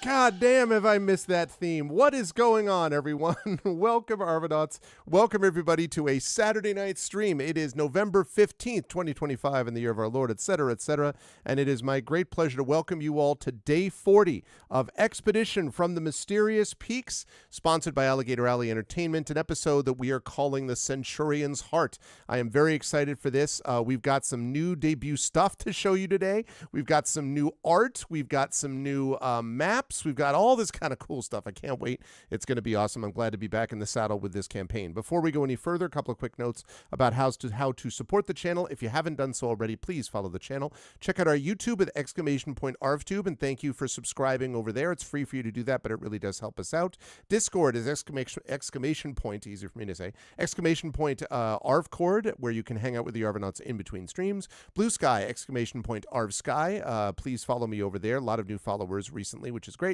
God damn, have I missed that theme. What is going on, everyone? Welcome, Arvanauts. Welcome, everybody, to a Saturday night stream. It is November 15th, 2025, in the year of our Lord, etc., etc., and it is my great pleasure to welcome you all to Day 40 of Expedition from the Mysterious Peaks, sponsored by Alligator Alley Entertainment, an episode that we are calling the Centurion's Heart. I am very excited for this. We've got some new debut stuff to show you today. We've got some new art. We've got some new maps. We've got all this kind of cool stuff. I can't wait. It's going to be awesome. I'm glad to be back in the saddle with this campaign. Before we go any further, a couple of quick notes about how to support the channel. If you haven't done so already, please follow the channel. Check out our YouTube with !ArvTube, and thank you for subscribing over there. It's free for you to do that, but it really does help us out. Discord is exclamation point, easier for me to say, exclamation point ArvCord, where you can hang out with the Arvanauts in between streams. Blue Sky, exclamation point ArvSky. Please follow me over there. A lot of new followers recently, which is great.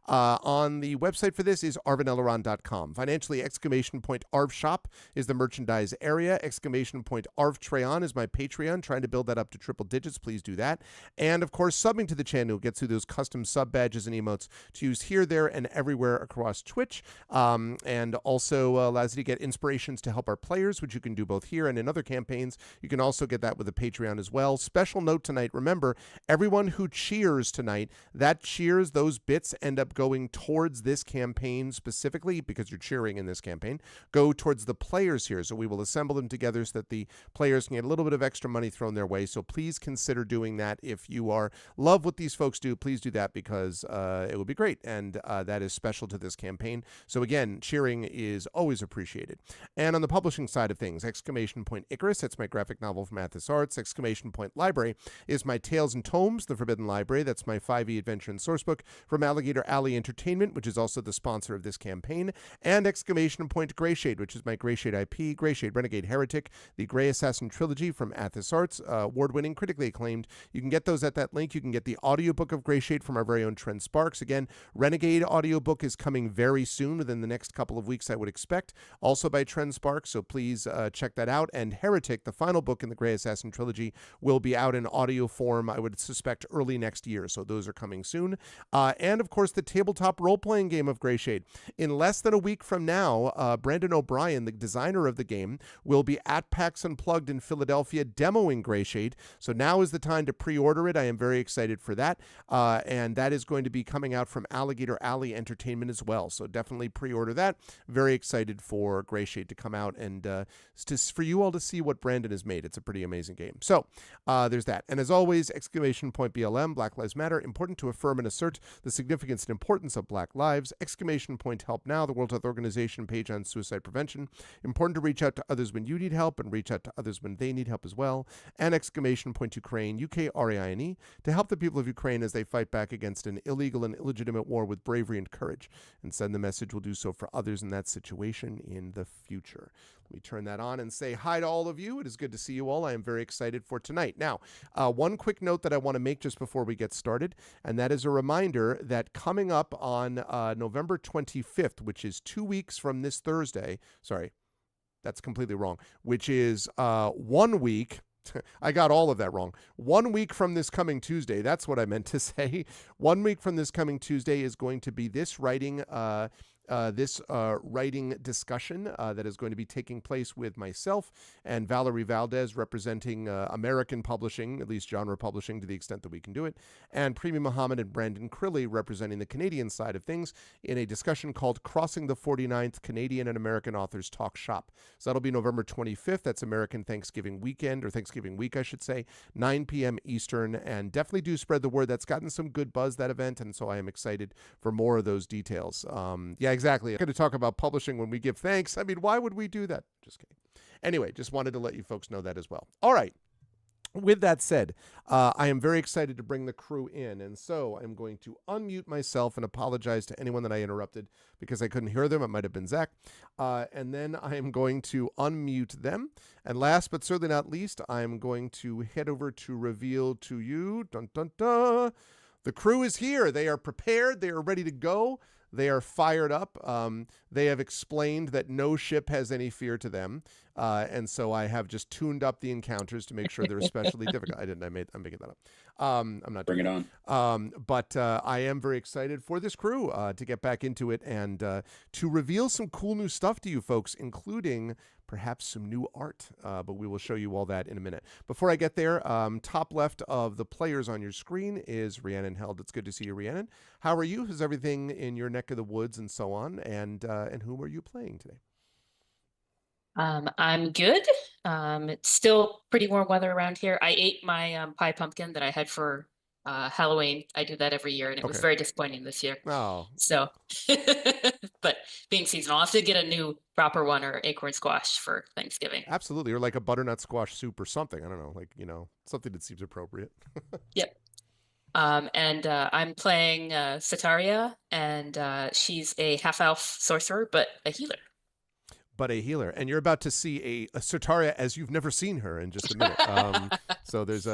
On the website for this is arvanelleron.com. Financially, exclamation point ArvShop is the merchandise area. Exclamation point ArvTreon is my Patreon. Trying to build that up to triple digits. Please do that. And of course, subbing to the channel gets you those custom sub badges and emotes to use here, there, and everywhere across Twitch. And also allows you to get inspirations to help our players, which you can do both here and in other campaigns. You can also get that with a Patreon as well. Special note tonight, remember, everyone who cheers tonight, that cheers, those bits end up going towards this campaign specifically, because you're cheering in this campaign, go towards the players here. So we will assemble them together so that the players can get a little bit of extra money thrown their way. So please consider doing that. If you love what these folks do, please do that, because it will be great. And that is special to this campaign. So again, cheering is always appreciated. And on the publishing side of things, exclamation point Icarus, that's my graphic novel from Athos Arts. Exclamation point Library is my Tales and Tomes, the Forbidden Library. That's my 5e adventure and sourcebook from Alligator Alley Entertainment, which is also the sponsor of this campaign. And exclamation point Greyshade, which is my Greyshade IP, Greyshade Renegade Heretic, the Grey Assassin trilogy from Athos Arts, award-winning, critically acclaimed. You can get those at that link. You can get the audiobook of Greyshade from our very own Trent Sparks. Again, Renegade audiobook is coming very soon, within the next couple of weeks, I would expect, also by Trent Sparks, so please check that out. And Heretic, the final book in the Grey Assassin trilogy, will be out in audio form, I would suspect, early next year, so those are coming soon. And of course, the tabletop role-playing game of Greyshade. In less than a week from now, Brandon O'Brien, the designer of the game, will be at PAX Unplugged in Philadelphia demoing Greyshade, so now is the time to pre-order it. I am very excited for that, and that is going to be coming out from Alligator Alley Entertainment as well, so definitely pre-order that. Very excited for Greyshade to come out and for you all to see what Brandon has made. It's a pretty amazing game. So there's that. And as always, exclamation point BLM, Black Lives Matter, important to affirm and assert the significance and importance of Black lives. Exclamation point Help Now, the World Health Organization page on suicide prevention. Important to reach out to others when you need help and reach out to others when they need help as well. And exclamation point Ukraine, UKRAINE, to help the people of Ukraine as they fight back against an illegal and illegitimate war with bravery and courage. And send the message we'll do so for others in that situation in the future. Let me turn that on and say hi to all of you. It is good to see you all. I am very excited for tonight. Now, one quick note that I want to make just before we get started, and that is a reminder that coming up on November 25th, which is 2 weeks from this Thursday, sorry, that's completely wrong, which is 1 week. I got all of that wrong. 1 week from this coming Tuesday, that's what I meant to say. 1 week from this coming Tuesday is going to be this writing discussion that is going to be taking place with myself and Valerie Valdez, representing American publishing, at least genre publishing to the extent that we can do it, and Premi Muhammad and Brandon Crilly, representing the Canadian side of things, in a discussion called Crossing the 49th Canadian and American Authors Talk Shop. So that'll be November 25th. That's American Thanksgiving weekend, or Thanksgiving week, I should say, 9 p.m. Eastern, and definitely do spread the word. That's gotten some good buzz, that event, and so I am excited for more of those details. Yeah, exactly. I'm going to talk about publishing when we give thanks. I mean, why would we do that? Just kidding. Anyway, just wanted to let you folks know that as well. All right. With that said, I am very excited to bring the crew in, and so I'm going to unmute myself and apologize to anyone that I interrupted because I couldn't hear them. It might have been Zach. And then I am going to unmute them. And last but certainly not least, I'm going to head over to reveal to you, dun, dun, dun, the crew is here. They are prepared. They are ready to go. They are fired up. They have explained that no ship has any fear to them. And so I have just tuned up the encounters to make sure they're especially difficult. I'm making that up. I'm not Bring doing it that. on. But I am very excited for this crew to get back into it and to reveal some cool new stuff to you folks, including perhaps some new art. But we will show you all that in a minute. Before I get there, top left of the players on your screen is Rhiannon Held. It's good to see you, Rhiannon. How are you? Is everything in your neck of the woods and so on? And whom are you playing today? I'm good. It's still pretty warm weather around here. I ate my pie pumpkin that I had for Halloween. I do that every year, and it was very disappointing this year. Oh, So, but being seasonal, I'll have to get a new proper one or acorn squash for Thanksgiving. absolutely. Or like a butternut squash soup or something. I don't know, like, something that seems appropriate. Yep. And I'm playing Sataria, and she's a half-elf sorcerer, but a healer. But a healer, and you're about to see a Sotaria as you've never seen her in just a minute. So there's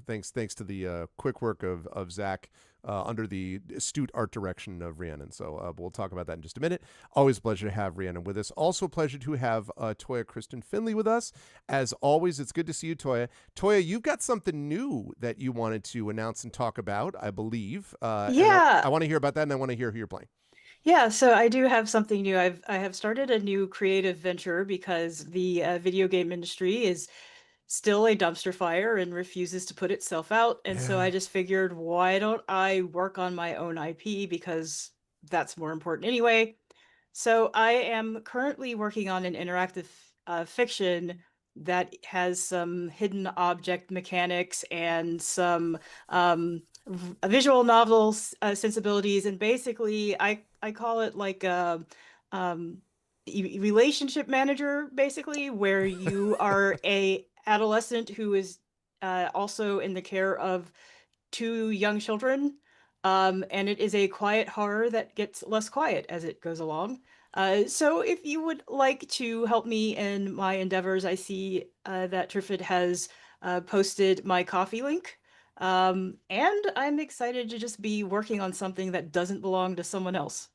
thanks to the quick work of Zach under the astute art direction of Rhiannon. So we'll talk about that in just a minute. Always a pleasure to have Rhiannon with us. Also a pleasure to have Toya Kristen Finley with us. As always, it's good to see you, Toya. Toya, you've got something new that you wanted to announce and talk about, I believe. Yeah. I want to hear about that, and I want to hear who you're playing. Yeah, so I do have something new. I have started a new creative venture because the video game industry is still a dumpster fire and refuses to put itself out. And so I just figured, why don't I work on my own IP, because that's more important anyway. So I am currently working on an interactive fiction that has some hidden object mechanics and some visual novel sensibilities, and basically I call it like a relationship manager, basically, where you are a adolescent who is also in the care of two young children, and it is a quiet horror that gets less quiet as it goes along. So if you would like to help me in my endeavors, I see that Triffid has posted my Coffee link. And I'm excited to just be working on something that doesn't belong to someone else.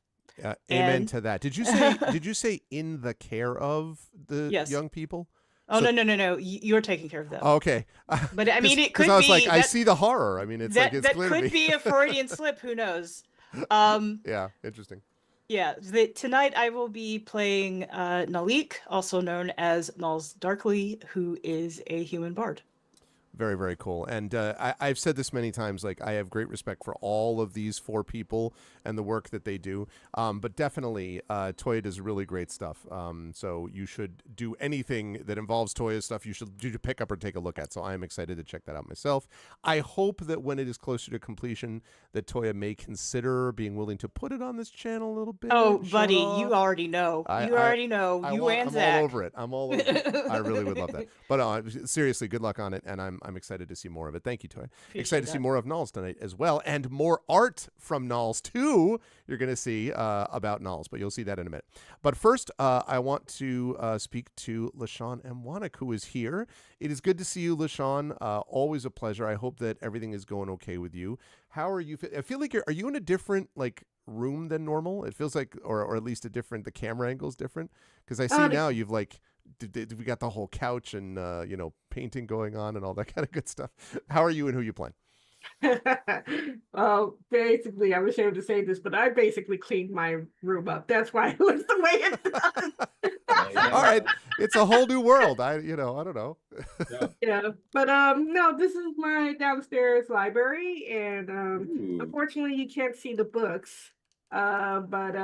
Amen to that. Did you say in the care of the young people? Oh, so, no. You're taking care of them. Okay. But I mean, it could be. I was like, I see the horror. I mean, it's that, like, it's that clear could to me. be a Freudian slip. Who knows? Yeah, interesting. Yeah, tonight I will be playing Nalik, also known as Nulz Darkly, who is a human bard. Very, very cool. And I've said this many times, like, I have great respect for all of these four people and the work that they do. But definitely, Toya does really great stuff. So you should do anything that involves Toya's stuff. You should pick up or take a look at. So I'm excited to check that out myself. I hope that when it is closer to completion, that Toya may consider being willing to put it on this channel a little bit. Oh, buddy, you already know. You already know. I'm all over it. I'm all over it. I really would love that. But seriously, good luck on it. And I'm excited to see more of it. Thank you, Toya. Excited to see more of Nulz tonight as well, and more art from Nulz too. You're going to see about Nulz, but you'll see that in a minute. But first, I want to speak to LaShawn Mwanek, who is here. It is good to see you, LaShawn. Always a pleasure. I hope that everything is going okay with you. How are you? I feel like are you in a different room than normal? It feels like, or at least the camera angle is different, because I see now you've we got the whole couch and painting going on and all that kind of good stuff. How are you and who you playing? Well, basically, I'm ashamed to say this, but I basically cleaned my room up. That's why it looks the way it does. All right, it's a whole new world. I don't know. Yeah, but no, this is my downstairs library, and unfortunately, you can't see the books. But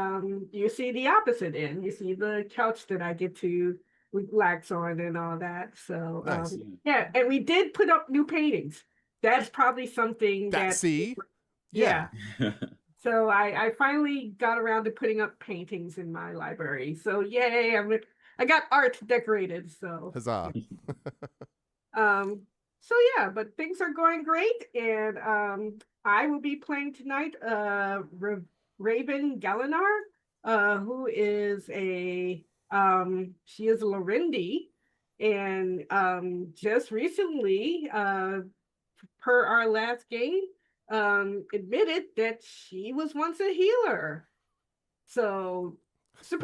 you see the opposite end. You see the couch that I get to relax on and all that. So nice. Yeah, and we did put up new paintings. That's probably something that see. Yeah. So I finally got around to putting up paintings in my library. So yay! I got art decorated. So huzzah! So yeah, but things are going great, and I will be playing tonight. Raven Galinar, who is she is a Lorendi, and just recently, per our last game, admitted that she was once a healer. So, surprise!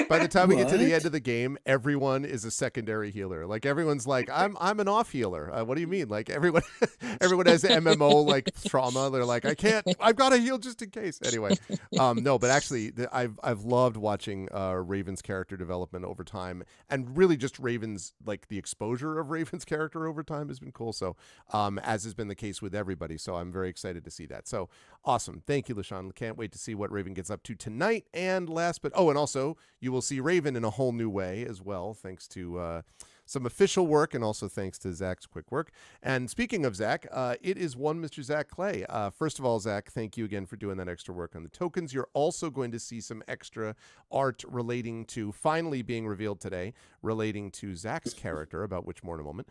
By the time we get to the What? end of the game, everyone is a secondary healer. Like everyone's like, I'm an off healer. What do you mean? Like everyone has MMO like trauma. They're like, I've got to heal just in case. Anyway, no, but actually, I've loved watching Raven's character development over time, and really just Raven's like the exposure of Raven's character over time has been cool. So, as has been the case with everybody. So I'm very excited to see that. So awesome. Thank you, LaShawn. Can't wait to see what Raven gets up to tonight. And also you will see Raven in a whole new way as well, thanks to some official work and also thanks to Zach's quick work. And speaking of Zach, it is one Mr. Zach Clay. First of all, Zach, thank you again for doing that extra work on the tokens. You're also going to see some extra art relating to, finally being revealed today, relating to Zach's character, about which more in a moment.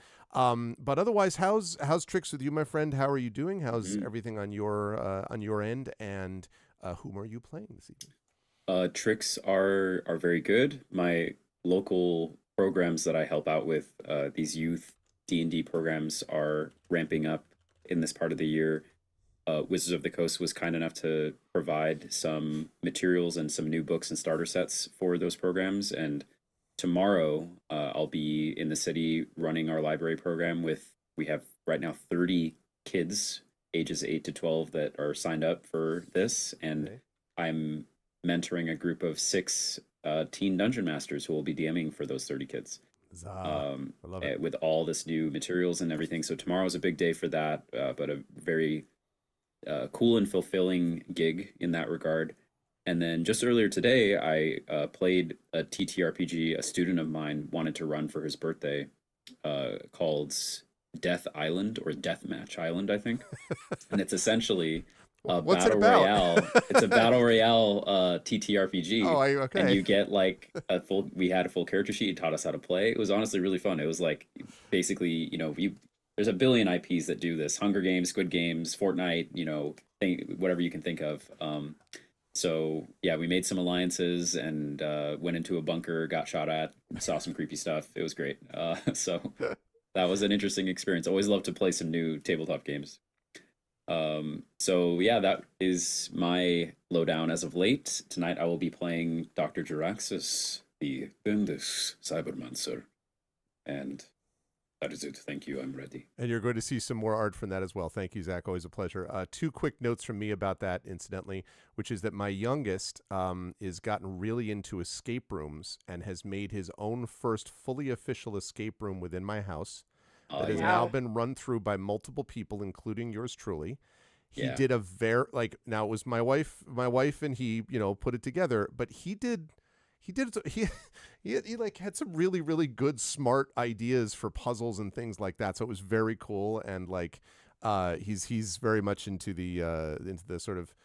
But otherwise, how's Tricks with you, my friend? How are you doing? How's everything on your end? And whom are you playing this evening? Tricks are very good. My local programs that I help out with, these youth D&D programs, are ramping up in this part of the year. Wizards of the Coast was kind enough to provide some materials and some new books and starter sets for those programs. And tomorrow, I'll be in the city running our library program we have right now 30 kids ages 8 to 12 that are signed up for this. And Okay. I'm mentoring a group of 6 teen dungeon masters who will be DMing for those 30 kids. I love it. With all this new materials and everything. So tomorrow's a big day for that, but a very cool and fulfilling gig in that regard. And then just earlier today, I played a TTRPG a student of mine wanted to run for his birthday, called Death Island, or Deathmatch Island, I think. And it's essentially a What's it battle about? royale. It's a battle royale TTRPG. Oh, okay. And you get like we had a full character sheet. He taught us how to play. It was honestly really fun. It was like, basically, there's a billion IPs that do this: Hunger Games, Squid Games, Fortnite, whatever you can think of. So yeah, we made some alliances and went into a bunker, got shot at, saw some creepy stuff. It was great. So that was an interesting experience. Always love to play some new tabletop games. So yeah, that is my lowdown as of late. Tonight I will be playing Dr. Jaraxxus, the Bendis Cybermancer. And that is it. Thank you. I'm ready. And you're going to see some more art from that as well. Thank you, Zach. Always a pleasure. 2 quick notes from me about that, incidentally, which is that my youngest is gotten really into escape rooms and has made his own first fully official escape room within my house. That has now been run through by multiple people, including yours truly. He did a now it was my wife and he, put it together, but he like had some really, really good, smart ideas for puzzles and things like that. So it was very cool. And like, he's very much into the sort of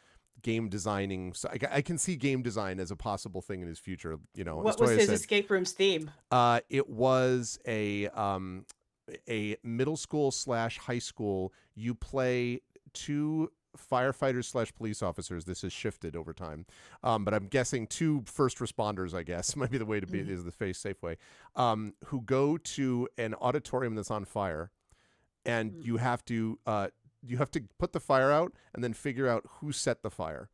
game designing. So I can see game design as a possible thing in his future. What was his escape room's theme? It was a middle school / high school. You play 2 firefighters / police officers. This has shifted over time, but I'm guessing 2 first responders, I guess, might be the way to be, is the safe way, who go to an auditorium that's on fire, and you have to put the fire out and then figure out who set the fire.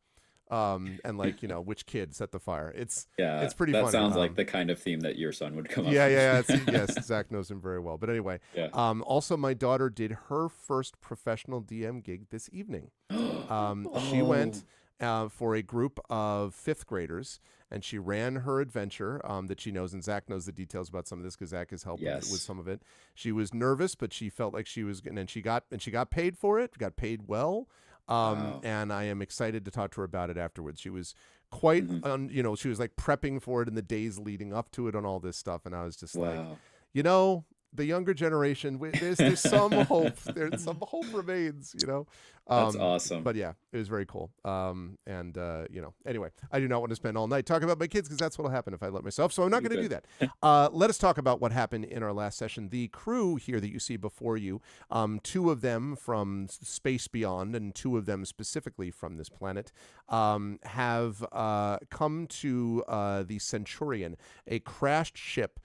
And like, which kid set the fire. It's pretty funny. That sounds like the kind of theme that your son would come up with. Yes, Zach knows him very well. But anyway, also my daughter did her first professional DM gig this evening. She went for a group of 5th graders, and she ran her adventure that she knows, and Zach knows the details about some of this because Zach has helped with some of it. She was nervous, but she felt like she was, and she got paid for it. Got paid well. And I am excited to talk to her about it afterwards. She was quite, she was like prepping for it in the days leading up to it and all this stuff. And I was just like, the younger generation, there's some hope. There's some hope remains, That's awesome. But yeah, it was very cool. Anyway, I do not want to spend all night talking about my kids because that's what'll happen if I let myself. So I'm not going to do that. Let us talk about what happened in our last session. The crew here that you see before you, 2 of them from space beyond and 2 of them specifically from this planet, have come to the Centurion, a crashed ship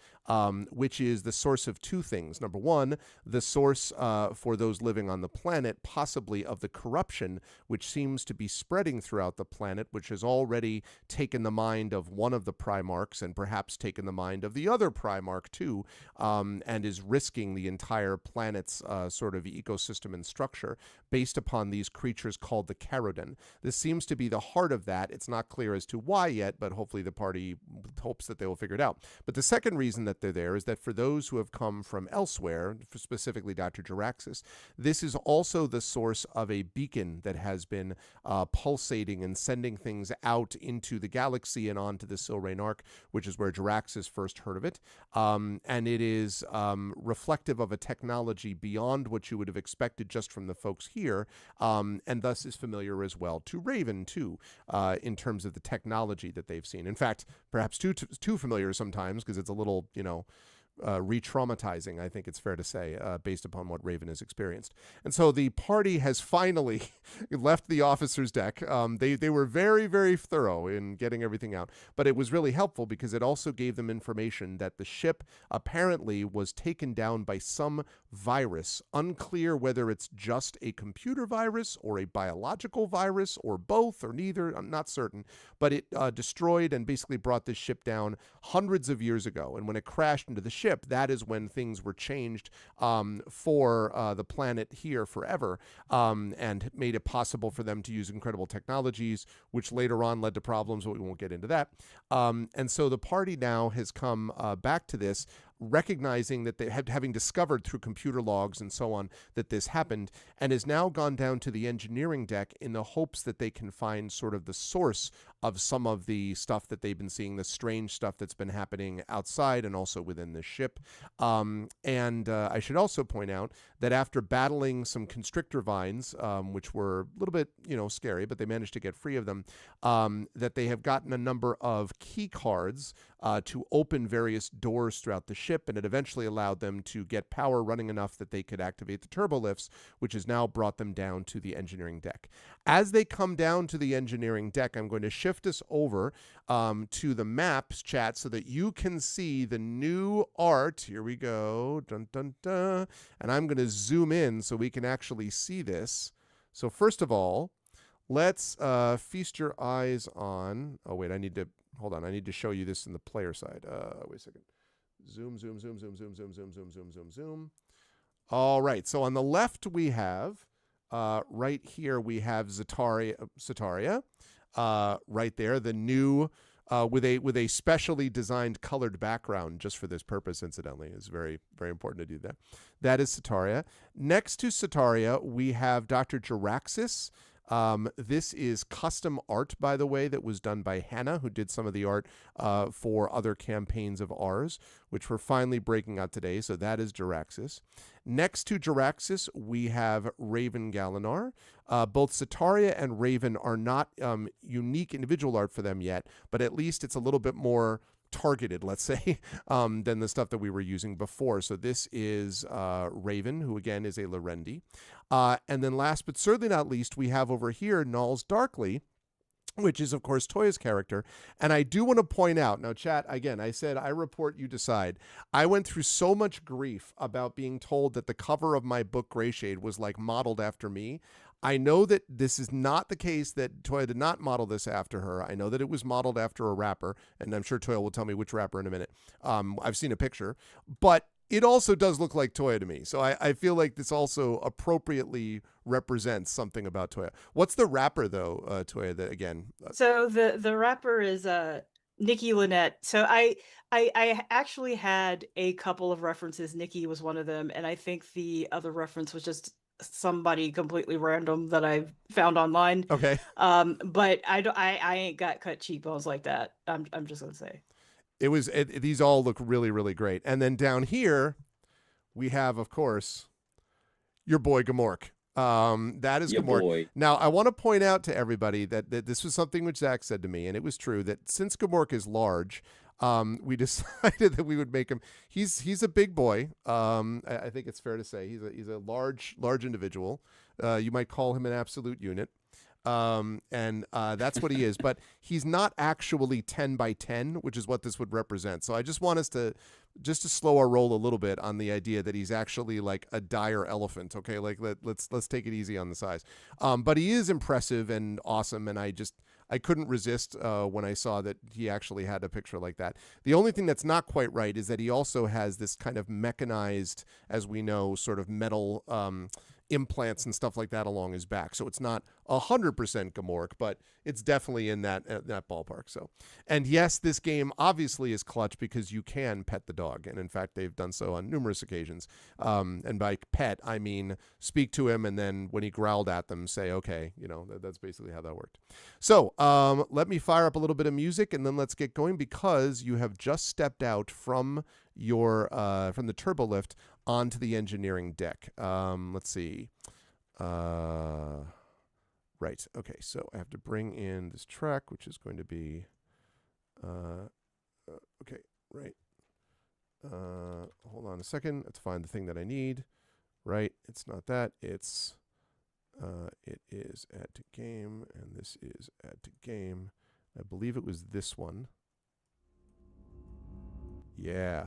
which is the source of two things. Number one, the source for those living on the planet, possibly of the corruption, which seems to be spreading throughout the planet, which has already taken the mind of one of the Primarchs and perhaps taken the mind of the other Primarch too, and is risking the entire planet's sort of ecosystem and structure based upon these creatures called the Caroden. This seems to be the heart of that. It's not clear as to why yet, but hopefully the party hopes that they will figure it out. But the second reason that they're there is that for those who have come from elsewhere, specifically Dr. Jaraxxus, this is also the source of a beacon that has been pulsating and sending things out into the galaxy and onto the Silrain Arc, which is where Jaraxxus first heard of it. And it is reflective of a technology beyond what you would have expected just from the folks here, and thus is familiar as well to Raven, too, in terms of the technology that they've seen. In fact, perhaps too familiar sometimes, because it's a little, re-traumatizing, I think it's fair to say, based upon what Raven has experienced. And so the party has finally left the officer's deck. They were very, very thorough in getting everything out, but it was really helpful because it also gave them information that the ship apparently was taken down by some virus. Unclear whether it's just a computer virus or a biological virus or both or neither. I'm not certain, but it destroyed and basically brought this ship down hundreds of years ago. And when it crashed into the ship, that is when things were changed for the planet here forever, and made it possible for them to use incredible technologies, which later on led to problems, but we won't get into that. And so the party now has come back to this, recognizing that they having discovered through computer logs and so on that this happened, and has now gone down to the engineering deck in the hopes that they can find sort of the source of some of the stuff that they've been seeing, the strange stuff that's been happening outside and also within the ship. And I should also point out that after battling some constrictor vines, which were a little bit, scary, but they managed to get free of them, that they have gotten a number of key cards to open various doors throughout the ship, and it eventually allowed them to get power running enough that they could activate the turbo lifts, which has now brought them down to the engineering deck. As they come down to the engineering deck, I'm going to shift us over to the maps chat so that you can see the new art. Here we go. Dun, dun, dun. And I'm going to zoom in so we can actually see this. So first of all, let's feast your eyes on... Oh, wait, hold on. I need to show you this in the player side. Wait a second. Zoom, zoom, zoom, zoom, zoom, zoom, zoom, zoom, zoom, zoom, zoom. All right. So on the left, we have, right here, we have Zetaria. Right there, the new, with a specially designed colored background just for this purpose, incidentally. It's very, very important to do that. That is Zetaria. Next to Zetaria, we have Dr. Jaraxxus. This is custom art, by the way, that was done by Hannah, who did some of the art for other campaigns of ours, which we're finally breaking out today. So that is Jaraxxus. Next to Jaraxxus, we have Raven Galinar. Both Zetaria and Raven are not unique individual art for them yet, but at least it's a little bit more targeted, let's say, than the stuff that we were using before. So this is Raven, who again is a Lorendi. And then last but certainly not least, we have over here Nulls Darkly, which is, of course, Toya's character. And I do want to point out, now, chat, again, I said, I report, you decide. I went through so much grief about being told that the cover of my book, Greyshade, was like modeled after me. I know that this is not the case, that Toya did not model this after her. I know that it was modeled after a rapper, and I'm sure Toya will tell me which rapper in a minute. I've seen a picture, but it also does look like Toya to me. So I feel like this also appropriately represents something about Toya. What's the rapper, though, Toya, that again? So the rapper is Nikki Lynette. So I actually had a couple of references. Nikki was one of them, and I think the other reference was just somebody completely random that I found online. Okay. But I ain't got cut cheekbones like that. I'm just gonna say. These all look really, really great. And then down here, we have, of course, your boy Gamork. That is Gamork. Boy. Now, I want to point out to everybody that this was something which Zach said to me, and it was true, that since Gamork is large, we decided that we would make him. He's a big boy. I think it's fair to say he's a large individual. You might call him an absolute unit. And that's what he is. But he's not actually 10 by 10, which is what this would represent. So I just want us to slow our roll a little bit on the idea that he's actually like a dire elephant. Okay, like let's take it easy on the size. But he is impressive and awesome, and I couldn't resist when I saw that he actually had a picture like that. The only thing that's not quite right is that he also has this kind of mechanized, as we know, sort of metal implants and stuff like that along his back. So it's not 100% Gamorreek, but it's definitely in that ballpark. So, and yes, this game obviously is clutch because you can pet the dog, and in fact, they've done so on numerous occasions. And by pet, I mean speak to him, and then when he growled at them, say, "Okay," that's basically how that worked. So, let me fire up a little bit of music, and then let's get going because you have just stepped out from from the turbo lift onto the engineering deck. Let's see. Right. Okay. So I have to bring in this track, which is going to be, okay. Right. Hold on a second. Let's find the thing that I need. Right. It's not that. It's, it is add to game, and this is add to game. I believe it was this one. Yeah.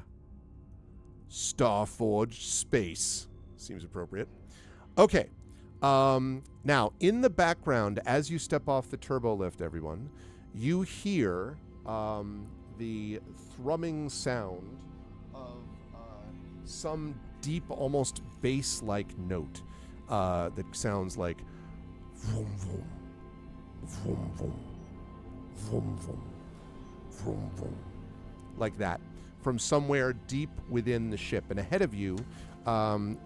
Starforged Space. Seems appropriate. Okay. Now, in the background, as you step off the turbo lift, everyone, you hear the thrumming sound of some deep, almost bass-like note that sounds like vroom, vroom, vroom, vroom, vroom, vroom, vroom, vroom, like that, from somewhere deep within the ship. And ahead of you,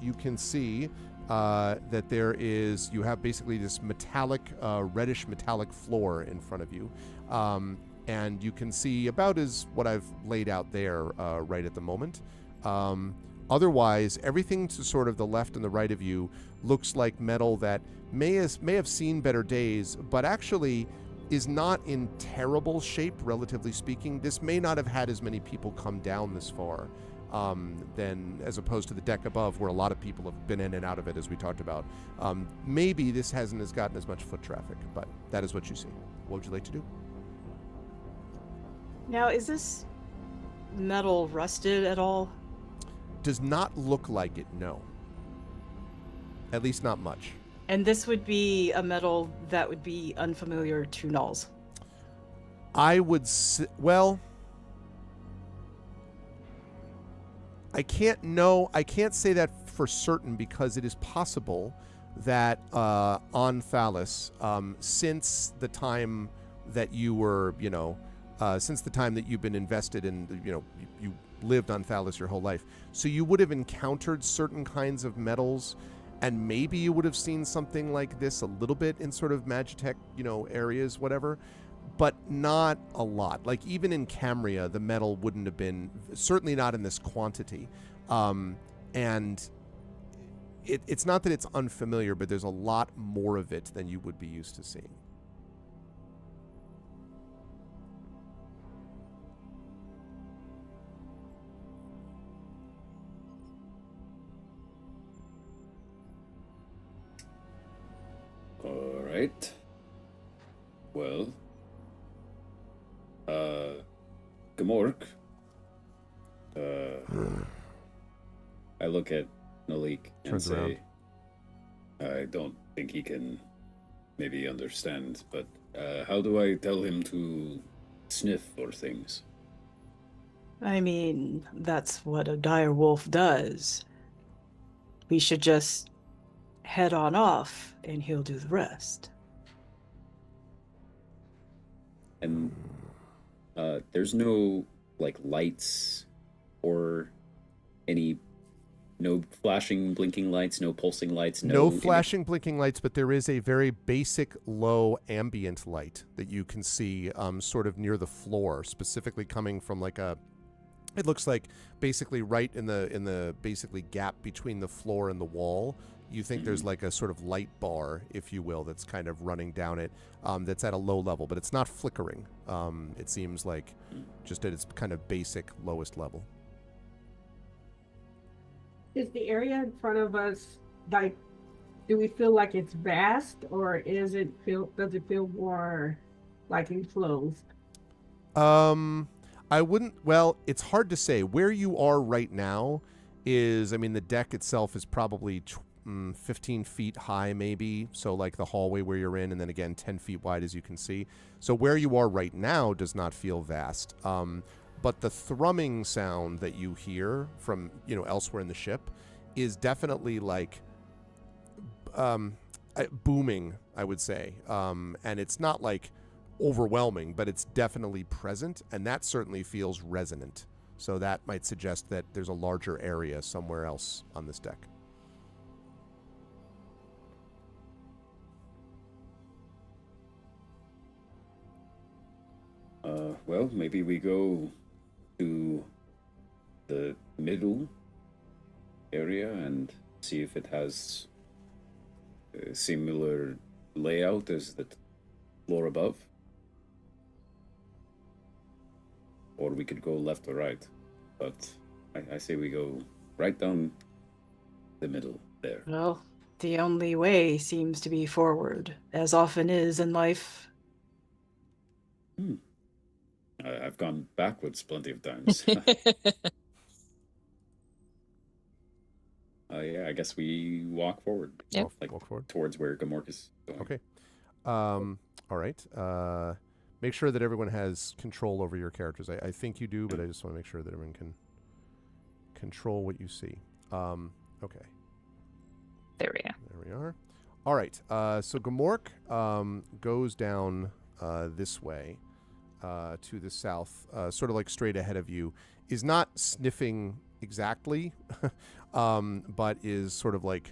you can see that you have basically this metallic, reddish metallic floor in front of you. And you can see about as what I've laid out there right at the moment. Otherwise, everything to sort of the left and the right of you looks like metal that may have seen better days, but actually is not in terrible shape, relatively speaking. This may not have had as many people come down this far than as opposed to the deck above, where a lot of people have been in and out of it, as we talked about. Maybe this hasn't gotten as much foot traffic, but that is what you see. What would you like to do? Now, is this metal rusted at all? Does not look like it, no. At least not much. And this would be a metal that would be unfamiliar to Nulls. I would say, well, I can't say that for certain, because it is possible that on Thalos, since the time that you were, since the time that you've been invested in, you lived on Thalos your whole life, so you would have encountered certain kinds of metals, and maybe you would have seen something like this a little bit in sort of Magitech, areas, whatever, but not a lot. Like even in Cambria, the metal wouldn't have been, certainly not in this quantity. And it's not that it's unfamiliar, but there's a lot more of it than you would be used to seeing. All right. Well, Gamorreek. I look at Nalik and Turns say, I don't think he can maybe understand, but how do I tell him to sniff for things? I mean, that's what a dire wolf does. We should just head on off, and he'll do the rest. And there's no lights or no flashing blinking lights, no pulsing lights, no flashing blinking lights, but there is a very basic low ambient light that you can see sort of near the floor, specifically coming from it looks like basically right in the basically gap between the floor and the wall. You think there's like a sort of light bar, if you will, that's kind of running down it, that's at a low level, but it's not flickering. It seems like just at its kind of basic lowest level. Is the area in front of us do we feel like it's vast, or does it feel more like enclosed? I wouldn't. Well, it's hard to say. Where you are right now is, I mean, the deck itself is probably 15 feet high, maybe. So, like the hallway where you're in, and then again 10 feet wide, as you can see. So, where you are right now does not feel vast. But the thrumming sound that you hear from elsewhere in the ship is definitely like booming, I would say. And it's not like overwhelming, but it's definitely present, and that certainly feels resonant. So that might suggest that there's a larger area somewhere else on this deck. Well, maybe we go to the middle area and see if it has a similar layout as the floor above. Or we could go left or right, but I say we go right down the middle there. Well, the only way seems to be forward, as often is in life. I've gone backwards plenty of times. Yeah, I guess we walk forward. Yep. Walk forward towards where Gamork is going. Okay. All right. Make sure that everyone has control over your characters. I think you do, but I just want to make sure that everyone can control what you see. Okay. There we are. There we are. All right. So Gamork goes down this way to the south, sort of like straight ahead of you, is not sniffing exactly, but is sort of like,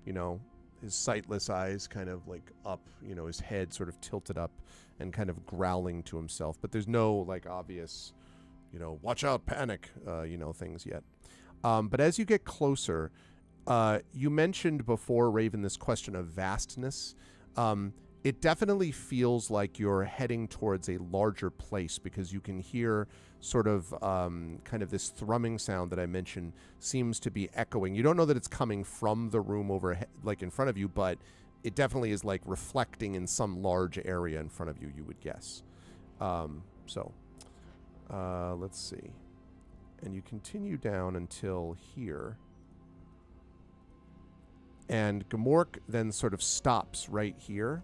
his sightless eyes kind of like up, his head sort of tilted up and kind of growling to himself. But there's no like obvious, watch out, panic, things yet. But as you get closer, you mentioned before, Raven, this question of vastness. It definitely feels like you're heading towards a larger place because you can hear sort of kind of this thrumming sound that I mentioned seems to be echoing. You don't know that it's coming from the room over, like in front of you, but it definitely is like reflecting in some large area in front of you, you would guess. Let's see. And you continue down until here. And Gamork then sort of stops right here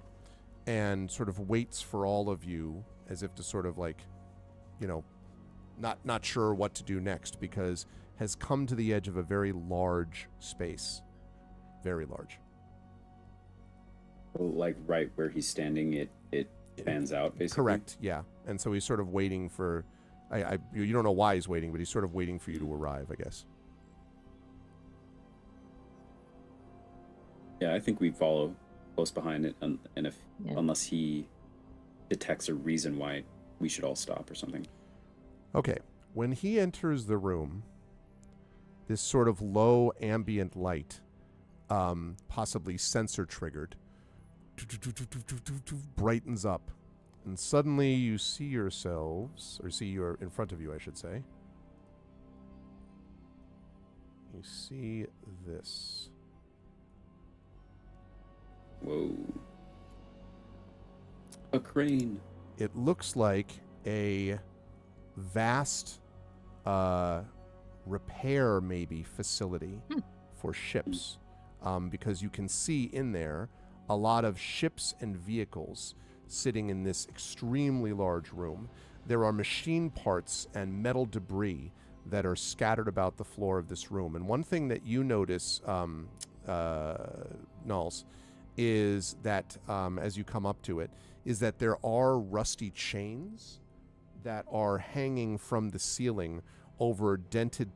and sort of waits for all of you as if to sort of like, not sure what to do next, because has come to the edge of a very large space. Very large. Like right where he's standing, it fans out, basically? Correct, yeah. And so he's sort of waiting for... you don't know why he's waiting, but he's sort of waiting for you to arrive, I guess. Yeah, I think we follow close behind it, and unless he detects a reason why we should all stop or something. Okay. When he enters the room, this sort of low ambient light, possibly sensor triggered, brightens up. And suddenly you see yourselves, or in front of you, I should say. You see this. Whoa. A crane. It looks like a vast repair, maybe, facility for ships. Because you can see in there a lot of ships and vehicles sitting in this extremely large room. There are machine parts and metal debris that are scattered about the floor of this room. And one thing that you notice, Nulls, is that as you come up to it, is that there are rusty chains that are hanging from the ceiling over dented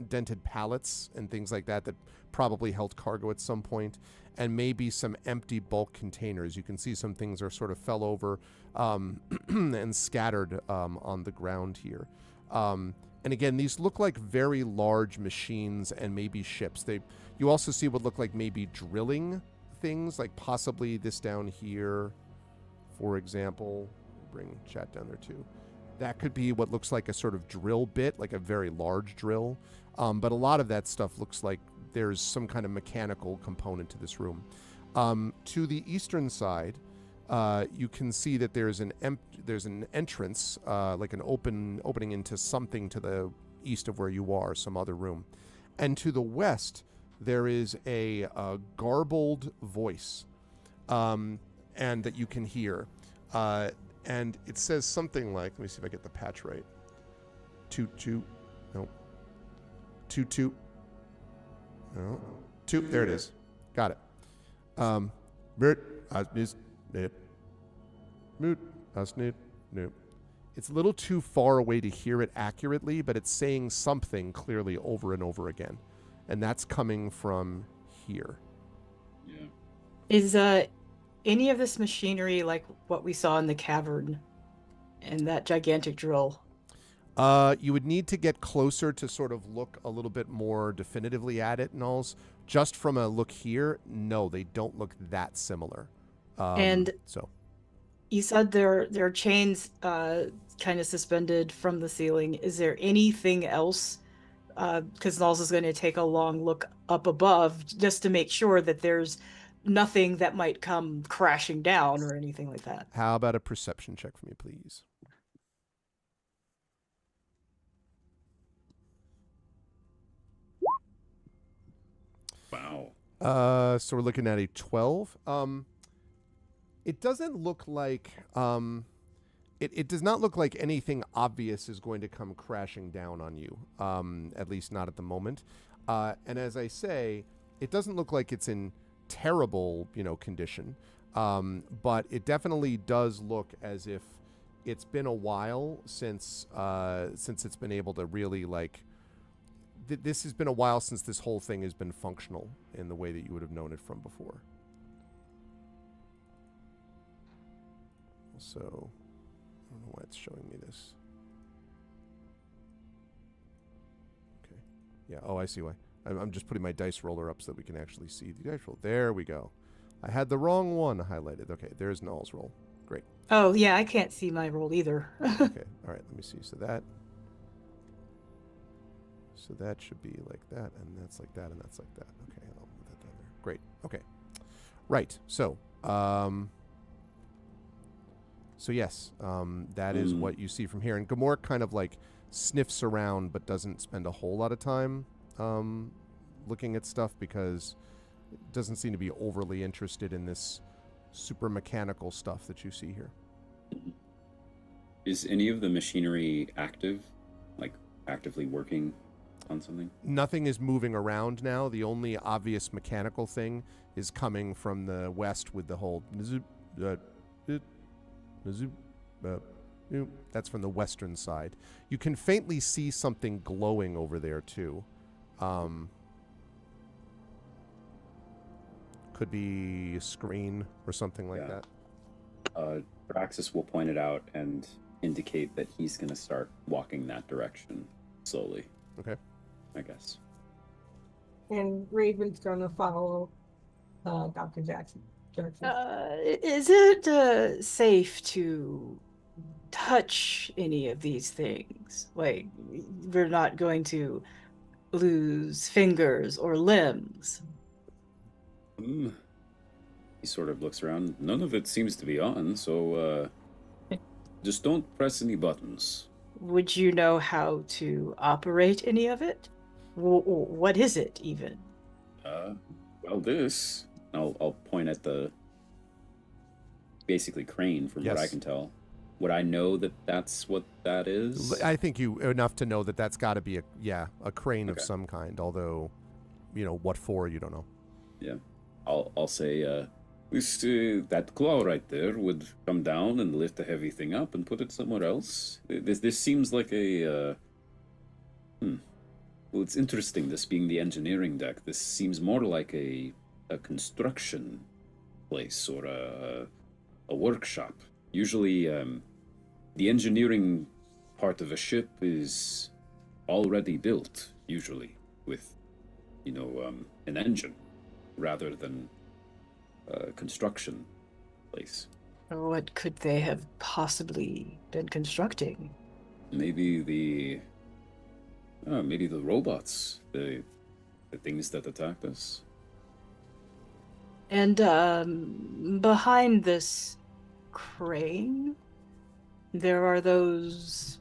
dented pallets and things like that probably held cargo at some point, and maybe some empty bulk containers. You can see some things are sort of fell over and scattered on the ground here. And again, these look like very large machines and maybe ships. You also see what look like maybe drilling things, like possibly this down here, for example. Bring chat down there too. That could be what looks like a sort of drill bit, like a very large drill. But a lot of that stuff looks like there's some kind of mechanical component to this room. To the eastern side, you can see that there's an entrance, like an opening into something to the east of where you are, some other room. And to the west, there is a garbled voice, and that you can hear. And it says something like, let me see if I get the patch right. Toot, toot. No. Toot, toot. No. Toot. There it is. Got it. It's a little too far away to hear it accurately, but it's saying something clearly over and over again. And that's coming from here. Yeah. Is any of this machinery like what we saw in the cavern and that gigantic drill? You would need to get closer to sort of look a little bit more definitively at it, Knowles. Just from a look here, no, they don't look that similar. And so you said there are chains kind of suspended from the ceiling. Is there anything else? Because Knowles is going to take a long look up above just to make sure that there's nothing that might come crashing down or anything like that. How about a perception check for me, please? Wow. So we're looking at a 12. It doesn't look like it does not look like anything obvious is going to come crashing down on you. At least not at the moment. And as I say, it doesn't look like it's in terrible, condition. But it definitely does look as if it's been a while since it's been able to really this has been a while since this whole thing has been functional in the way that you would have known it from before. So, I don't know why it's showing me this. Okay. Yeah, oh, I see why. I'm just putting my dice roller up so that we can actually see the dice roll. There we go. I had the wrong one highlighted. Okay, there's Null's roll. Great. Oh, yeah, I can't see my roll either. Okay, all right, let me see. So that should be like that, and that's like that, and that's like that. Okay, I'll move that down there. Great. Okay. Right. So yes, that is what you see from here. And Gamork kind of sniffs around, but doesn't spend a whole lot of time looking at stuff because it doesn't seem to be overly interested in this super mechanical stuff that you see here. Is any of the machinery active, actively working on something? Nothing is moving around now. The only obvious mechanical thing is coming from the west with the whole that's from the western side. You can faintly see something glowing over there too. Could be a screen or something like that. Praxis will point it out and indicate that he's going to start walking that direction slowly. Okay. I guess. And Raven's gonna follow Dr. Jackson. Is it safe to touch any of these things? We're not going to lose fingers or limbs. He sort of looks around. None of it seems to be on, so just don't press any buttons. Would you know how to operate any of it? What is it, even? Well, this. I'll point at the basically crane from what I can tell. Would I know that that's what that is? I think you enough to know that that's got to be a crane of some kind. Although, what for you don't know. Yeah, I'll say this that claw right there would come down and lift a heavy thing up and put it somewhere else. This seems like a Well, it's interesting. This being the engineering deck, this seems more like a construction place or a workshop. Usually, the engineering part of a ship is already built, usually with, an engine, rather than a construction place. What could they have possibly been constructing? Maybe the robots. The things that attacked us. And behind this crane, there are those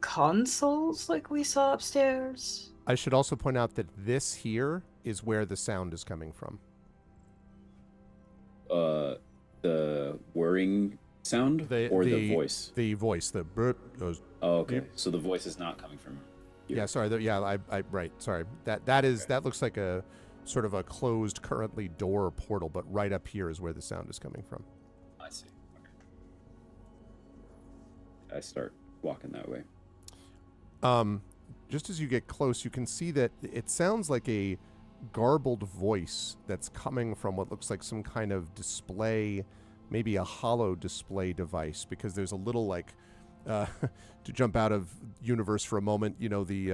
consoles like we saw upstairs. I should also point out that this here is where the sound is coming from. The whirring sound or the voice? The voice, the burp goes. Oh, okay. So the voice is not coming from here. Yeah, sorry. I right. Sorry. That looks like a sort of a closed currently door portal, but right up here is where the sound is coming from. I see. Okay. I start walking that way. Just as you get close, you can see that it sounds like a garbled voice that's coming from what looks like some kind of display, maybe a hollow display device, because there's a little like to jump out of universe for a moment, you know, the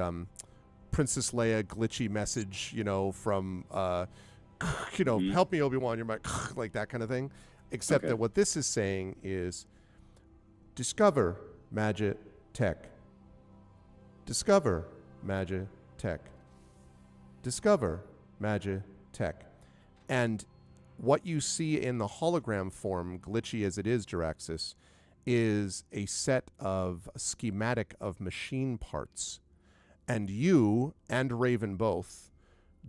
Princess Leia glitchy message, you know, from you know, help me, Obi-Wan, you're my like that kind of thing, except that what this is saying is discover magic tech. Discover magic tech. Discover magic tech. And what you see in the hologram form, glitchy as it is, Jiraxis, is a set of schematic of machine parts. And you and Raven both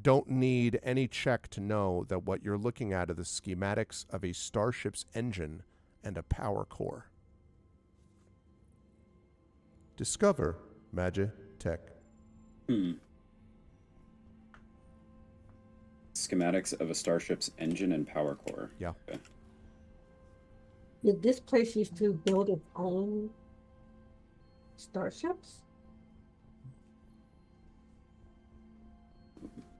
don't need any check to know that what you're looking at are the schematics of a starship's engine and a power core. Discover magic tech. Schematics of a starship's engine and power core. Yeah. Okay. Did this place used to build its own starships?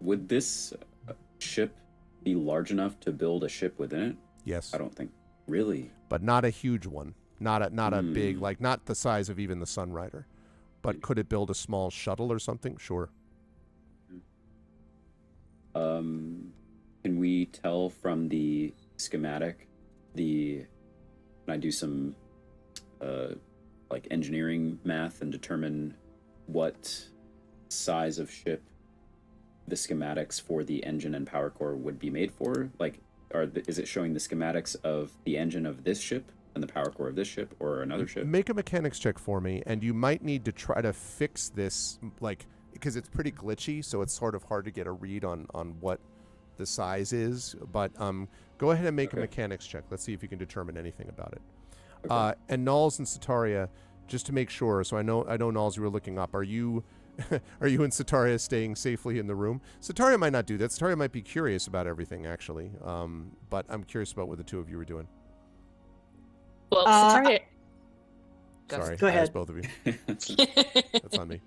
Would this ship be large enough to build a ship within it? Yes. I don't think. Really? But not a huge one. Not a big, like not the size of even the Sunrider. But could it build a small shuttle or something? Sure. Can we tell from the schematic can I do some like engineering math and determine what size of ship the schematics for the engine and power core would be made for? Like, is it showing the schematics of the engine of this ship and the power core of this ship or another ship? Make a mechanics check for me, and you might need to try to fix this, like, because it's pretty glitchy, so it's sort of hard to get a read on what the size is. But go ahead and make a mechanics check. Let's see if you can determine anything about it. Okay. And Nulls and Sataria, just to make sure, so I know Nulls, you were looking up. Are you and Sataria staying safely in the room? Sataria might not do that. Sataria might be curious about everything, actually. But I'm curious about what the two of you were doing. Well, Sataria. Sorry, Go ahead. both of you. That's on me.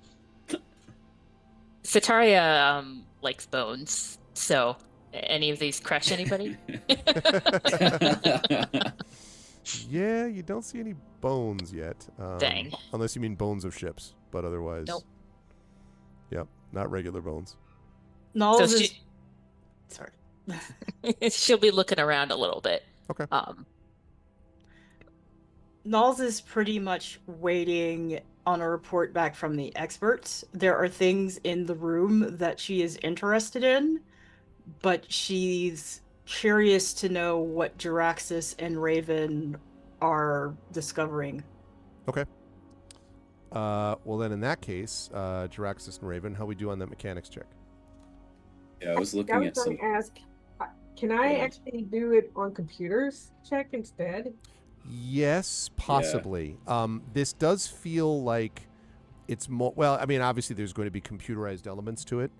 Sataria likes bones, so any of these crush anybody? Yeah, you don't see any bones yet. Dang. Unless you mean bones of ships, but otherwise. Nope. Yep, not regular bones. Nulls So is... Sorry. She'll be looking around a little bit. Okay. Nulls is pretty much waiting on a report back from the experts. There are things in the room that she is interested in, but she's curious to know what Jiraxis and Raven are discovering. Okay. Well, then in that case, Jiraxis and Raven, how we do on that mechanics check? Yeah, I was looking I was at going some. to ask, can I actually do it on computers check instead? Yes, possibly. This does feel like it's more. Well, I mean, obviously there's going to be computerized elements to it.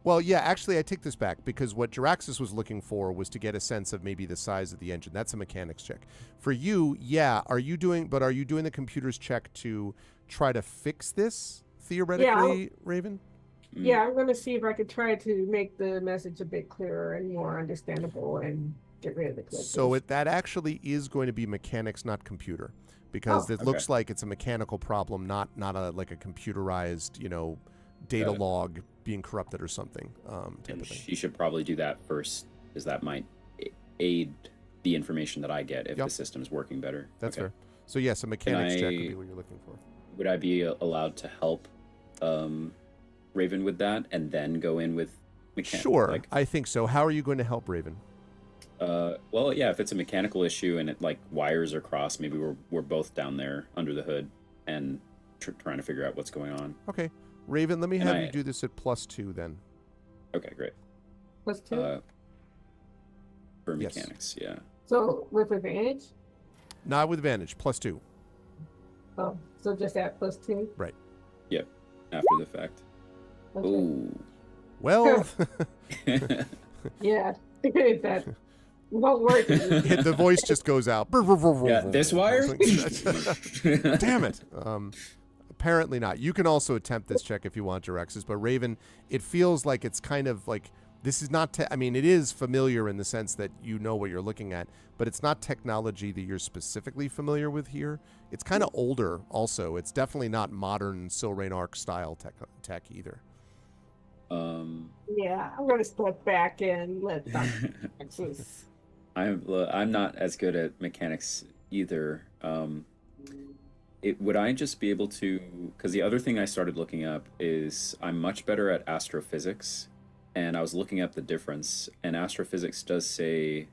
Well, yeah, actually, I take this back, because what Jiraxis was looking for was to get a sense of maybe the size of the engine. That's a mechanics check. For you, yeah, are you doing the computer's check to try to fix this, theoretically, Raven? Yeah, I'm going to see if I could try to make the message a bit clearer and more understandable and get rid of the glitches. So that actually is going to be mechanics, not computer, because it looks like it's a mechanical problem, not like a computerized, data log being corrupted or something. Type of thing. She should probably do that first, because that might aid the information that I get if the system's working better. That's fair. So yes, a mechanics check would be what you're looking for. Would I be allowed to help Raven with that, and then go in with Sure, Like, I think so. How are you going to help Raven? well, yeah, if it's a mechanical issue and it like wires are crossed, maybe we're both down there under the hood and trying to figure out what's going on. Okay, Raven, let me have you do this at +2 then. Okay, great. +2. For mechanics, yeah. So with advantage. Not with advantage, +2. Oh, so just at +2. Right. Yep. After the fact. Okay. Ooh. Well, Yeah, that won't work. the voice just goes out. Yeah, this wire? Damn it. Apparently not. You can also attempt this check if you want, Direxus, but Raven, it feels like it's kind of like this is not. I mean, it is familiar in the sense that you know what you're looking at, but it's not technology that you're specifically familiar with here. It's kind of older. Also, it's definitely not modern Silrain Arc style tech either. Yeah, I'm gonna step back and let Texas. I'm not as good at mechanics either. Would I just be able to? Because the other thing I started looking up is I'm much better at astrophysics, and I was looking up the difference. And astrophysics does say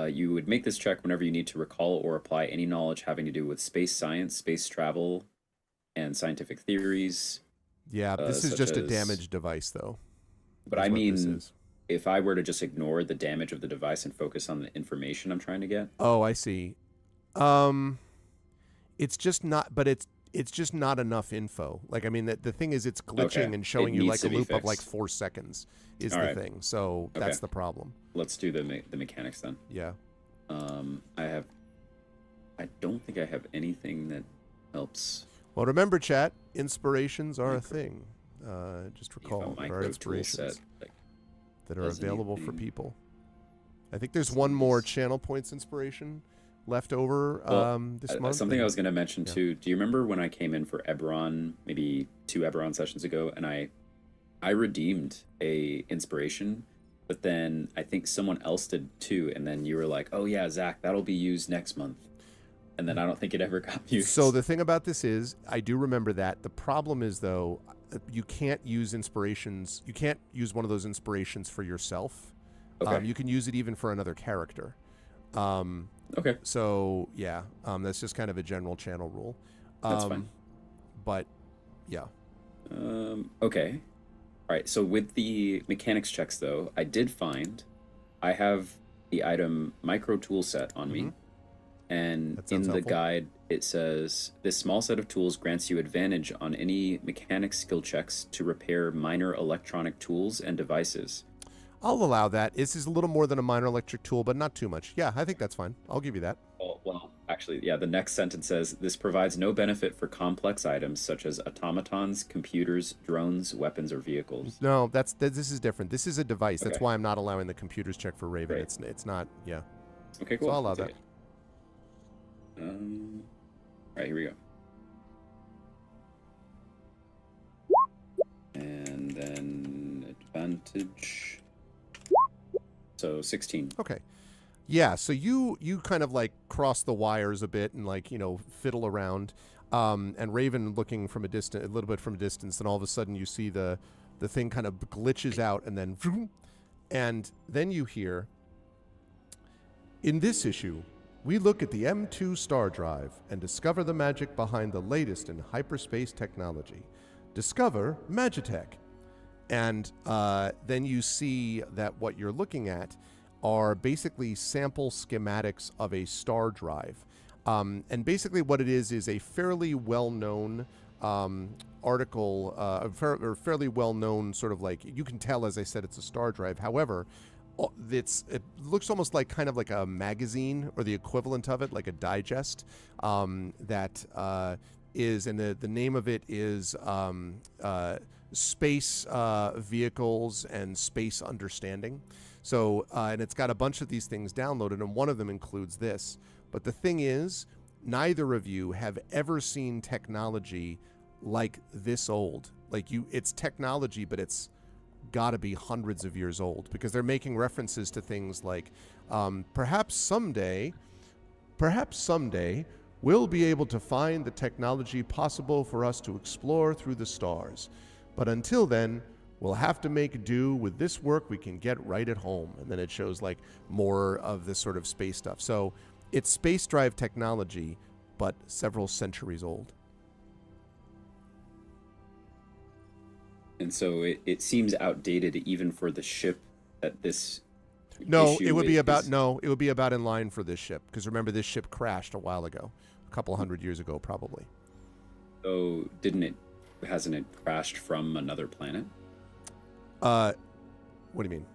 you would make this check whenever you need to recall or apply any knowledge having to do with space science, space travel, and scientific theories. Yeah, this is just a damaged device, though. But I mean, if I were to just ignore the damage of the device and focus on the information I'm trying to get. Oh, I see. It's just not, but it's just not enough info. Like, I mean, the thing is, it's glitching and showing you like a loop of like 4 seconds is the thing. So that's the problem. Let's do the mechanics then. Yeah. I don't think I have anything that helps. Well, remember, chat, inspirations are a thing. Just recall there are inspirations that are available for people. I think there's one more channel points inspiration left over this month. Something I was going to mention too. Do you remember when I came in for Eberron, maybe 2 Eberron sessions ago, and I redeemed a inspiration, but then I think someone else did too, and then you were like, "Oh yeah, Zach, that'll be used next month." And then I don't think it ever got used. So the thing about this is, I do remember that. The problem is, though, you can't use inspirations. You can't use one of those inspirations for yourself. Okay. You can use it even for another character. Okay. So, yeah, that's just kind of a general channel rule. That's fine. But, yeah. Okay. All right. So with the mechanics checks, though, I did find I have the item micro tool set on me. And in the guide, it says, this small set of tools grants you advantage on any mechanics skill checks to repair minor electronic tools and devices. I'll allow that. This is a little more than a minor electric tool, but not too much. Yeah, I think that's fine. I'll give you that. Well, actually, yeah, the next sentence says, this provides no benefit for complex items such as automatons, computers, drones, weapons, or vehicles. No, this is different. This is a device. That's why I'm not allowing the computers check for Raven. Right. It's not, yeah. Okay, cool. So I'll allow that. All right, here we go. And then advantage. So 16. Okay. Yeah, so you kind of like cross the wires a bit and like, fiddle around. And Raven looking from a little bit from a distance, and all of a sudden you see the thing kind of glitches out and then vroom, and then you hear, in this issue, we look at the M2 star drive and discover the magic behind the latest in hyperspace technology. Discover Magitech. And then you see that what you're looking at are basically sample schematics of a star drive. And basically what it is a fairly well-known article, or fairly well-known sort of like, you can tell, as I said, it's a star drive. However, it looks almost like kind of like a magazine or the equivalent of it, like a digest, that is, and the name of it is Space Vehicles and Space Understanding. So, and it's got a bunch of these things downloaded, and one of them includes this. But the thing is, neither of you have ever seen technology like this old. Like it's technology, but it's got to be hundreds of years old, because they're making references to things like perhaps someday we'll be able to find the technology possible for us to explore through the stars, but until then We'll have to make do with this work we can get right at home. And then it shows like more of this sort of space stuff. So it's space drive technology, but several centuries old. And so it seems outdated even for the ship that this No, issue it would be is- about no, it would be about in line for this ship. Because remember, this ship crashed a while ago, a couple hundred years ago, probably. So hasn't it crashed from another planet? What do you mean?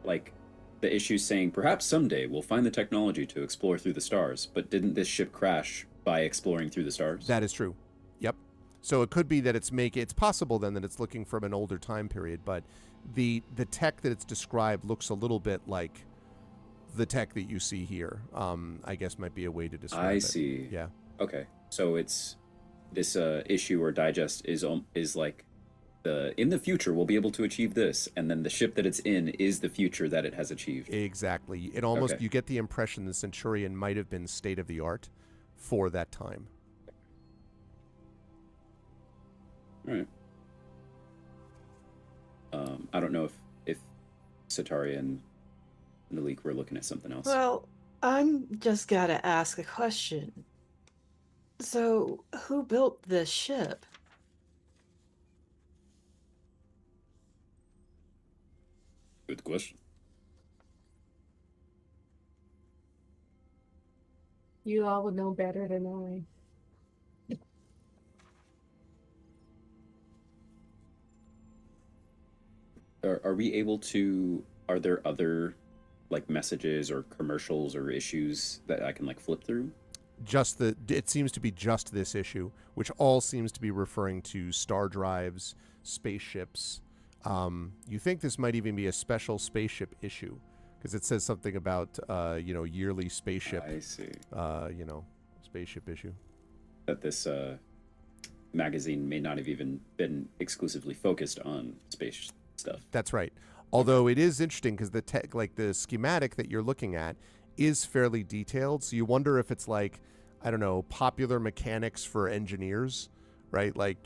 Like the issue saying perhaps someday we'll find the technology to explore through the stars, but didn't this ship crash by exploring through the stars? That is true. Yep. So it could be that it's possible then that it's looking from an older time period, but the tech that it's described looks a little bit like the tech that you see here. I guess might be a way to describe it. I see. Yeah. Okay. So it's this issue or digest is like in the future we'll be able to achieve this, and then the ship that it's in is the future that it has achieved. Exactly. It almost Okay. You get the impression the Centurion might have been state of the art for that time. All right. I don't know if Satari and Malik were looking at something else. Well, I'm just gotta ask a question. So, who built this ship? Good question. You all would know better than I. Are we able to? Are there other like messages or commercials or issues that I can like flip through? It seems to be just this issue, which all seems to be referring to star drives, spaceships. You think this might even be a special spaceship issue because it says something about yearly spaceship. I see. Spaceship issue. That this magazine may not have even been exclusively focused on space stuff. That's right. Although it is interesting because the tech, like the schematic that you're looking at, is fairly detailed. So you wonder if it's like, I don't know, popular mechanics for engineers, right? Like,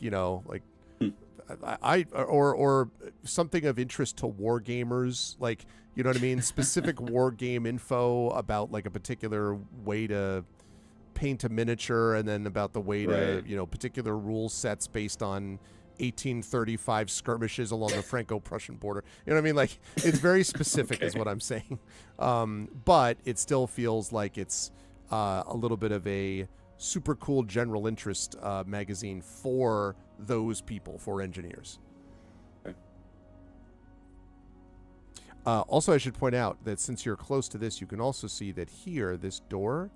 or something of interest to war gamers, like, you know what I mean? Specific war game info about like a particular way to paint a miniature, and then about the way to, Right. Particular rule sets based on 1835 skirmishes along the Franco-Prussian border. You know what I mean? Like, it's very specific is what I'm saying. But it still feels like it's a little bit of a super cool general interest magazine for those people, for engineers. Okay. Also, I should point out that since you're close to this, you can also see that here, this door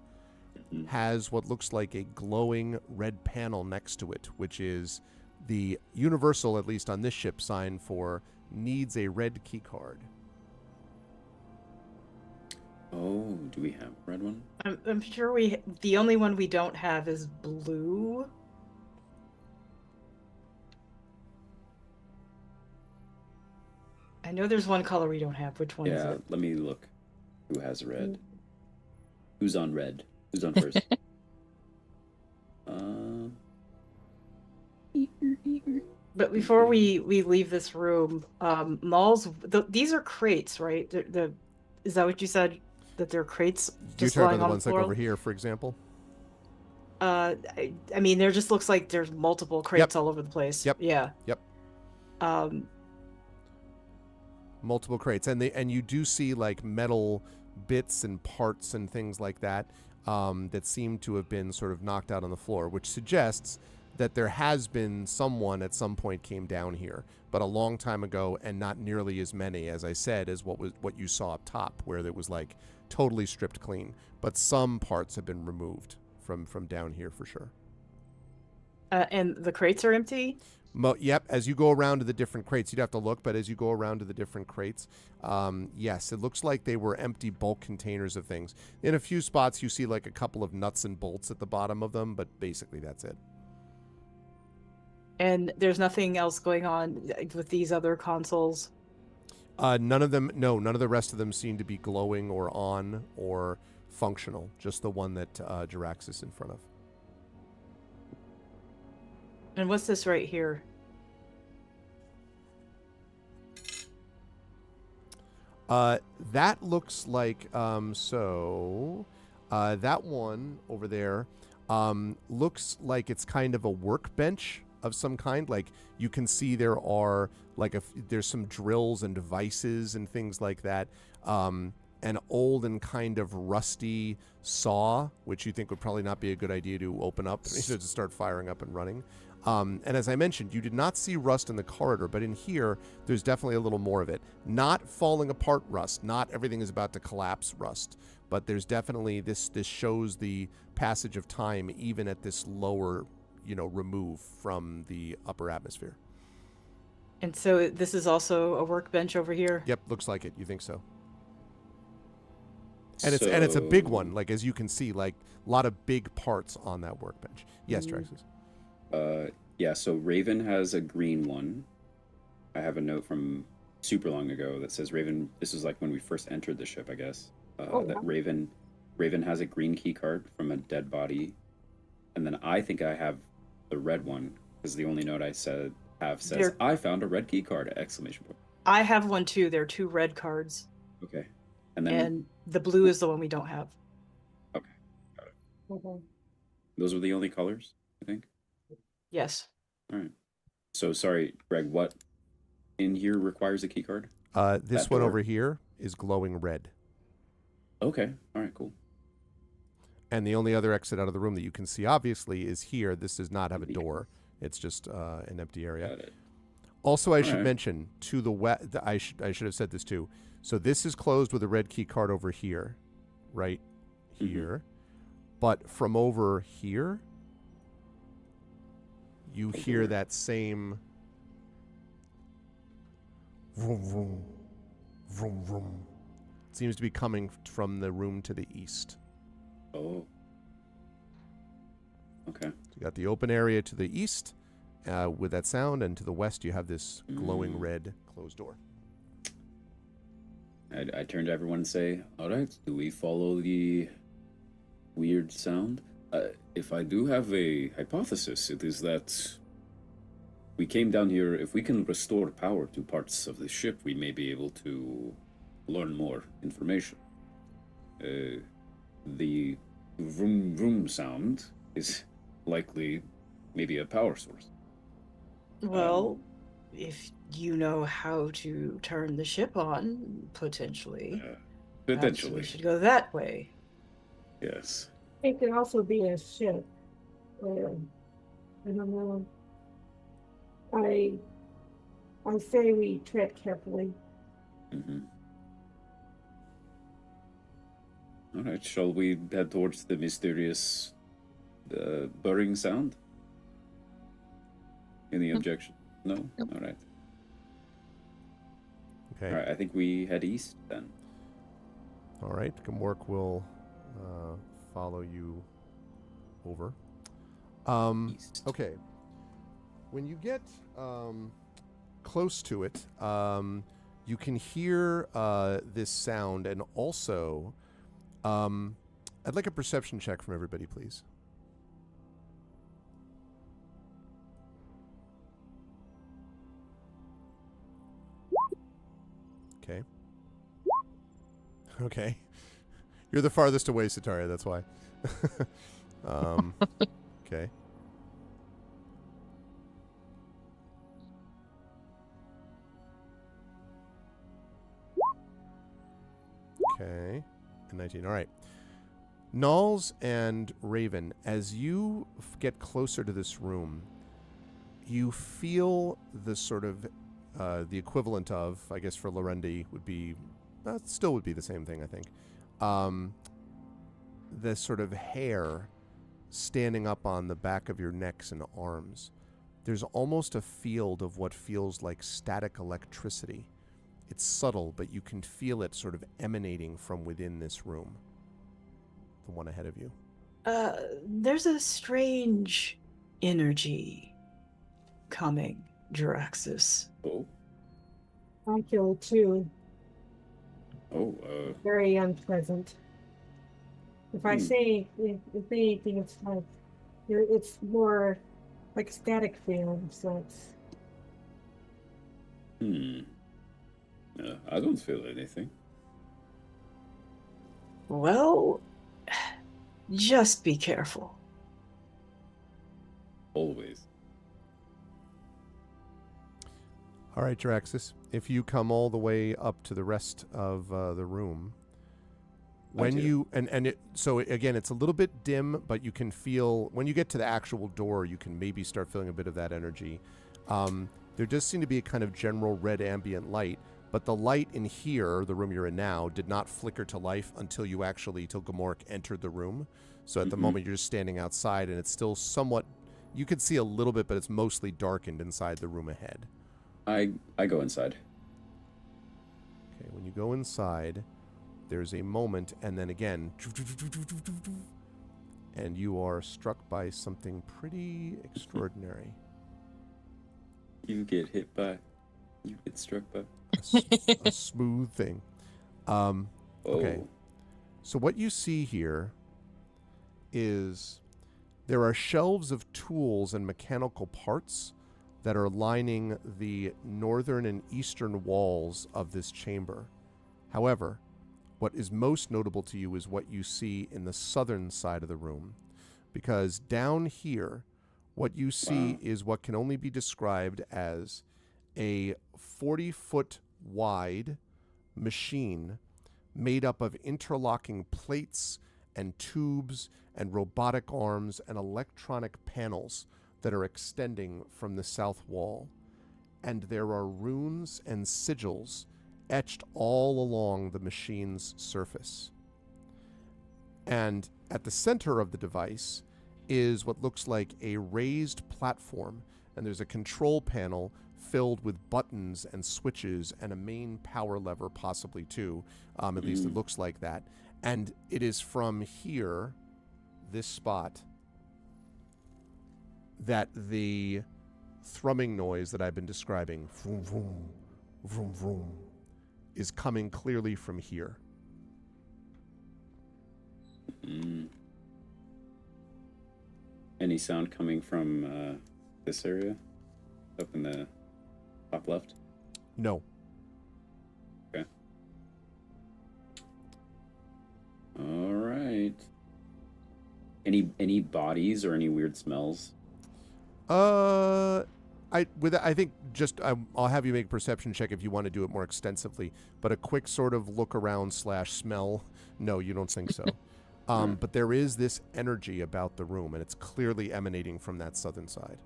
has what looks like a glowing red panel next to it, which is the universal, at least on this ship, sign for needs a red key card. Oh, do we have a red one? I'm sure the only one we don't have is blue. I know there's one color we don't have. Which one is Yeah, it? let me look. Who has red? Who's on red? Who's on first? But before we leave this room, Malls, these are crates, right? Is that what you said? That they're crates You're just talking lying about the on ones the like floor? over here, for example? I mean, there just looks like there's multiple crates all over the place. Yep. Yeah. Yep. Multiple crates, and you do see like metal bits and parts and things like that that seem to have been sort of knocked out on the floor, which suggests that there has been someone at some point came down here, but a long time ago, and not nearly as many, as I said, as what you saw up top, where it was like totally stripped clean. But some parts have been removed from down here for sure. And the crates are empty? Yep, as you go around to the different crates, you'd have to look, but as you go around to the different crates, yes, it looks like they were empty bulk containers of things. In a few spots, you see like a couple of nuts and bolts at the bottom of them, but basically that's it. And there's nothing else going on with these other consoles? None of the rest of them seem to be glowing or on or functional, just the one that Jirax is in front of. And what's this right here? That looks like that one over there looks like it's kind of a workbench of some kind. Like you can see there are there's some drills and devices and things like that. An old and kind of rusty saw, which you think would probably not be a good idea to open up, to start firing up and running. And as I mentioned, you did not see rust in the corridor, but in here, there's definitely a little more of it. Not falling apart rust. Not everything is about to collapse rust. But there's definitely, this shows the passage of time even at this lower, remove from the upper atmosphere. And so this is also a workbench over here? Yep, looks like it. You think so? And it's a big one, like as you can see, like a lot of big parts on that workbench. Yes, Traxxas. Yeah, so Raven has a green one. I have a note from super long ago that says Raven, this is like when we first entered the ship, I guess. That Raven has a green key card from a dead body. And then I think I have the red one, because the only note I says I found a red key card, exclamation point. I have one too. There are 2 red cards. Okay. And the blue is the one we don't have. Okay, got it. Okay. Those were the only colors, I think? Yes. All right. So, sorry, Greg, what in here requires a key card? This one over here is glowing red. Okay. All right, cool. And the only other exit out of the room that you can see, obviously, is here. This does not have a door. It's just an empty area. Got it. Also, I should mention, to the west, I should have said this too. So this is closed with a red key card over here, right here. But from over here, you hear that same vroom, vroom, vroom, vroom. It seems to be coming from the room to the east. Oh. Okay. So you got the open area to the east with that sound, and to the west you have this glowing red closed door. I turn to everyone and say, all right, do we follow the weird sound? If I do have a hypothesis, it is that we came down here. If we can restore power to parts of the ship, we may be able to learn more information. The vroom vroom sound is likely maybe a power source. Well, if you know how to turn the ship on, potentially. Potentially. We should go that way. Yes. It could also be a ship. I don't know. I say we tread carefully. Mm-hmm. All right, shall we head towards the mysterious burring sound? Any objection? No? Nope. All right. Okay. All right, I think we head east then. All right. Gamork will follow you over. East. Okay. When you get close to it, you can hear this sound, and also, I'd like a perception check from everybody, please. Okay. Okay. You're the farthest away, Sataria, that's why. Okay. Okay. And 19. All right. Nulls and Raven, as you get closer to this room, you feel the sort of the equivalent of, I guess for Lorendi would be, still would be the same thing, I think. The sort of hair standing up on the back of your necks and arms. There's almost a field of what feels like static electricity. It's subtle, but you can feel it sort of emanating from within this room. The one ahead of you. There's a strange energy coming, Jiraxis. Oh. I feel it too. Oh, Very unpleasant. If I say, if anything, it's like, it's more like static field, so it's... I don't feel anything. Well, just be careful. Always. All right, Draxus, if you come all the way up to the rest of the room, when you so again, it's a little bit dim, but you can feel when you get to the actual door, you can maybe start feeling a bit of that energy. There does seem to be a kind of general red ambient light, but the light in here, the room you're in now, did not flicker to life until Gamork entered the room. So at the moment, you're just standing outside, and it's still somewhat. You can see a little bit, but it's mostly darkened inside the room ahead. I go inside. Okay, when you go inside, there's a moment, and then again, and you are struck by something pretty extraordinary. You get hit by. You get struck by. A smooth thing. Okay. So what you see here is there are shelves of tools and mechanical parts that are lining the northern and eastern walls of this chamber. However, what is most notable to you is what you see in the southern side of the room. Because down here, what you see is what can only be described as a 40-foot wide machine made up of interlocking plates and tubes and robotic arms and electronic panels that are extending from the south wall. And there are runes and sigils etched all along the machine's surface. And at the center of the device is what looks like a raised platform, and there's a control panel filled with buttons and switches and a main power lever, possibly too. At least it looks like that. And it is from here, this spot, that the thrumming noise that I've been describing, vroom, vroom, vroom, vroom, is coming clearly from here. Any sound coming from this area? Up in the top left? No. Okay. All right. Any bodies or any weird smells? I think just I'll have you make a perception check if you want to do it more extensively. But a quick sort of look around / smell. No, you don't think so. But there is this energy about the room, and it's clearly emanating from that southern side.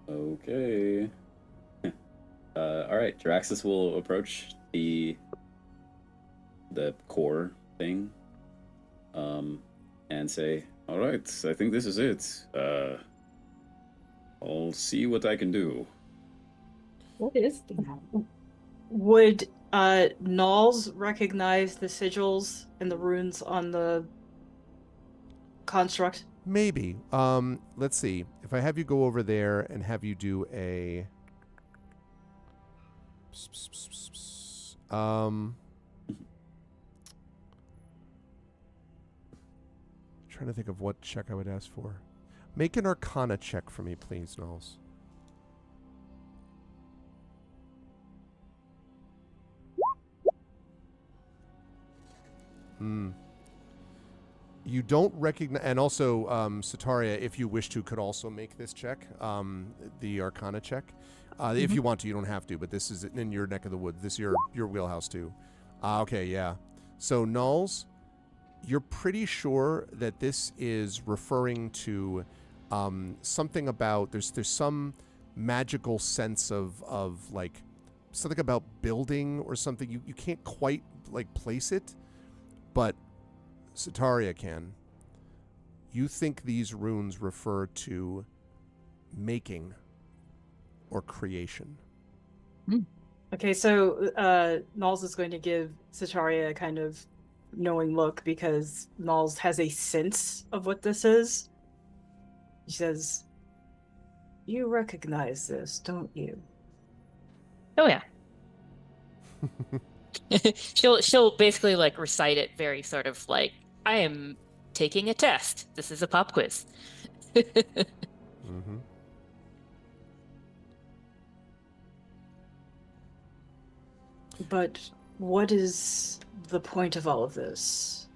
Okay. All right. Draxus will approach the core thing, and say, "All right, I think this is it. I'll see what I can do." What is that? Would Knowles recognize the sigils and the runes on the construct? Maybe. Let's see. If I have you go over there and have you do a... trying to think of what check I would ask for. Make an Arcana check for me, please, Knowles. You don't recognize, and also Sataria, if you wish to, could also make this check, the Arcana check. If you want to, you don't have to, but this is in your neck of the woods. This is your wheelhouse too. Okay, yeah. So Knowles, you're pretty sure that this is referring to something about there's some magical sense of like something about building or something. You can't quite like place it, but Sataria can. You think these runes refer to making or creation. Okay, so Knowles is going to give Sataria a kind of knowing look because Knowles has a sense of what this is. He says, "You recognize this, don't you?" Oh yeah. She'll basically like recite it very sort of like, I am taking a test. This is a pop quiz. But what is the point of all of this?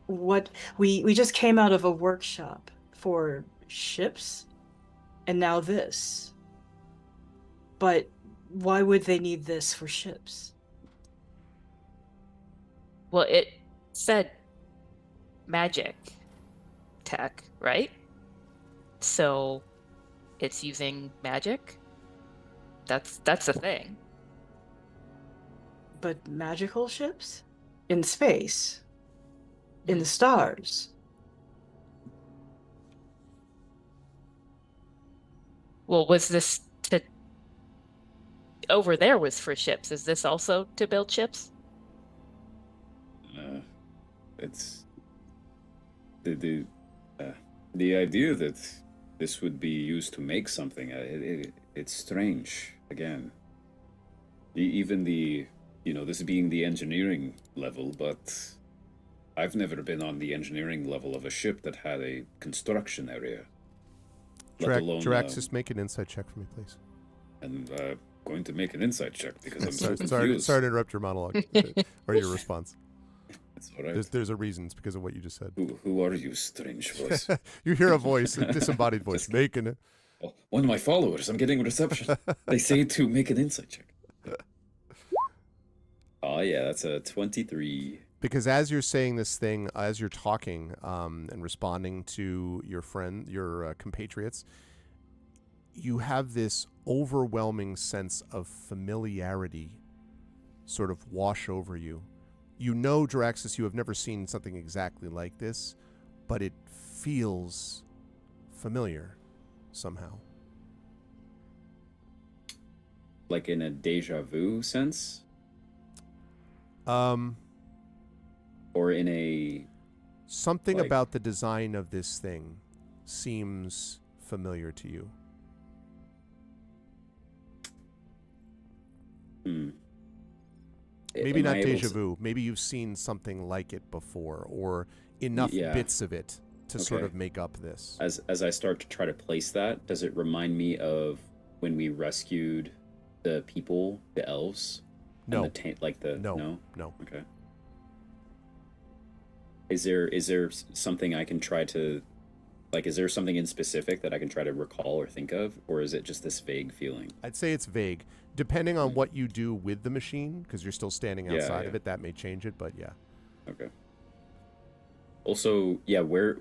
What we just came out of a workshop for ships, and now this. But why would they need this for ships? Well, it said magic tech, right? So it's using magic. That's the thing. But magical ships? In space? In the stars? Well, was this to over there was for ships? Is this also to build ships? It's the idea that this would be used to make something. It's strange. Again, even this being the engineering level, but I've never been on the engineering level of a ship that had a construction area. Let alone Jiraxis, make an insight check for me, please. And going to make an insight check because I'm so sorry confused. to interrupt your monologue or your response. It's all right. There's a reason. It's because of what you just said. Who are you, strange voice? You hear a voice, a disembodied voice, making it. Oh, one of my followers. I'm getting reception. They say to make an insight check. Oh yeah, that's a 23. Because as you're saying this thing, as you're talking and responding to your compatriots, you have this overwhelming sense of familiarity sort of wash over you. You know, Jiraxis, you have never seen something exactly like this, but it feels familiar somehow. Like in a deja vu sense? Or in a... Something about the design of this thing seems familiar to you. Maybe not deja vu. Maybe you've seen something like it before, or enough bits of it to sort of make up this. As I start to try to place that, does it remind me of when we rescued the people, the elves? No. No. Okay. Is there something I can try to, like, is there something in specific that I can try to recall or think of, or is it just this vague feeling? I'd say it's vague. Depending on what you do with the machine, because you're still standing outside of it, that may change it, but yeah. Okay. Also, where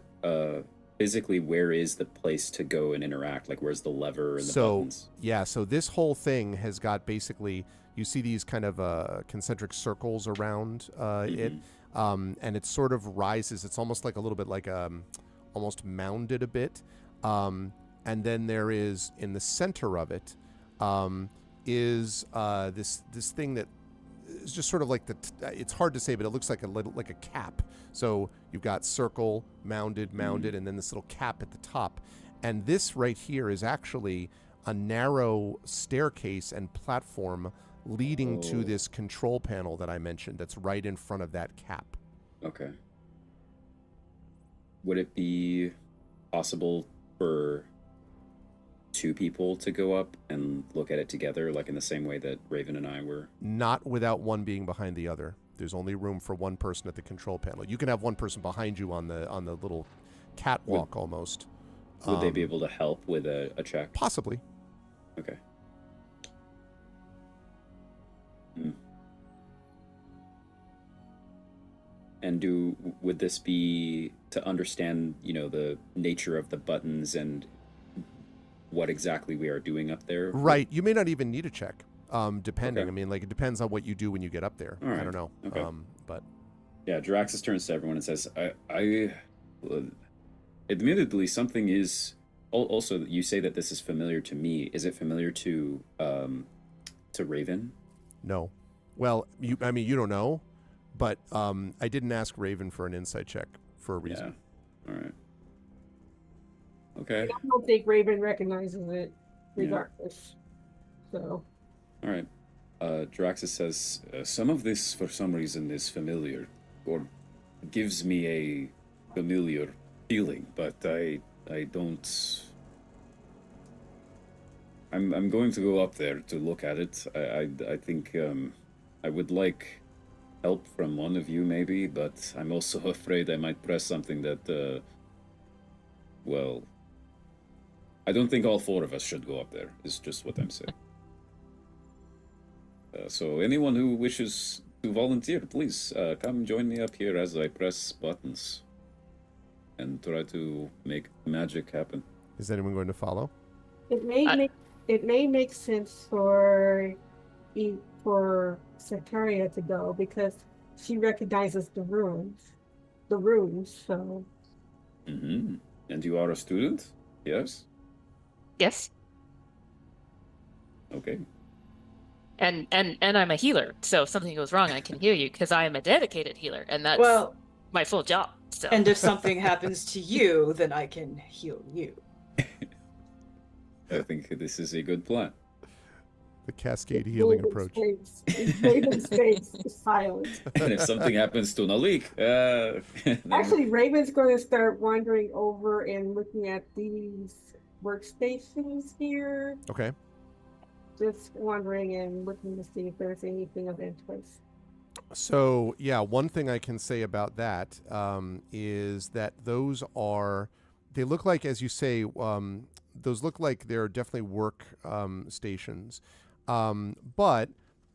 physically, where is the place to go and interact? Like, where's the lever and the buttons? Yeah, so this whole thing has got basically, you see these kind of concentric circles around it, and it sort of rises. It's almost like a little bit like almost mounded a bit. And then there is, in the center of it, is this thing that is just sort of like it's hard to say, but it looks like a cap. So you've got circle, mounded, and then this little cap at the top. And this right here is actually a narrow staircase and platform leading to this control panel that I mentioned that's right in front of that cap. Okay. Would it be possible for two people to go up and look at it together, like in the same way that Raven and I were? Not without one being behind the other. There's only room for one person at the control panel. You can have one person behind you on the little catwalk almost. Would they be able to help with a check? Possibly. Okay. And would this be to understand, the nature of the buttons and what exactly we are doing up there? Right. You may not even need a check, depending. Okay. I mean, like, it depends on what you do when you get up there. All right. I don't know. Okay. But yeah, Jiraxis turns to everyone and says, I admittedly, something is... Also, you say that this is familiar to me. Is it familiar to Raven? No. Well, you don't know, but I didn't ask Raven for an insight check for a reason. Yeah. All right. Okay. I don't think Raven recognizes it regardless. So. All right. Jiraxis says, some of this, for some reason, is familiar, or gives me a familiar feeling, but I don't... I'm going to go up there to look at it. I think I would like help from one of you, maybe, but I'm also afraid I might press something that, well, I don't think all four of us should go up there, is just what I'm saying. So anyone who wishes to volunteer, please come join me up here as I press buttons and try to make magic happen. Is anyone going to follow? It may make sense for Centurion to go because she recognizes the rooms. So. Mm-hmm. And you are a student? Yes? Yes. Okay. And I'm a healer, so if something goes wrong, I can heal you because I am a dedicated healer, and that's my full job. So. And if something happens to you, then I can heal you. I think this is a good plan. The cascade healing approach. Raven's face is silent. And if something happens to Nalik, Actually, Raven's going to start wandering over and looking at these workstations here. Okay. Just wandering and looking to see if there's anything of interest. So, yeah, one thing I can say about that is that those are, they look like, as you say, those look like they're definitely work stations. But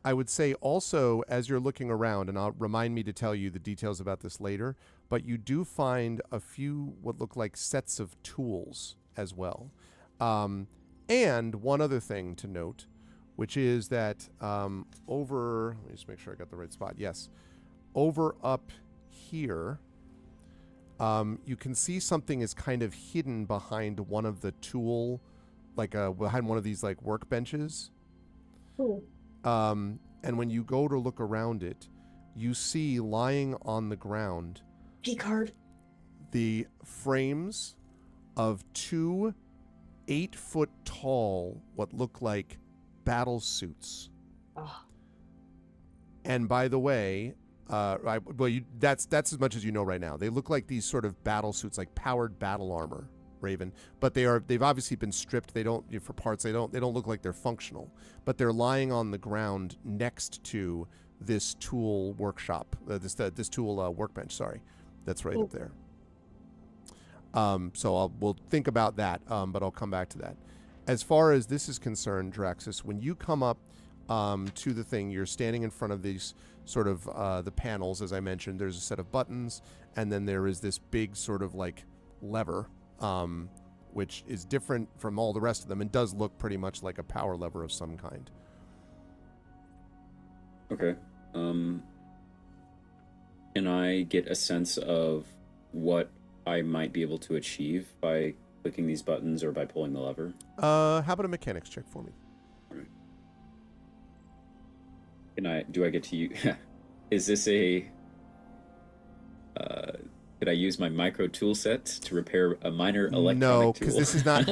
I would say also, as you're looking around, and I'll remind me to tell you the details about this later, but you do find a few what look like sets of tools as well. And one other thing to note, which is that over, let me just make sure I got the right spot. Yes. Over up here, you can see something is kind of hidden behind one of the tool, like behind one of these like workbenches. Cool. And when you go to look around it, you see lying on the ground P-card. the frames of 2 8-foot tall, what look like battle suits. Oh. And by the way, that's as much as you know right now. They look like these sort of battle suits, like powered battle armor, Raven. But they've obviously been stripped. They don't, for parts. They don't look like they're functional. But they're lying on the ground next to this tool workshop, this tool workbench. Sorry, that's right up there. So we'll think about that, but I'll come back to that. As far as this is concerned, Draxus, when you come up to the thing, you're standing in front of these sort of the panels, as I mentioned. There's a set of buttons, and then there is this big sort of like lever, which is different from all the rest of them and does look pretty much like a power lever of some kind. Okay. Can I get a sense of what I might be able to achieve by clicking these buttons or by pulling the lever? How about a mechanics check for me? All right. Do I get to use, is this a, could I use my micro tool set to repair a minor electronic tool? No, because this is not,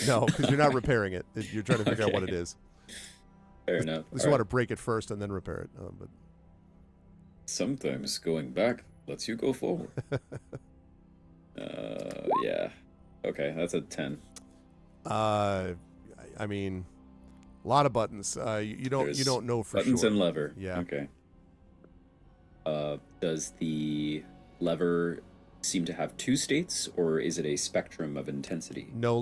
no, because you're not repairing it. You're trying to figure out what it is. Fair enough. You want to break it first and then repair it. But sometimes going back lets you go forward. Yeah. Okay, that's a 10. I mean, a lot of buttons. You don't know for buttons sure. And lever. Yeah. Okay. Does the lever seem to have 2 states, or is it a spectrum of intensity? No, it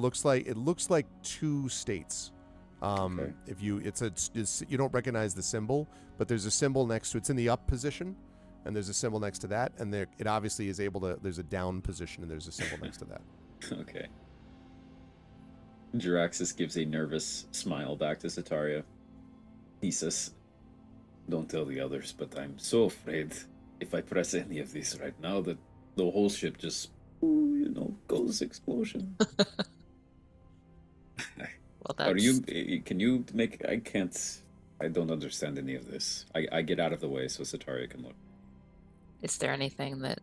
looks like 2 states. Okay. If you you don't recognize the symbol, but there's a symbol next to it's in the up position, and there's a symbol next to that, and it obviously is able to. There's a down position, and there's a symbol next to that. Okay. Jiraxis gives a nervous smile back to Sataria. He says, "Don't tell the others, but I'm so afraid if I press any of these right now that the whole ship just, goes explosion." Well, that's... Can you make, I don't understand any of this. I get out of the way so Sataria can look. Is there anything that...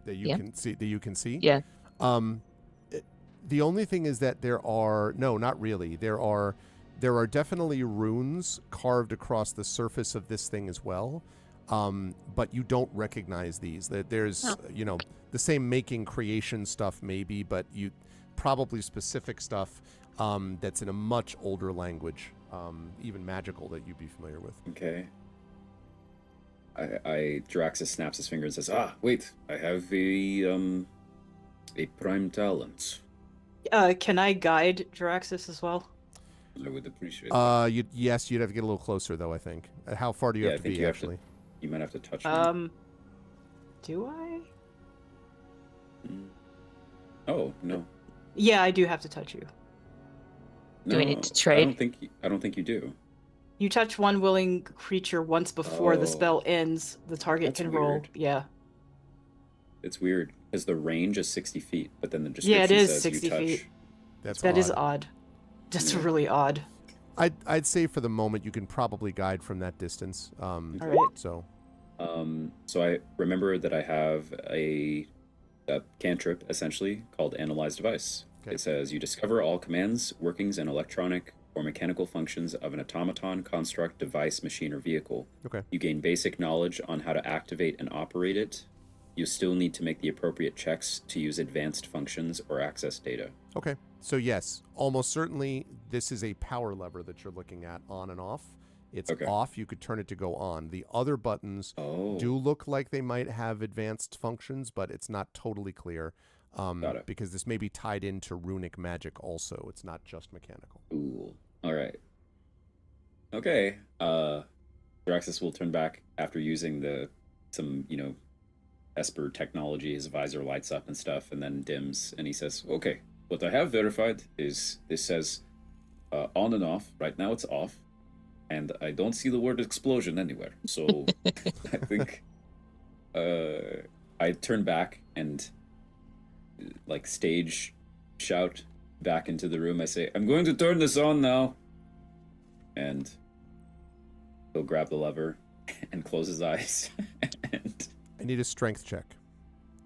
that you can see? Yeah. The only thing is that there are not really. There are definitely runes carved across the surface of this thing as well, but you don't recognize these. There's the same making creation stuff maybe, but you probably specific stuff that's in a much older language, even magical, that you'd be familiar with. Okay. Draxus snaps his finger and says, "Ah, wait! I have a prime talent. Can I guide Jaraxis as well? I would appreciate that." Yes, you'd have to get a little closer, though, I think. How far do you Yeah, have I to think be, you have actually? You might have to touch me. Do I? Oh no. Yeah, I do have to touch you. Do we need No, to trade? I don't think you do. You touch one willing creature once before the Oh. spell ends. The target That's can roll. weird. Yeah. It's weird because the range is 60 feet, but then the Yeah, it description is says 60 you touch. feet. That's That odd. is odd. That's Yeah. really odd. I'd say for the moment you can probably guide from that distance. All right. So So I remember that I have a cantrip essentially called Analyze Device. Okay. It says you discover all commands, workings, and electronic or mechanical functions of an automaton, construct, device, machine, or vehicle. Okay. You gain basic knowledge on how to activate and operate it. You still need to make the appropriate checks to use advanced functions or access data. Okay. So yes, almost certainly this is a power lever that you're looking at on and off. It's Okay. off. You could turn it to go on. The other buttons Oh. do look like they might have advanced functions, but it's not totally clear. Got it. Because this may be tied into runic magic also. It's not just mechanical. Cool. All right. Okay. Draxus will turn back after using some Esper technology. His visor lights up and stuff, and then dims. And he says, "Okay, what I have verified is this says on and off. Right now, it's off, and I don't see the word explosion anywhere. So I think I turn back and like stage shout back into the room. I say, I'm going to turn this on now. And he'll grab the lever and close his eyes. And I need a strength check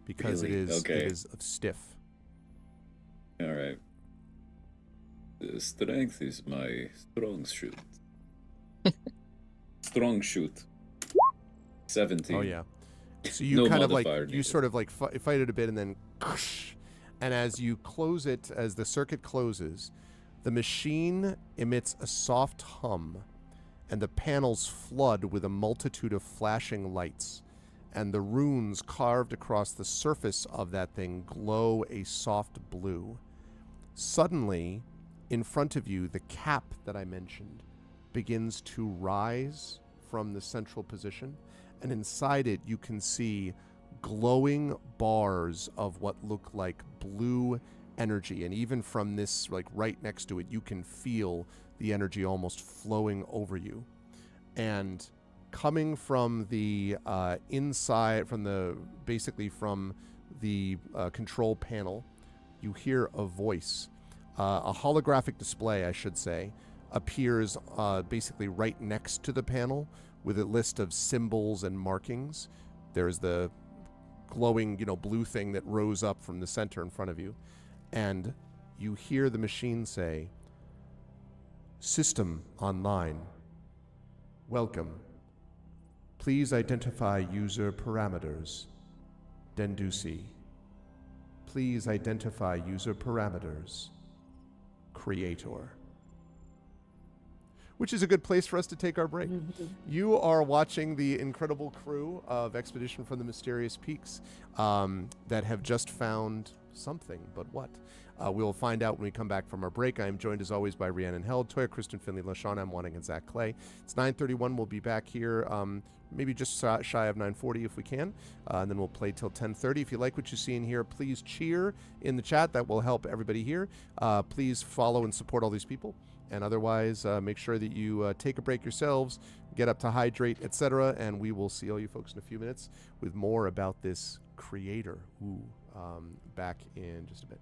because Really? it Okay. is stiff. all right. The strength is my strong shoot. Strong shoot. 17. Oh yeah. So you No kind of like modifier you needed. sort of like fight it a bit and then and as you close it, as the circuit closes, the machine emits a soft hum and the panels flood with a multitude of flashing lights, and the runes carved across the surface of that thing glow a soft blue. Suddenly, in front of you, the cap that I mentioned begins to rise from the central position, and inside it you can see glowing bars of what look like blue energy, and even from this, like right next to it, you can feel the energy almost flowing over you. And coming from the inside, from the control panel, you hear a voice. A holographic display, I should say, appears basically right next to the panel with a list of symbols and markings. There's the glowing, blue thing that rose up from the center in front of you. And you hear the machine say, "System online. Welcome. Please identify user parameters. Dendusi. Please identify user parameters. Creator." Which is a good place for us to take our break. You are watching the incredible crew of Expedition from the Mysterious Peaks that have just found something, but what? We'll find out when we come back from our break. I am joined as always by Rhiannon Held, Toya, Kristen Finley, LaShawn M. Wanting, and Zach Clay. It's 9:31. We'll be back here maybe just shy of 9:40 if we can, and then we'll play till 10:30. If you like what you see in here, please cheer in the chat. That will help everybody here. Please follow and support all these people. And otherwise, make sure that you take a break yourselves, get up to hydrate, etc. And we will see all you folks in a few minutes with more about this creator. Back in just a bit.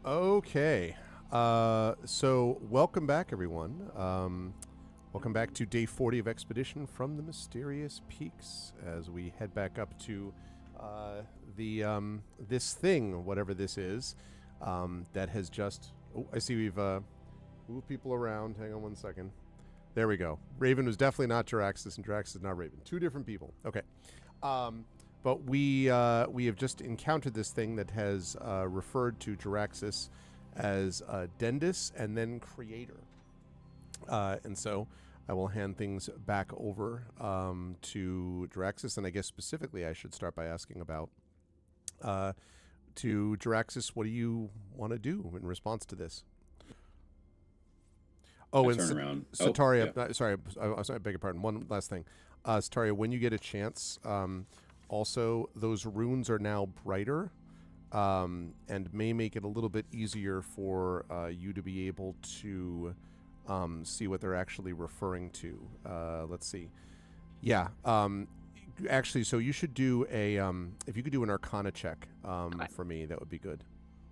Okay. So welcome back, everyone. Welcome back to day 40 of Expedition from the Mysterious Peaks as we head back up to the this thing, whatever this is, that has just... Oh, I see we've moved people around. Hang on one second. There we go. Raven was definitely not Jaraxxus, and Jaraxxus is not Raven. Two different people. Okay. But we have just encountered this thing that has referred to Jaraxxus as Dendis and then Creator. And so I will hand things back over to Jaraxxus, and I guess specifically I should start by asking about to Jaraxxus, what do you want to do in response to this? Oh, and Sataria, sorry, I beg your pardon. One last thing. Sataria, when you get a chance, also those runes are now brighter and may make it a little bit easier for you to be able to see what they're actually referring to. Let's see. Yeah. Actually, so you should do a, if you could do an Arcana check for me, that would be good.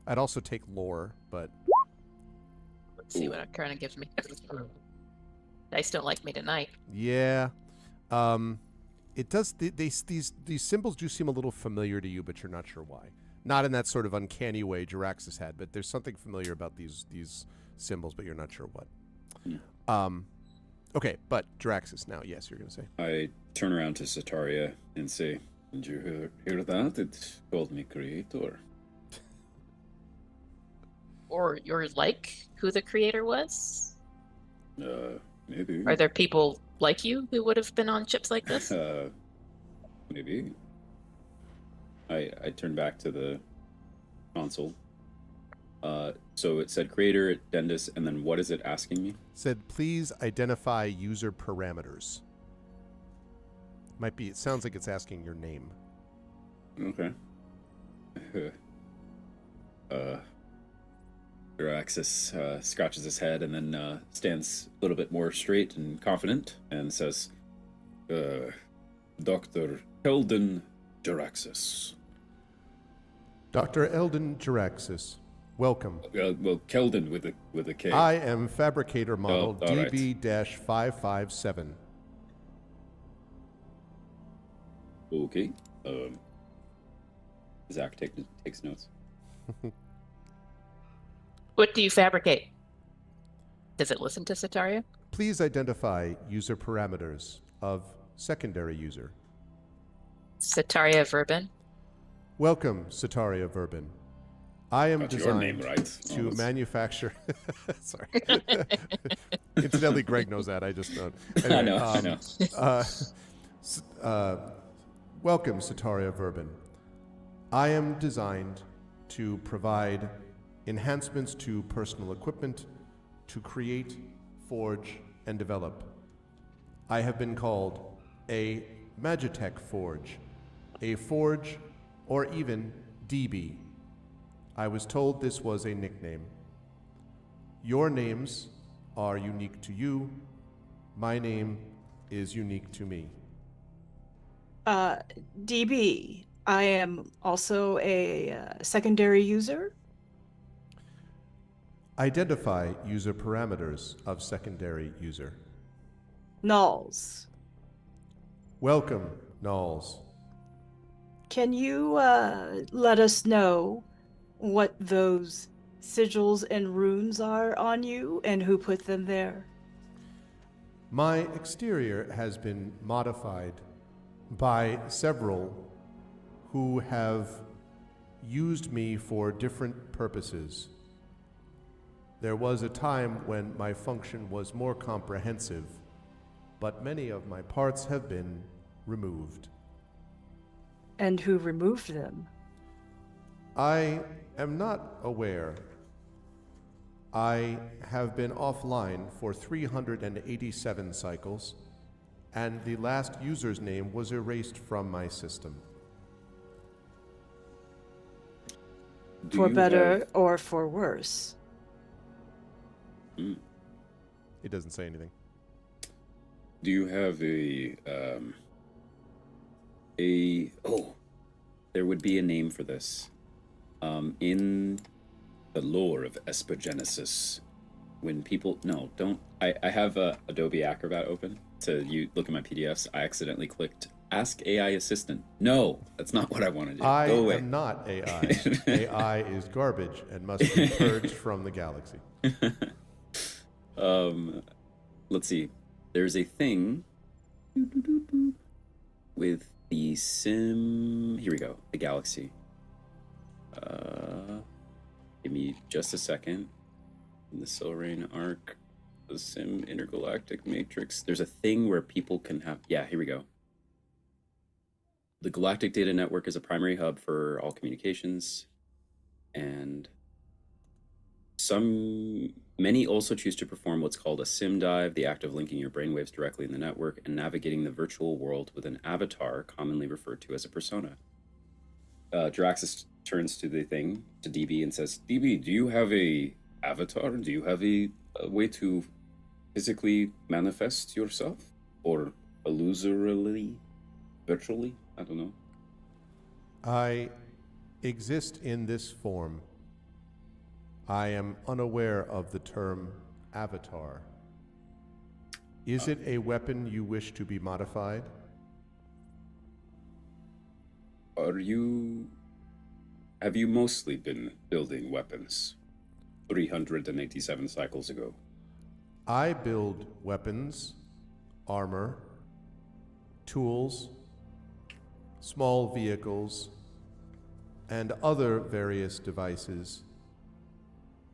I'd also take lore, but... Let's see what Arcana gives me. Dice don't like me tonight. Yeah. It does, these symbols do seem a little familiar to you, but you're not sure why. Not in that sort of uncanny way Jaraxxus had, but there's something familiar about these symbols, but you're not sure what. Okay, but Jaraxxus now, yes, you're going to say. I turn around to Sataria and say, "Did you hear that? It called me Creator." Or you're like who the creator was? Maybe. Are there people like you who would have been on ships like this? Maybe. I turn back to the console. So it said Creator, Dendis, and then what is it asking me? Said, please identify user parameters. It sounds like it's asking your name. Okay. Jaraxxus scratches his head and then stands a little bit more straight and confident and says, Dr. Eldon Jaraxxus. Dr. Eldon Jaraxxus, welcome. Well, Keldon with a K. I am Fabricator Model right. DB-557. Okay. Zach takes notes. What do you fabricate? Does it listen to Sataria? Please identify user parameters of secondary user. Sataria Verbin. Welcome, Sataria Verbin. I am Got your designed name right. to manufacture... Sorry. Incidentally, Greg knows that. I just don't. Anyway, I know. Welcome, Sataria Verbin. I am designed to provide enhancements to personal equipment to create, forge, and develop. I have been called a Magitech Forge, a Forge, or even DB. I was told this was a nickname. Your names are unique to you. My name is unique to me. DB, I am also a secondary user. Identify user parameters of secondary user. Nulls. Welcome, Nulls. Can you let us know what those sigils and runes are on you and who put them there? My exterior has been modified by several who have used me for different purposes. There was a time when my function was more comprehensive, but many of my parts have been removed. And who removed them? I am not aware. I have been offline for 387 cycles, and the last user's name was erased from my system. For better or for worse? It doesn't say anything. Do you have there would be a name for this. In the lore of Espergenesis. When people no, don't I have Adobe Acrobat open to you look at my PDFs. I accidentally clicked Ask AI Assistant. No, that's not what I want to do. I Go away. am not AI. AI is garbage and must be purged from the galaxy. Let's see. There's a thing with the sim. Here we go. The galaxy. Give me just a second. In the Silrain arc, the sim intergalactic matrix. There's a thing where people can have. Yeah, here we go. The Galactic Data Network is a primary hub for all communications, and many also choose to perform what's called a sim dive, the act of linking your brainwaves directly in the network and navigating the virtual world with an avatar, commonly referred to as a persona. Jaraxxus turns to the thing, to DB, and says, DB, do you have a avatar? Do you have a way to physically manifest yourself? Or illusorily? Virtually? I don't know. I exist in this form. I am unaware of the term avatar. Is it a weapon you wish to be modified? Have you mostly been building weapons 387 cycles ago? I build weapons, armor, tools, small vehicles, and other various devices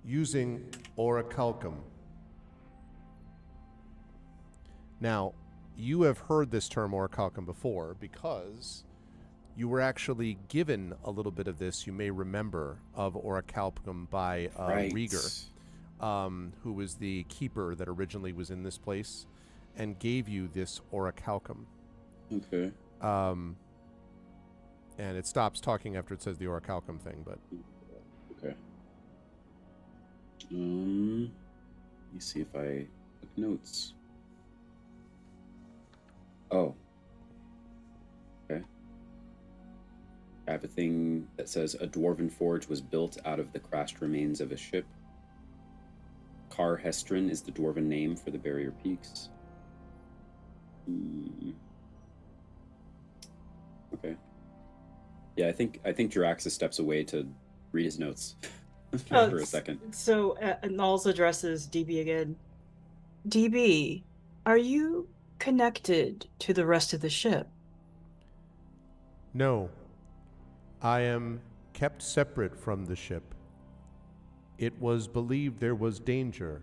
using orichalcum. Now, you have heard this term orichalcum before because you were actually given a little bit of this, you may remember, of orichalcum by Right. Rieger, who was the keeper that originally was in this place and gave you this orichalcum. Okay. And it stops talking after it says the orichalcum thing, but Okay. Let me see if I took notes. Oh. Okay. I have a thing that says a dwarven forge was built out of the crashed remains of a ship. Kar Hestrin is the dwarven name for the barrier peaks. Okay. Yeah, I think Jaraxxus steps away to read his notes for a second. So, Nulls addresses DB again. DB, are you connected to the rest of the ship? no. I am kept separate from the ship. It was believed there was danger,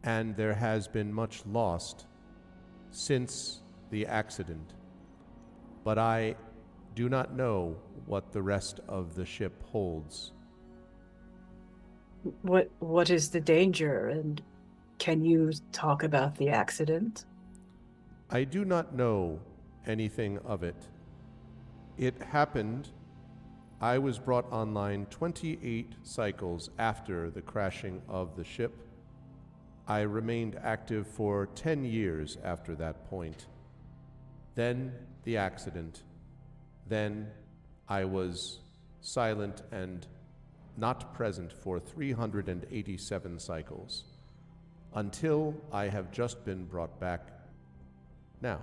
and there has been much lost since the accident. But I do not know what the rest of the ship holds. What is the danger, and can you talk about the accident? I do not know anything of it. It happened. I was brought online 28 cycles after the crashing of the ship. I remained active for 10 years after that point. Then the accident. Then I was silent and not present for 387 cycles, until I have just been brought back now.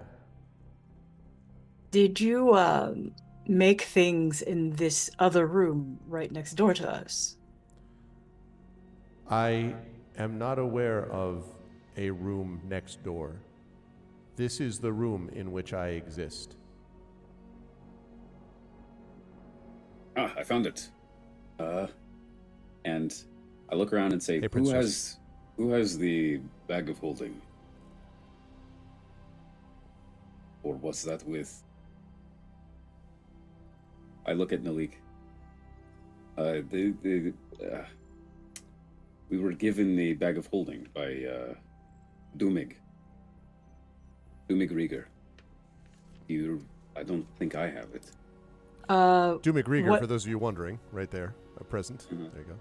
Did you make things in this other room right next door to us? I am not aware of a room next door. This is the room in which I exist. Ah, I found it. And I look around and say, Hey, who Princess. has the bag of holding? Or what's that with? I look at Nalik. We were given the bag of holding by Dumig Rieger. I don't think I have it. Stu McGregor, what- for those of you wondering, right there, present. Mhm. There you go.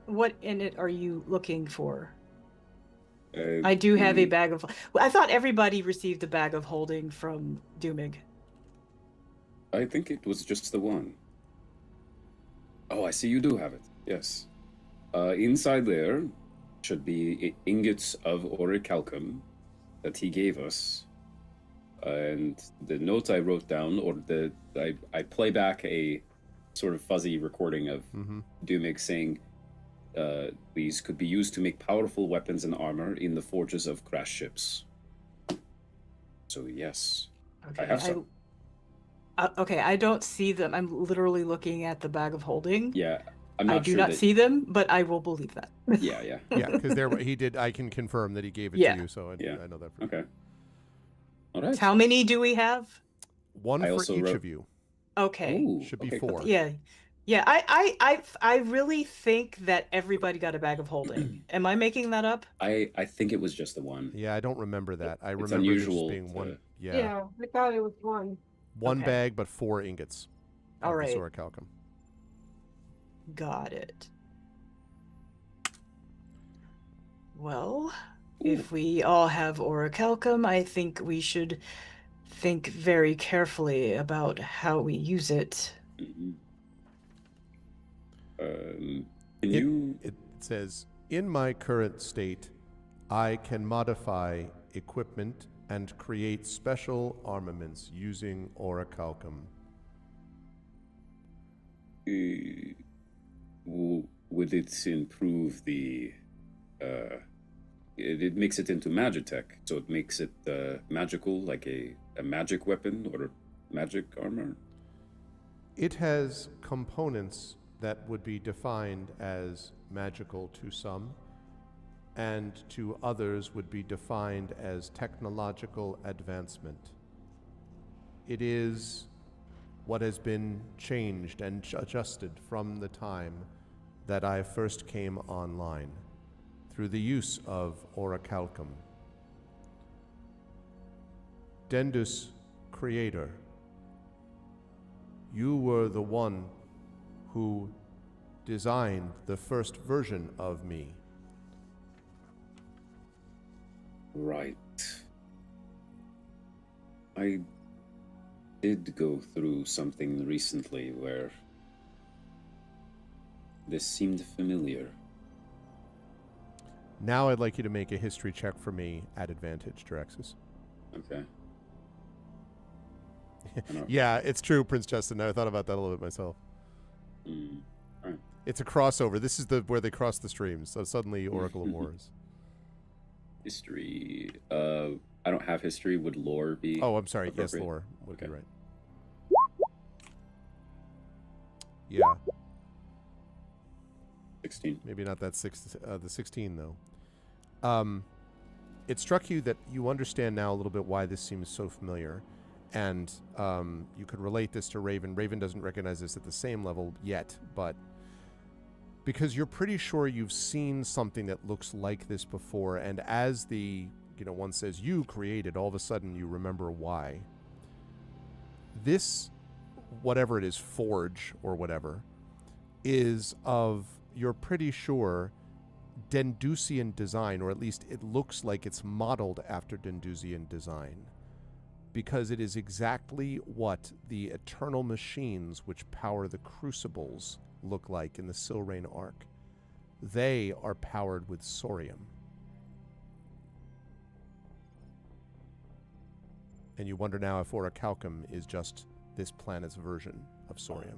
What in it are you looking for? Uh, I do have a mm, bag of. I thought everybody received a bag of holding from Dumig. I think it was just the one. Oh, I see you do have it. Yes. Inside there should be ingots of orichalcum that he gave us. And the notes I wrote down, or I play back a sort of fuzzy recording of Dumig saying, these could be used to make powerful weapons and armor in the forges of crash ships. So yes, Okay, I have some. Okay, I don't see them. I'm literally looking at the bag of holding. Yeah, I'm not I do sure not that... see them, but I will believe that. Yeah, yeah. Yeah, because he did. I can confirm that he gave it Yeah. to you, so I know that. Okay. All right. How many do we have? One I for also each wrote- of you. Okay. Oh, Should be okay, 4. Yeah. Yeah, I really think that everybody got a bag of holding. Am I making that up? I think it was just the one. Yeah, I don't remember that. I It's remember there just unusual being to- one. Yeah, Yeah, I thought it was one. one Okay. bag, but 4 ingots. All of right. the orichalcum. Got it. Well, if we all have orichalcum, I think we should think very carefully about how we use it. Mhm. Can you... It says, in my current state, I can modify equipment and create special armaments using orichalcum. Would it improve the... it makes it into magitech, so it makes it magical, like a magic weapon or magic armor? It has components that would be defined as magical to some, and to others would be defined as technological advancement. It is what has been changed and adjusted from the time that I first came online through the use of orichalcum. Dendus, creator, you were the one who designed the first version of me. Right. I did go through something recently where this seemed familiar. Now I'd like you to make a history check for me at advantage, Drexus. Okay. Yeah, it's true, Prince Justin. I thought about that a little bit myself. Alright. It's a crossover. This is where they cross the streams. So suddenly, Oracle of Wars. History. I don't have history. Would lore be? Oh, I'm sorry. Yes, appropriate? lore would be Okay. right. Yeah, 16. maybe not that the 16 though. It struck you that you understand now a little bit why this seems so familiar, and you could relate this to Raven. Raven doesn't recognize this at the same level yet, but because you're pretty sure you've seen something that looks like this before, and as the one says you created, all of a sudden you remember why. This, whatever it is, forge or whatever, is of, you're pretty sure, Dendusian design, or at least it looks like it's modeled after Dendusian design, because it is exactly what the eternal machines which power the crucibles look like in the Silrain Arc. They are powered with Sorium. And you wonder now if orichalcum is just this planet's version of Sorium.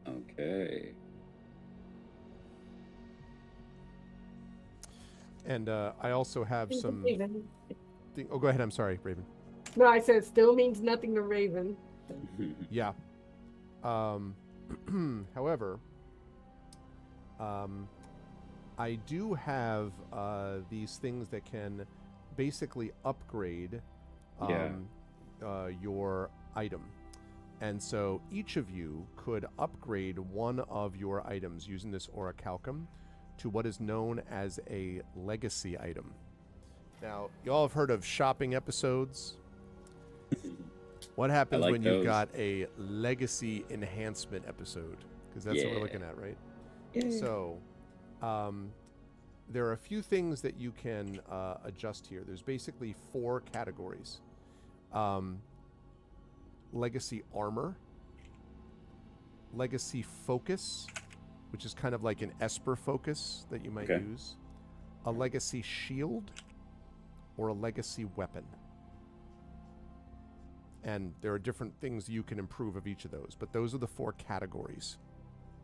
Okay. And I also have some... Raven. Oh, go ahead. I'm sorry, Raven. No, I said still means nothing to Raven. Yeah. However, I do have these things that can basically upgrade your item. And so each of you could upgrade one of your items using this orichalcum to what is known as a legacy item. Now, you all have heard of shopping episodes. What happens like when you've those. got a legacy enhancement episode? Because that's what we're looking at, right? So, there are a few things that you can adjust here. There's basically 4 categories. Legacy armor, legacy focus, which is kind of like an Esper focus that you might use, a legacy shield, or a legacy weapon. And there are different things you can improve of each of those, but those are the 4 categories.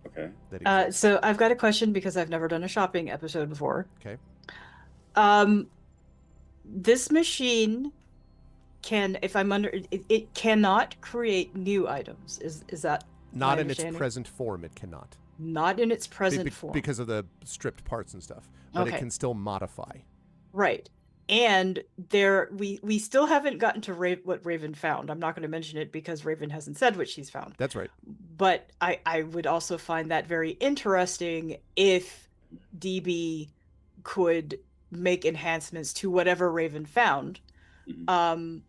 Okay. That exist. So I've got a question because I've never done a shopping episode before. Okay. This machine can, if I'm under, it cannot create new items. Is that not in its present form? It cannot. Not in its present form because of the stripped parts and stuff. But it can still modify. Right. And we still haven't gotten to what Raven found. I'm not going to mention it because Raven hasn't said what she's found. That's right. But I would also find that very interesting if DB could make enhancements to whatever Raven found. And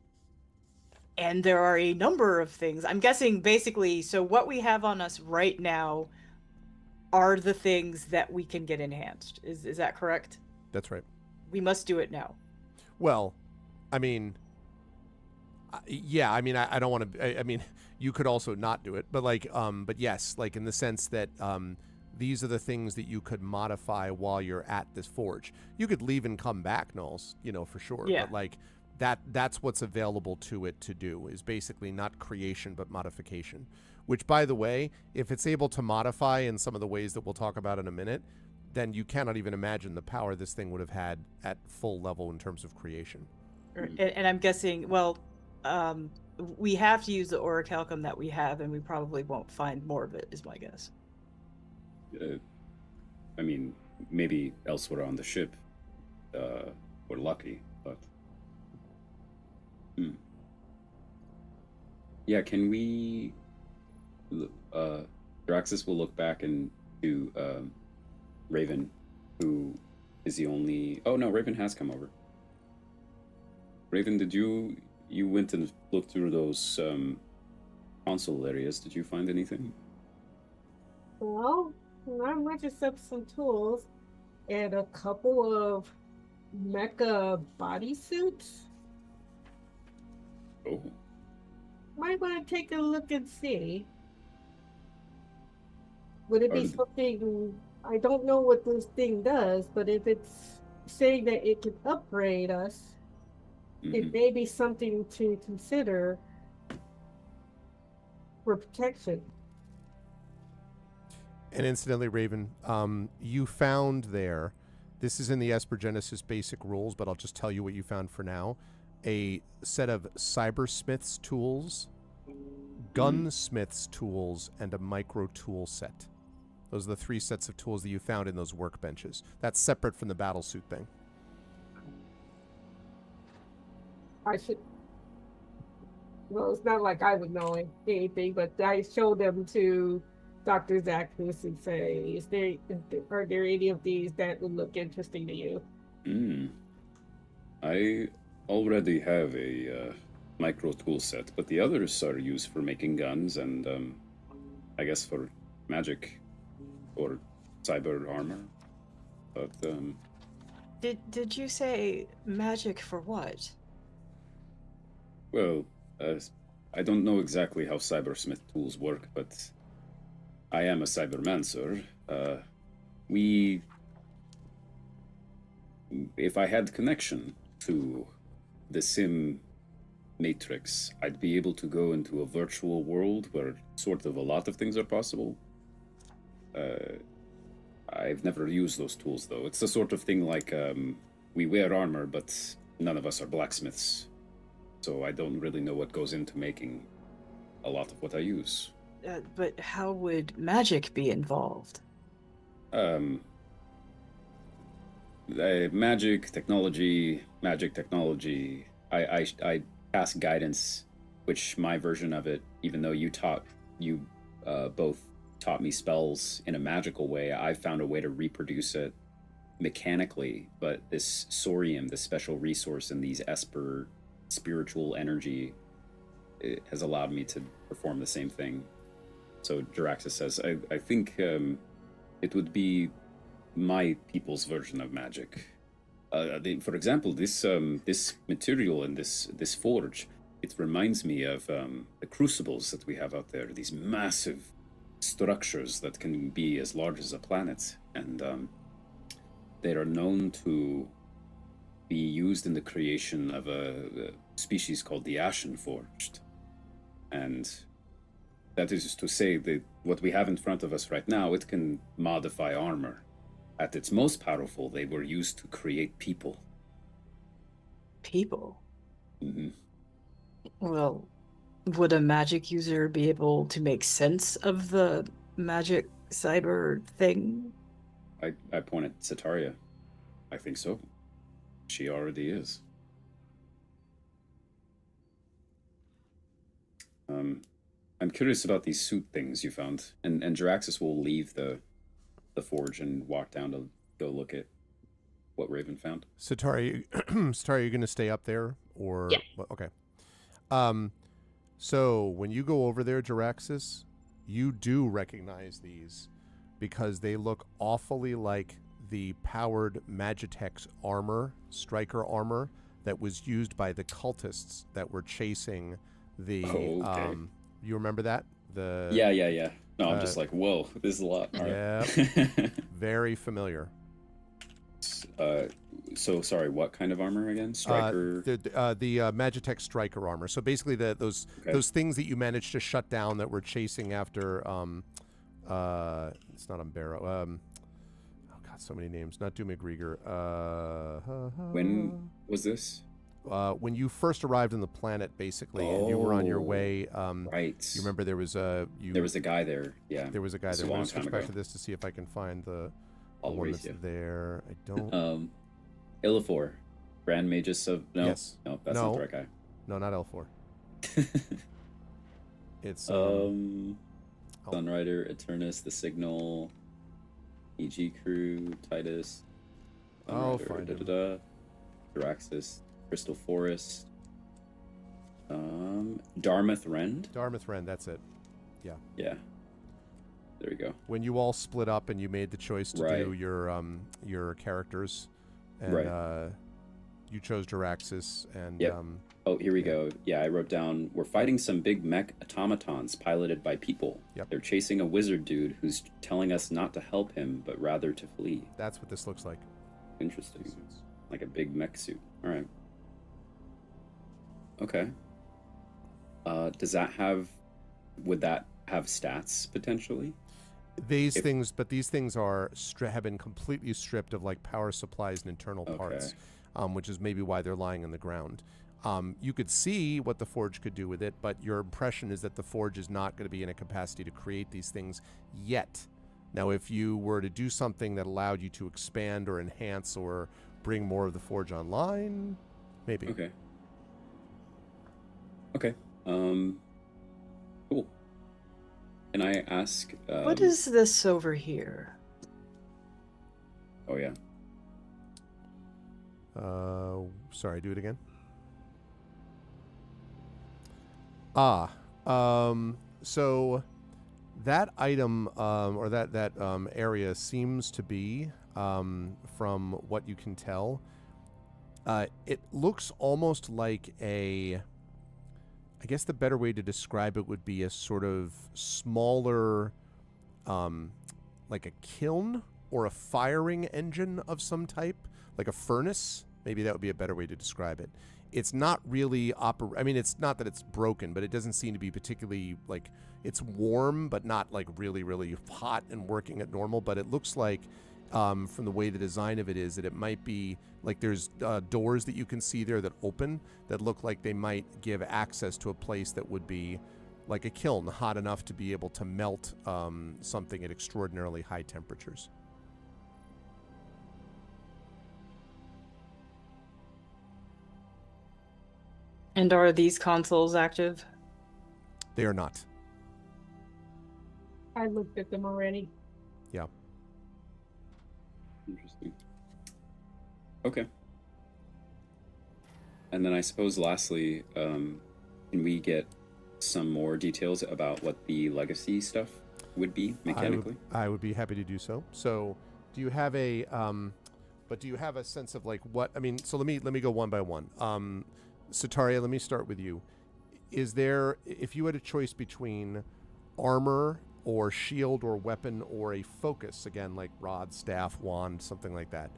there are a number of things. I'm guessing basically, so what we have on us right now are the things that we can get enhanced. Is that correct? That's right. We must do it now. Well, I mean, yeah, I mean, I don't want to, I mean, you could also not do it, but but yes, like in the sense that these are the things that you could modify while you're at this forge. You could leave and come back, Knowles, for sure. Yeah. But like that's what's available to it to do, is basically not creation, but modification. Which, by the way, if it's able to modify in some of the ways that we'll talk about in a minute, then you cannot even imagine the power this thing would have had at full level in terms of creation. And I'm guessing, well, we have to use the orichalcum that we have, and we probably won't find more of it, is my guess. I mean, maybe elsewhere on the ship, we're lucky, but... Yeah, can we... Draxus will look back into Raven, who is the only... Oh, no, Raven has come over. Raven, did you went and looked through those console areas. Did you find anything? Well, not much except some tools and a couple of mecha bodysuits. Oh. Might want to take a look and see. Would it be something... I don't know what this thing does, but if it's saying that it can upgrade us, it may be something to consider for protection. And incidentally, Raven, you found there, this is in the Esper Genesis basic rules, but I'll just tell you what you found for now, a set of cybersmith's tools, gunsmith's tools, and a micro tool set. Those are the 3 sets of tools that you found in those workbenches. That's separate from the battlesuit thing. I should... Well, it's not like I would know anything, but I showed them to Dr. Zachnus and say, are there any of these that would look interesting to you? I already have a micro tool set, but the others are used for making guns and I guess for magic or cyber armor. But Did you say magic for what? Well, I don't know exactly how cybersmith tools work, but I am a cybermancer. If I had connection to the sim matrix, I'd be able to go into a virtual world where sort of a lot of things are possible. I've never used those tools, though. It's the sort of thing like we wear armor, but none of us are blacksmiths. So I don't really know what goes into making a lot of what I use. But how would magic be involved? Magic technology. I pass guidance, which my version of it, even though you both taught me spells in a magical way, I found a way to reproduce it mechanically. But this Sorium, this special resource in these Esper spiritual energy, it has allowed me to perform the same thing. So Jaraxus says, I think it would be my people's version of magic. For example, this material in this forge, it reminds me of the crucibles that we have out there. These massive structures that can be as large as a planet, and they are known to be used in the creation of a species called the Ashen Forged. And that is to say that what we have in front of us right now, it can modify armor. At its most powerful, they were used to create people. People? Mm-hmm. Well, would a magic user be able to make sense of the magic cyber thing? I point at Sataria. I think so. She already is. I'm curious about these suit things you found, and Jaraxxus will leave the forge and walk down to go look at what Raven found. Satari, Satari, are you going to stay up there or? Yeah. Okay. So when you go over there, Jaraxxus, you do recognize these because they look awfully like the powered Magitex armor, striker armor that was used by the cultists that were chasing the. Oh, okay. You remember that? The Yeah. No, I'm just like, whoa, this is a lot. All yeah. right. Very familiar. So sorry, what kind of armor again? Striker. The Magitex striker armor. So basically, those things that you managed to shut down that were chasing after. It's not Umbero. Oh God, so many names. Not Doomigreger. When was this? When you first arrived on the planet, basically, and you were on your way. Right. You remember there was a guy there. Yeah. There was a guy there. I'm going to switch back to this to see if I can find the one that's there. I don't. Illifor, Grand Magus of Yes. No, that's not the right guy. No, not L4. It's Sunrider, Eternus, The Signal, EG Crew, Titus. I'll find him. Jaraxxus, Crystal Forest. Dartmouth Rend. Dartmouth Rend, that's it. Yeah. Yeah. There we go. When you all split up and you made the choice to do your characters, and you chose Jaraxxus, and here we go. Yeah, I wrote down, we're fighting some big mech automatons piloted by people. Yep. They're chasing a wizard dude who's telling us not to help him, but rather to flee. That's what this looks like. Interesting. Like a big mech suit. All right. Okay. Would that have stats potentially? These things are have been completely stripped of like power supplies and internal parts, which is maybe why they're lying on the ground. You could see what the forge could do with it, but your impression is that the forge is not going to be in a capacity to create these things yet. Now, if you were to do something that allowed you to expand or enhance or bring more of the forge online, maybe. Okay. Cool. Can I ask? What is this over here? Oh yeah. Sorry, do it again. So that item or that area seems to be, from what you can tell, it looks almost like I guess the better way to describe it would be a sort of smaller, like a kiln or a firing engine of some type, like a furnace. Maybe that would be a better way to describe it. It's not really I mean, it's not that it's broken, but it doesn't seem to be particularly, like, it's warm, but not like really, really hot and working at normal. But it looks like, from the way the design of it is, that it might be like there's doors that you can see there that open that look like they might give access to a place that would be like a kiln, hot enough to be able to melt something at extraordinarily high temperatures. And are these consoles active? They are not. I looked at them already. Yeah. Interesting. Okay. And then I suppose lastly, can we get some more details about what the legacy stuff would be mechanically? I would be happy to do so. So do you have a sense of like what, I mean, so let me go one by one. Sataria, let me start with you. Is there, if you had a choice between armor or shield or weapon or a focus, again, like rod, staff, wand, something like that.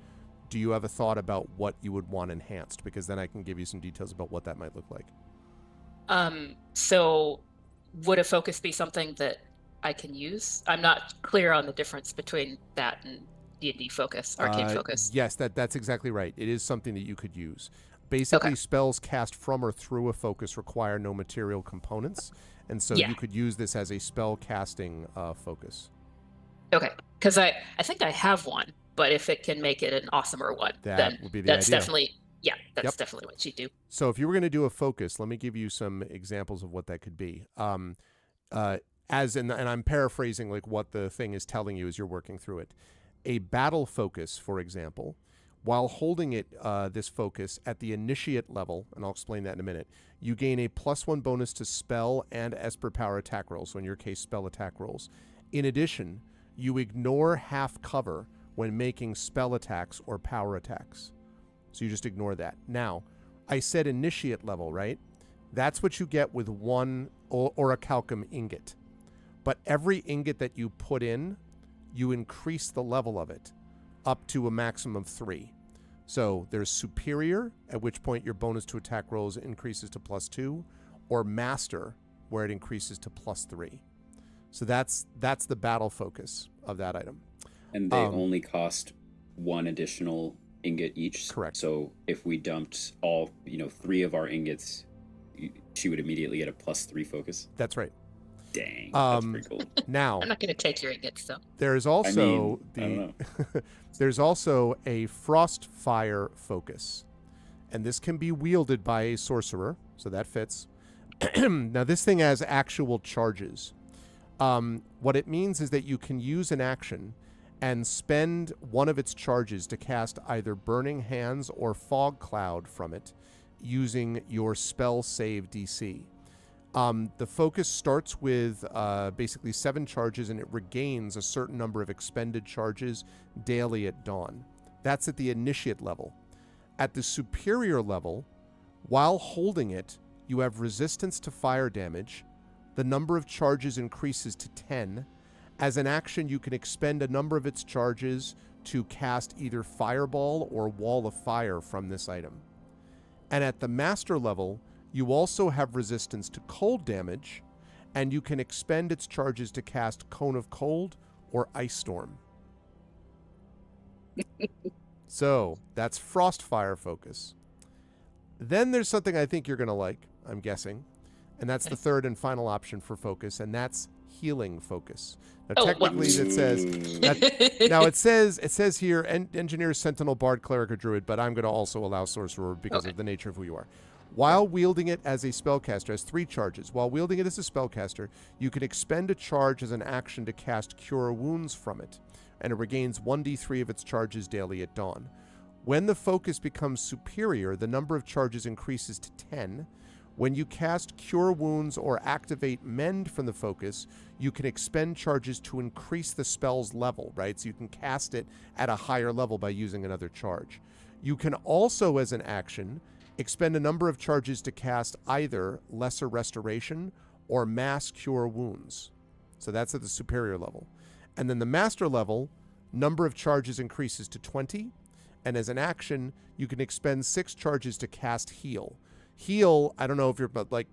Do you have a thought about what you would want enhanced? Because then I can give you some details about what that might look like. So would a focus be something that I can use? I'm not clear on the difference between that and D&D focus, arcane focus. Yes, that's exactly right. It is something that you could use. Basically, spells cast from or through a focus require no material components, and so you could use this as a spell casting focus. Okay, because I think I have one, but if it can make it an awesomer one, then would be the that's idea. definitely definitely what you do. So if you were going to do a focus, let me give you some examples of what that could be. And I'm paraphrasing like what the thing is telling you as you're working through it. A battle focus, for example, while holding it, this focus at the initiate level, and I'll explain that in a minute, you gain a +1 bonus to spell and Esper power attack rolls, so in your case, spell attack rolls. In addition, you ignore half cover when making spell attacks or power attacks. So you just ignore that. Now, I said initiate level, right? That's what you get with one orichalcum ingot. But every ingot that you put in, you increase the level of it up to a maximum of 3. So there's superior, at which point your bonus to attack rolls increases to +2, or master, where it increases to +3. So that's the battle focus of that item. And they only cost 1 additional ingot each. Correct. So if we dumped all 3 of our ingots, she would immediately get a +3 focus. That's right. Dang, that's pretty cool. Now, I'm not going to take your ingots, though. There's also I don't know. there's also a frost fire focus, and this can be wielded by a sorcerer, so that fits. Now, this thing has actual charges. What it means is that you can use an action and spend one of its charges to cast either Burning Hands or Fog Cloud from it using your spell save DC. The focus starts with basically 7 charges, and it regains a certain number of expended charges daily at dawn. That's at the initiate level. At the superior level, while holding it, you have resistance to fire damage. The number of charges increases to 10. As an action, you can expend a number of its charges to cast either Fireball or Wall of Fire from this item. And at the master level, you also have resistance to cold damage, and you can expend its charges to cast Cone of Cold or Ice Storm. So, that's Frostfire focus. Then there's something I think you're going to like, I'm guessing, and that's the third and final option for focus, and that's Healing focus. Now, technically, it says now it says here, Engineer, Sentinel, Bard, Cleric, or Druid, but I'm going to also allow Sorcerer because of the nature of who you are. While wielding it as a spellcaster, has 3 charges. While wielding it as a spellcaster, you can expend a charge as an action to cast Cure Wounds from it, and it regains 1d3 of its charges daily at dawn. When the focus becomes superior, the number of charges increases to 10. When you cast Cure Wounds or activate Mend from the focus, you can expend charges to increase the spell's level, right? So you can cast it at a higher level by using another charge. You can also, as an action, expend a number of charges to cast either Lesser Restoration or Mass Cure Wounds. So that's at the superior level. And then the master level, number of charges increases to 20. And as an action, you can expend 6 charges to cast Heal. Heal, I don't know if you're, but like,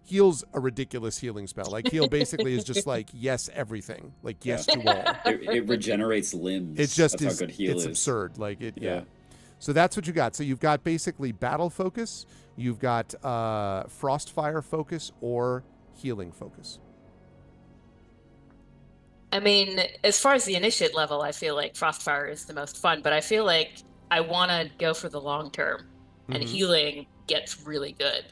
Heal's a ridiculous healing spell. Like, Heal basically is just like, yes, everything. Like, yes to all. It regenerates limbs. It's just, That's how good Heal is. absurd. Like, yeah. So that's what you got. So you've got basically battle focus, you've got Frostfire focus, or healing focus. I mean, as far as the initiate level, I feel like Frostfire is the most fun, but I feel like I want to go for the long term, and healing gets really good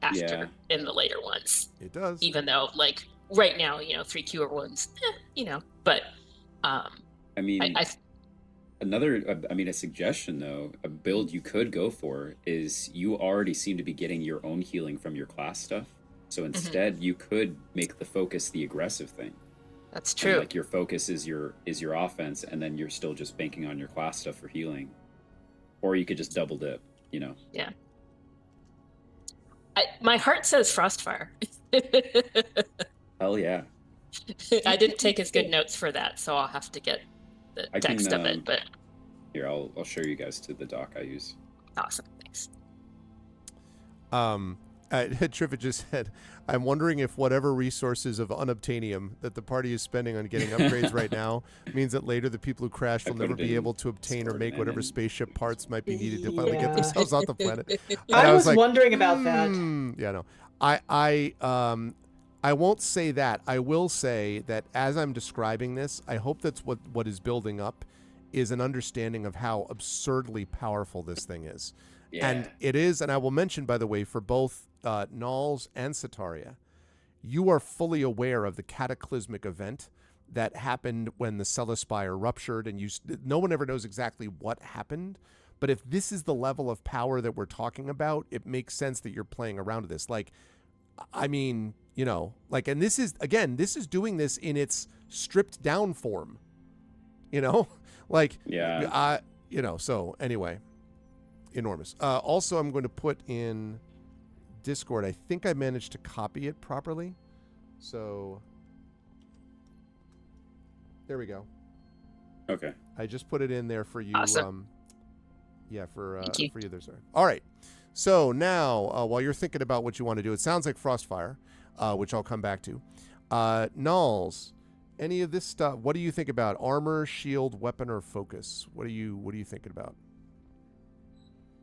after in the later ones. It does. Even though, like, right now, 3 cure wounds, but I mean, a suggestion though, a build you could go for is you already seem to be getting your own healing from your class stuff. So instead, you could make the focus the aggressive thing. That's true. And, like, your focus is your offense, and then you're still just banking on your class stuff for healing. Or you could just double dip, Yeah. My heart says Frostfire. Hell yeah. I didn't take as good notes for that, so I'll have to get the text of it. But here, I'll show you guys to the doc I use. Awesome, thanks. Trivia just said, I'm wondering if whatever resources of unobtainium that the party is spending on getting upgrades right now means that later the people who crashed will never be able to obtain or make whatever spaceship parts might be needed to finally get themselves off the planet. I was like, wondering about that. Yeah, no. I won't say that. I will say that as I'm describing this, I hope that's what is building up is an understanding of how absurdly powerful this thing is. Yeah. And it is, and I will mention, by the way, for both Nals and Sataria, you are fully aware of the cataclysmic event that happened when the Celespire ruptured, and no one ever knows exactly what happened. But if this is the level of power that we're talking about, it makes sense that you're playing around with this. Like, I mean, and this is, again, this is doing this in its stripped down form, so anyway, enormous. Also, I'm going to put in Discord. I think I managed to copy it properly. So there we go. Okay. I just put it in there for you. Awesome. For you there, sir. All right. So now, while you're thinking about what you want to do, it sounds like Frostfire, which I'll come back to. Nulls, any of this stuff, what do you think about armor, shield, weapon, or focus? What are you thinking about?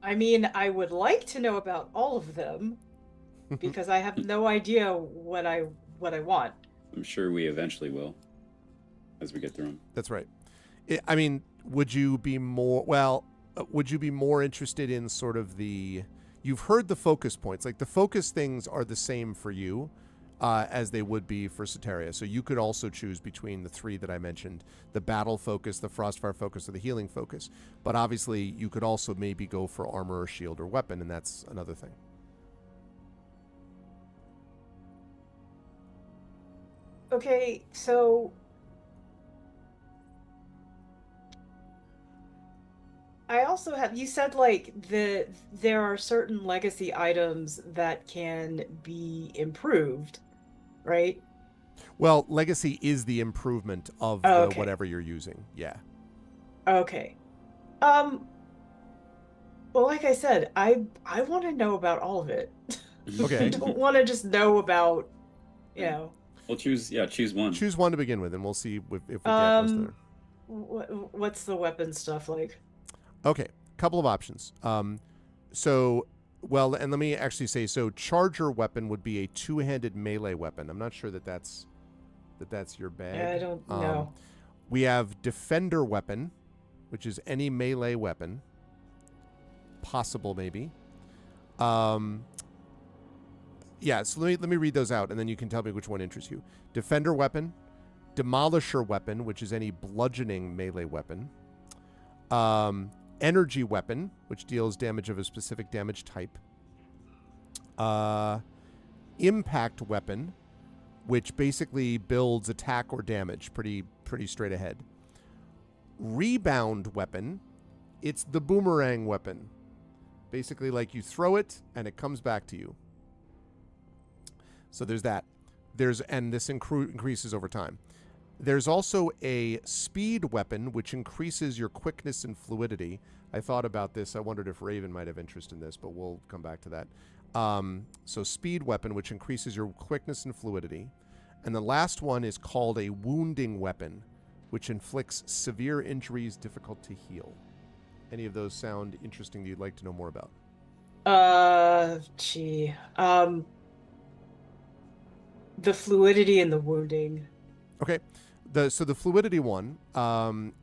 I mean, I would like to know about all of them because I have no idea what I want. I'm sure we eventually will as we get through them. That's right. Would you be more interested in sort of you've heard the focus points, like the focus things are the same for you as they would be for Sataria. So you could also choose between the three that I mentioned, the battle focus, the Frostfire focus, or the healing focus. But obviously you could also maybe go for armor or shield or weapon, and that's another thing. Okay, so I also have, you said like there are certain legacy items that can be improved, right? Well, legacy is the improvement of whatever you're using. Yeah. Okay. Well, like I said, I want to know about all of it. Okay. I don't want to just know about, We'll choose one. Choose one to begin with, and we'll see if we get most of there. What's the weapon stuff like? Okay, couple of options. And let me actually say, so charger weapon would be a two-handed melee weapon. I'm not sure that's your bag. Yeah, I don't know. We have defender weapon, which is any melee weapon. Possible, maybe. So let me read those out, and then you can tell me which one interests you. Defender weapon, demolisher weapon, which is any bludgeoning melee weapon. Energy weapon, which deals damage of a specific damage type. Impact weapon, which basically builds attack or damage, pretty straight ahead. Rebound weapon, it's the boomerang weapon. Basically, like you throw it and it comes back to you. So there's that. And this increases over time. There's also a speed weapon, which increases your quickness and fluidity. I thought about this. I wondered if Raven might have interest in this, but we'll come back to that. So speed weapon, which increases your quickness and fluidity. And the last one is called a wounding weapon, which inflicts severe injuries difficult to heal. Any of those sound interesting that you'd like to know more about? The fluidity and the wounding. Okay. The fluidity one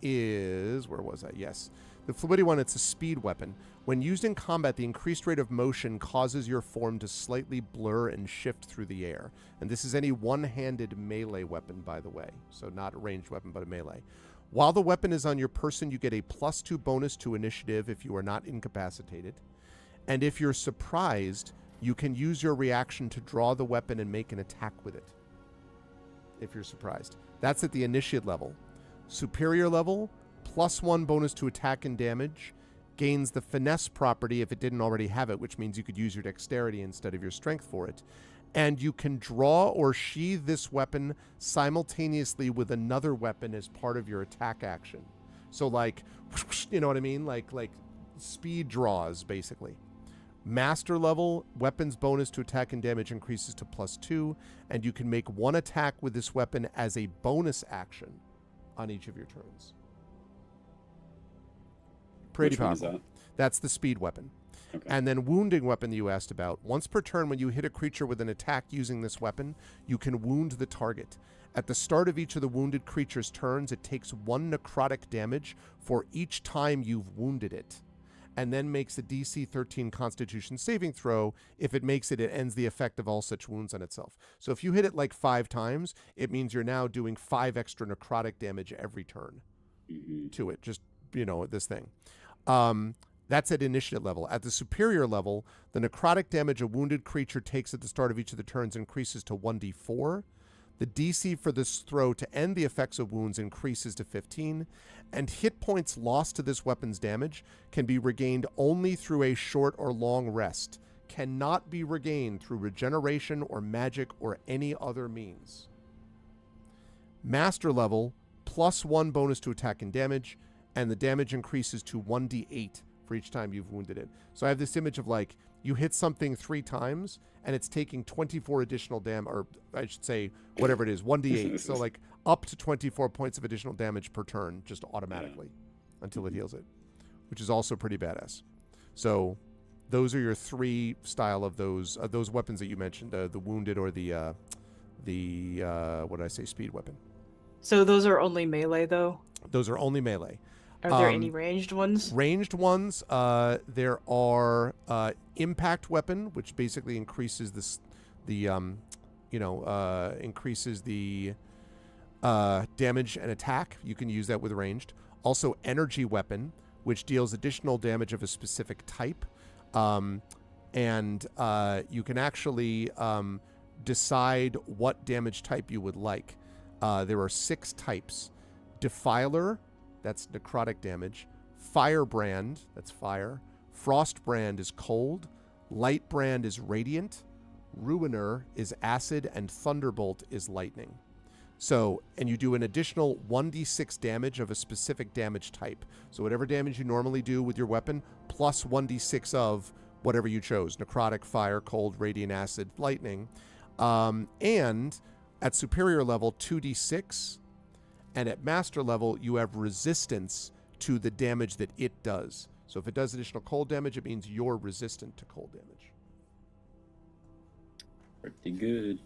is... Where was I? Yes. The fluidity one, it's a speed weapon. When used in combat, the increased rate of motion causes your form to slightly blur and shift through the air. And this is any one-handed melee weapon, by the way. So not a ranged weapon, but a melee. While the weapon is on your person, you get a +2 bonus to initiative if you are not incapacitated. And if you're surprised, you can use your reaction to draw the weapon and make an attack with it. If you're surprised. That's at the initiate level. Superior level, +1 bonus to attack and damage. Gains the finesse property if it didn't already have it, which means you could use your dexterity instead of your strength for it. And you can draw or sheathe this weapon simultaneously with another weapon as part of your attack action. So like, you know what I mean? Like speed draws, basically. Master level, weapons bonus to attack and damage increases to +2, and you can make one attack with this weapon as a bonus action on each of your turns. Pretty powerful. That's the speed weapon. Okay. And then wounding weapon that you asked about. Once per turn, when you hit a creature with an attack using this weapon, you can wound the target. At the start of each of the wounded creature's turns, it takes 1 necrotic damage for each time you've wounded it, and then makes a DC 13 Constitution saving throw. If it makes it, it ends the effect of all such wounds on itself. So if you hit it like 5 times, it means you're now doing 5 extra necrotic damage every turn to it. Just, this thing. That's at initiative level. At the superior level, the necrotic damage a wounded creature takes at the start of each of the turns increases to 1d4. The DC for this throw to end the effects of wounds increases to 15, and hit points lost to this weapon's damage can be regained only through a short or long rest, cannot be regained through regeneration or magic or any other means. Master level, +1 bonus to attack and damage, and the damage increases to 1d8 for each time you've wounded it. So I have this image of like, you hit something 3 times and it's taking 24 additional damage, or I should say whatever it is, 1d8. So like up to 24 points of additional damage per turn, just automatically until it heals it, which is also pretty badass. So those are your 3 style of those weapons that you mentioned, the wounded or the what did I say, speed weapon. So those are only melee though? Those are only melee. Are there any ranged ones? Ranged ones, there are impact weapon, which basically increases increases the damage and attack. You can use that with ranged. Also, energy weapon, which deals additional damage of a specific type, and you can actually decide what damage type you would like. There are 6 types: Defiler, that's necrotic damage; Firebrand, that's fire; Frostbrand is cold; Lightbrand is radiant; Ruiner is acid; and Thunderbolt is lightning. So, and you do an additional 1d6 damage of a specific damage type. So whatever damage you normally do with your weapon, plus 1d6 of whatever you chose: necrotic, fire, cold, radiant, acid, lightning. And at superior level, 2d6. And at master level, you have resistance to the damage that it does. So if it does additional cold damage, it means you're resistant to cold damage. Pretty good.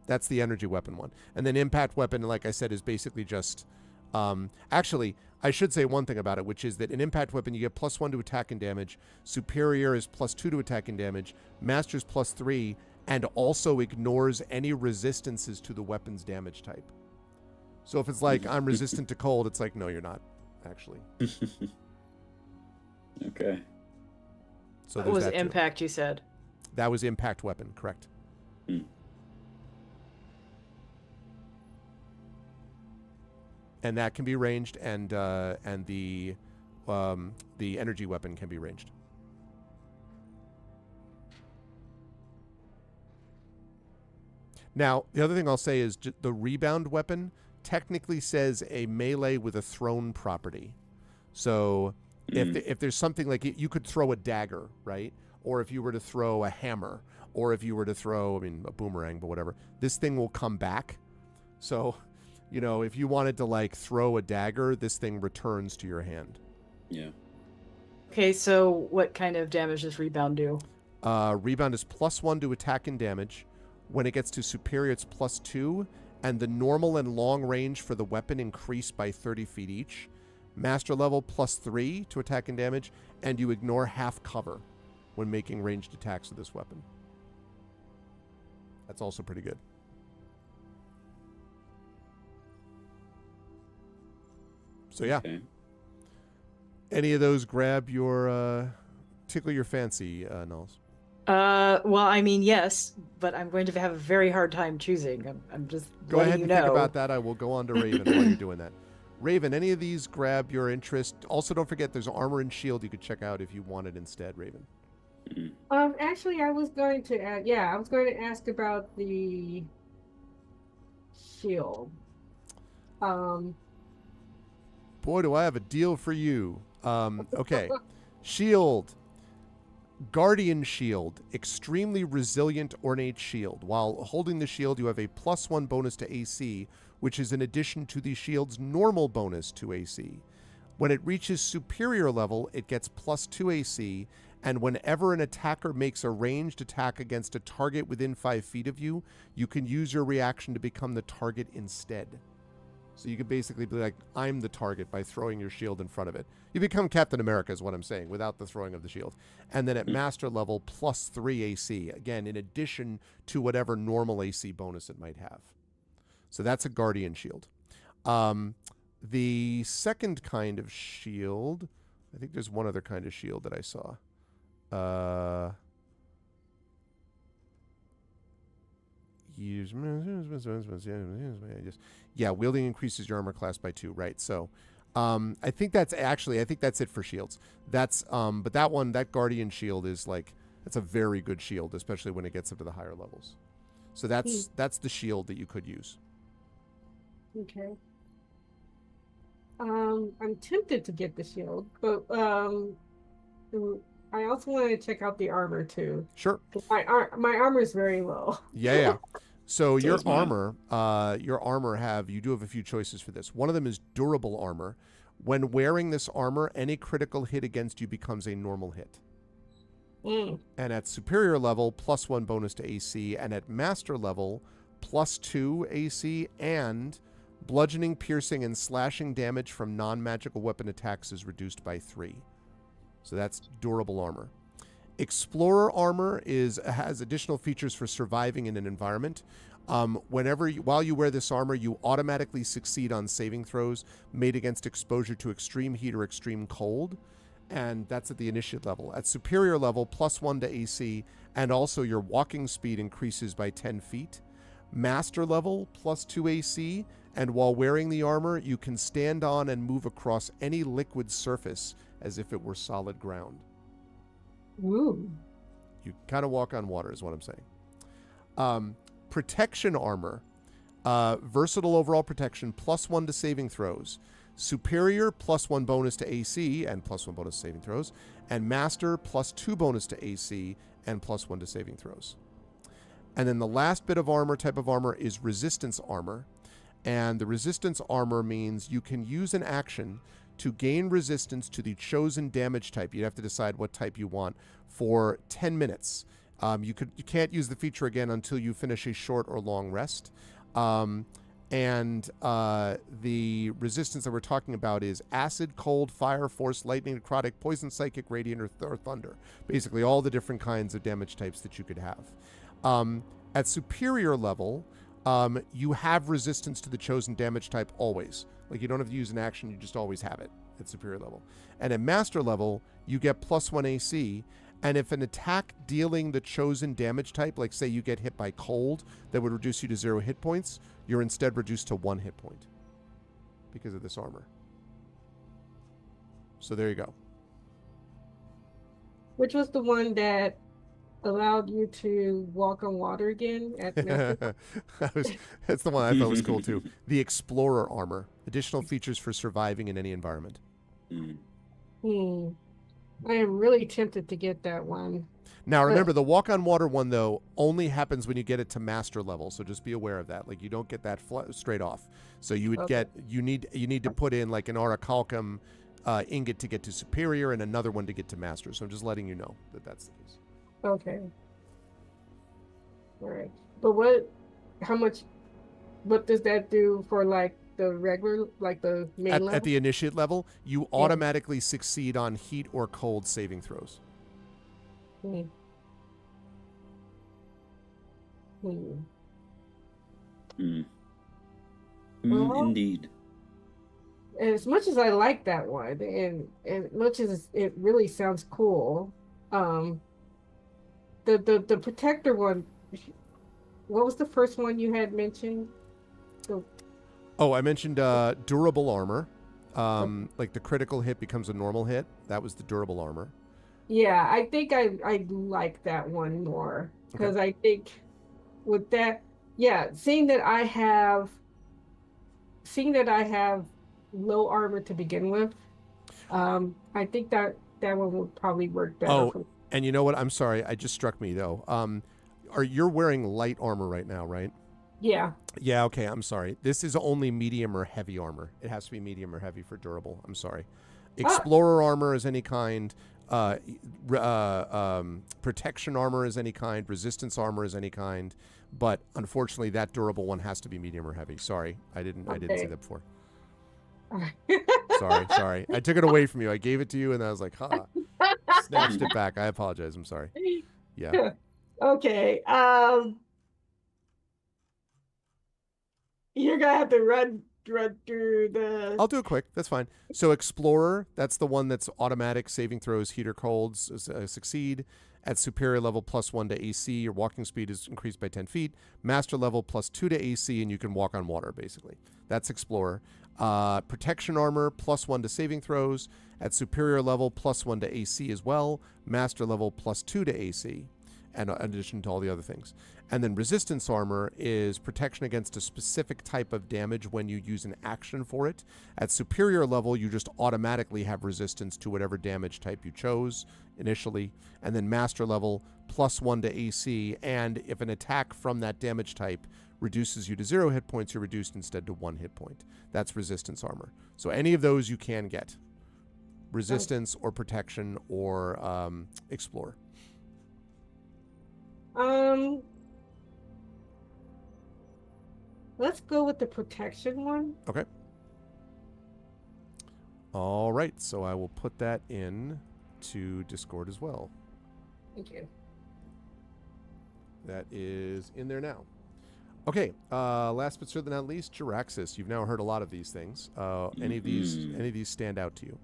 That's the energy weapon one. And then impact weapon, like I said, is basically just... actually, I should say one thing about it, which is that an impact weapon, you get +1 to attack and damage. Superior is +2 to attack and damage. Master's +3, and also ignores any resistances to the weapon's damage type. So if it's like, I'm resistant to cold, it's like, no, you're not, actually. Okay. So that was impact, you said? That was impact weapon, correct. And that can be ranged, and the energy weapon can be ranged. Now, the other thing I'll say is the rebound weapon technically says a melee with a thrown property. So if there's something like you could throw a dagger, right? Or if you were to throw a hammer, or if you were to throw, a boomerang, but whatever, this thing will come back. So, if you wanted to like throw a dagger, this thing returns to your hand. Yeah. Okay, so what kind of damage does rebound do? Rebound is +1 to attack and damage. When it gets to superior, it's +2, and the normal and long range for the weapon increase by 30 feet each. Master level +3 to attack and damage, and you ignore half cover when making ranged attacks with this weapon. That's also pretty good. So yeah. Okay. Any of those grab your, tickle your fancy, Nulls? Well, yes, but I'm going to have a very hard time choosing. I'm just go ahead and think about that. I will go on to Raven while you're doing that. Raven, any of these grab your interest? Also, don't forget there's armor and shield you could check out if you want it instead, Raven. Actually, I was going to ask about the shield. Boy, do I have a deal for you. Okay. Shield. Guardian Shield. Extremely resilient ornate shield. While holding the shield, you have a +1 bonus to AC, which is in addition to the shield's normal bonus to AC. When it reaches superior level, it gets +2 AC, and whenever an attacker makes a ranged attack against a target within 5 feet of you, you can use your reaction to become the target instead. So you could basically be like, I'm the target by throwing your shield in front of it. You become Captain America is what I'm saying, without the throwing of the shield. And then at master level, +3 AC. Again, in addition to whatever normal AC bonus it might have. So that's a Guardian Shield. The second kind of shield, I think there's one other kind of shield that I saw. Yeah, wielding increases your armor class by 2, right? So I think that's it for shields. That's but that Guardian Shield is like, that's a very good shield, especially when it gets up to the higher levels. So that's the shield that you could use. Okay. I'm tempted to get the shield, but I also want to check out the armor too. Sure. My armor is very low. Yeah. So your is mine. you do have a few choices for this. One of them is durable armor. When wearing this armor, any critical hit against you becomes a normal hit. And at superior level, +1 bonus to AC, and at master level, +2 AC, and bludgeoning, piercing, and slashing damage from non-magical weapon attacks is reduced by 3. So that's durable armor. Explorer armor has additional features for surviving in an environment. While you wear this armor, you automatically succeed on saving throws made against exposure to extreme heat or extreme cold, and that's at the initiate level. At superior level, +1 to AC, and also your walking speed increases by 10 feet. Master level, +2 AC, and while wearing the armor, you can stand on and move across any liquid surface as if it were solid ground. Ooh. You kind of walk on water is what I'm saying. Protection armor. Versatile overall protection, +1 to saving throws. Superior, +1 bonus to AC and +1 bonus to saving throws. And Master, +2 bonus to AC and +1 to saving throws. And then the last bit of armor, type of armor, is resistance armor. And the resistance armor means you can use an action to gain resistance to the chosen damage type. You'd have to decide what type you want for 10 minutes. You can't use the feature again until you finish a short or long rest. The resistance that we're talking about is acid, cold, fire, force, lightning, necrotic, poison, psychic, radiant, or thunder. Basically all the different kinds of damage types that you could have. At superior level, you have resistance to the chosen damage type always. Like, you don't have to use an action, you just always have it at superior level. And at master level, you get +1 AC, and if an attack dealing the chosen damage type, like say you get hit by cold, that would reduce you to 0 hit points, you're instead reduced to 1 hit point because of this armor. So there you go. Which was the one that allowed you to walk on water again at That's the one I thought was cool too. The Explorer armor. Additional features for surviving in any environment. I am really tempted to get that one. Now remember, the walk on water one though only happens when you get it to master level, so just be aware of that. Like, you don't get that straight off. So you would get you need to put in like an orichalcum ingot to get to superior and another one to get to master. So I'm just letting you know that that's the case. Okay. All right. But what does that do for like the regular, like the main level? At the initiate level, you automatically succeed on heat or cold saving throws. Indeed. And as much as I like that one, and as much as it really sounds cool, the protector one, what was the first one you had mentioned? I mentioned durable armor. Like the critical hit becomes a normal hit. That was the durable armor. Yeah, I think I do like that one more Okay. because I think with that, yeah, seeing that I have low armor to begin with, I think that one would probably work better Oh, for. and you know what? I'm sorry. I just struck me though. Are you're wearing light armor right now, right? Yeah. Yeah, okay, I'm sorry. This is only medium or heavy armor. It has to be medium or heavy for durable. I'm sorry. Ah, Explorer armor is any kind. Protection armor is any kind. Resistance armor is any kind. But unfortunately, that durable one has to be medium or heavy. Sorry, I didn't see okay. that before. All Sorry. I took it away from you. I gave it to you, and I was like, snatched it back. I apologize. I'm sorry. Yeah. Okay. You're gonna have to run through the. I'll do it quick. That's fine. So Explorer, that's the one that's automatic saving throws, heat or colds succeed. At superior level, +1 to AC. Your walking speed is increased by 10 feet. Master level, +2 to AC, and you can walk on water, basically. That's Explorer. Protection armor, +1 to saving throws. At superior level, +1 to AC as well. Master level, +2 to AC, and in addition to all the other things. And then resistance armor is protection against a specific type of damage when you use an action for it. At superior level, you just automatically have resistance to whatever damage type you chose initially. And then master level, +1 to AC. And if an attack from that damage type reduces you to 0 hit points, you're reduced instead to 1 hit point. That's resistance armor. So any of those you can get. Resistance or protection or explorer. Um, let's go with the protection one. Okay. All right. So I will put that in to Discord as well. Thank you. That is in there now. Okay. Last but certainly not least, Jiraxis. You've now heard a lot of these things. Any of these stand out to you?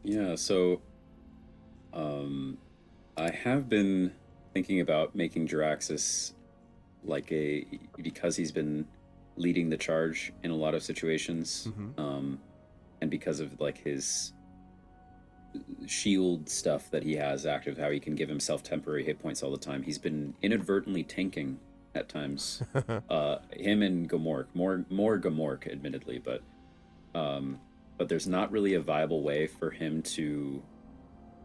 Yeah. So, I have been thinking about making Jiraxis because he's been leading the charge in a lot of situations, and because of like his shield stuff that he has active, how he can give himself temporary hit points all the time. He's been inadvertently tanking at times. Him and Gamork, more Gamork, admittedly, but there's not really a viable way for him to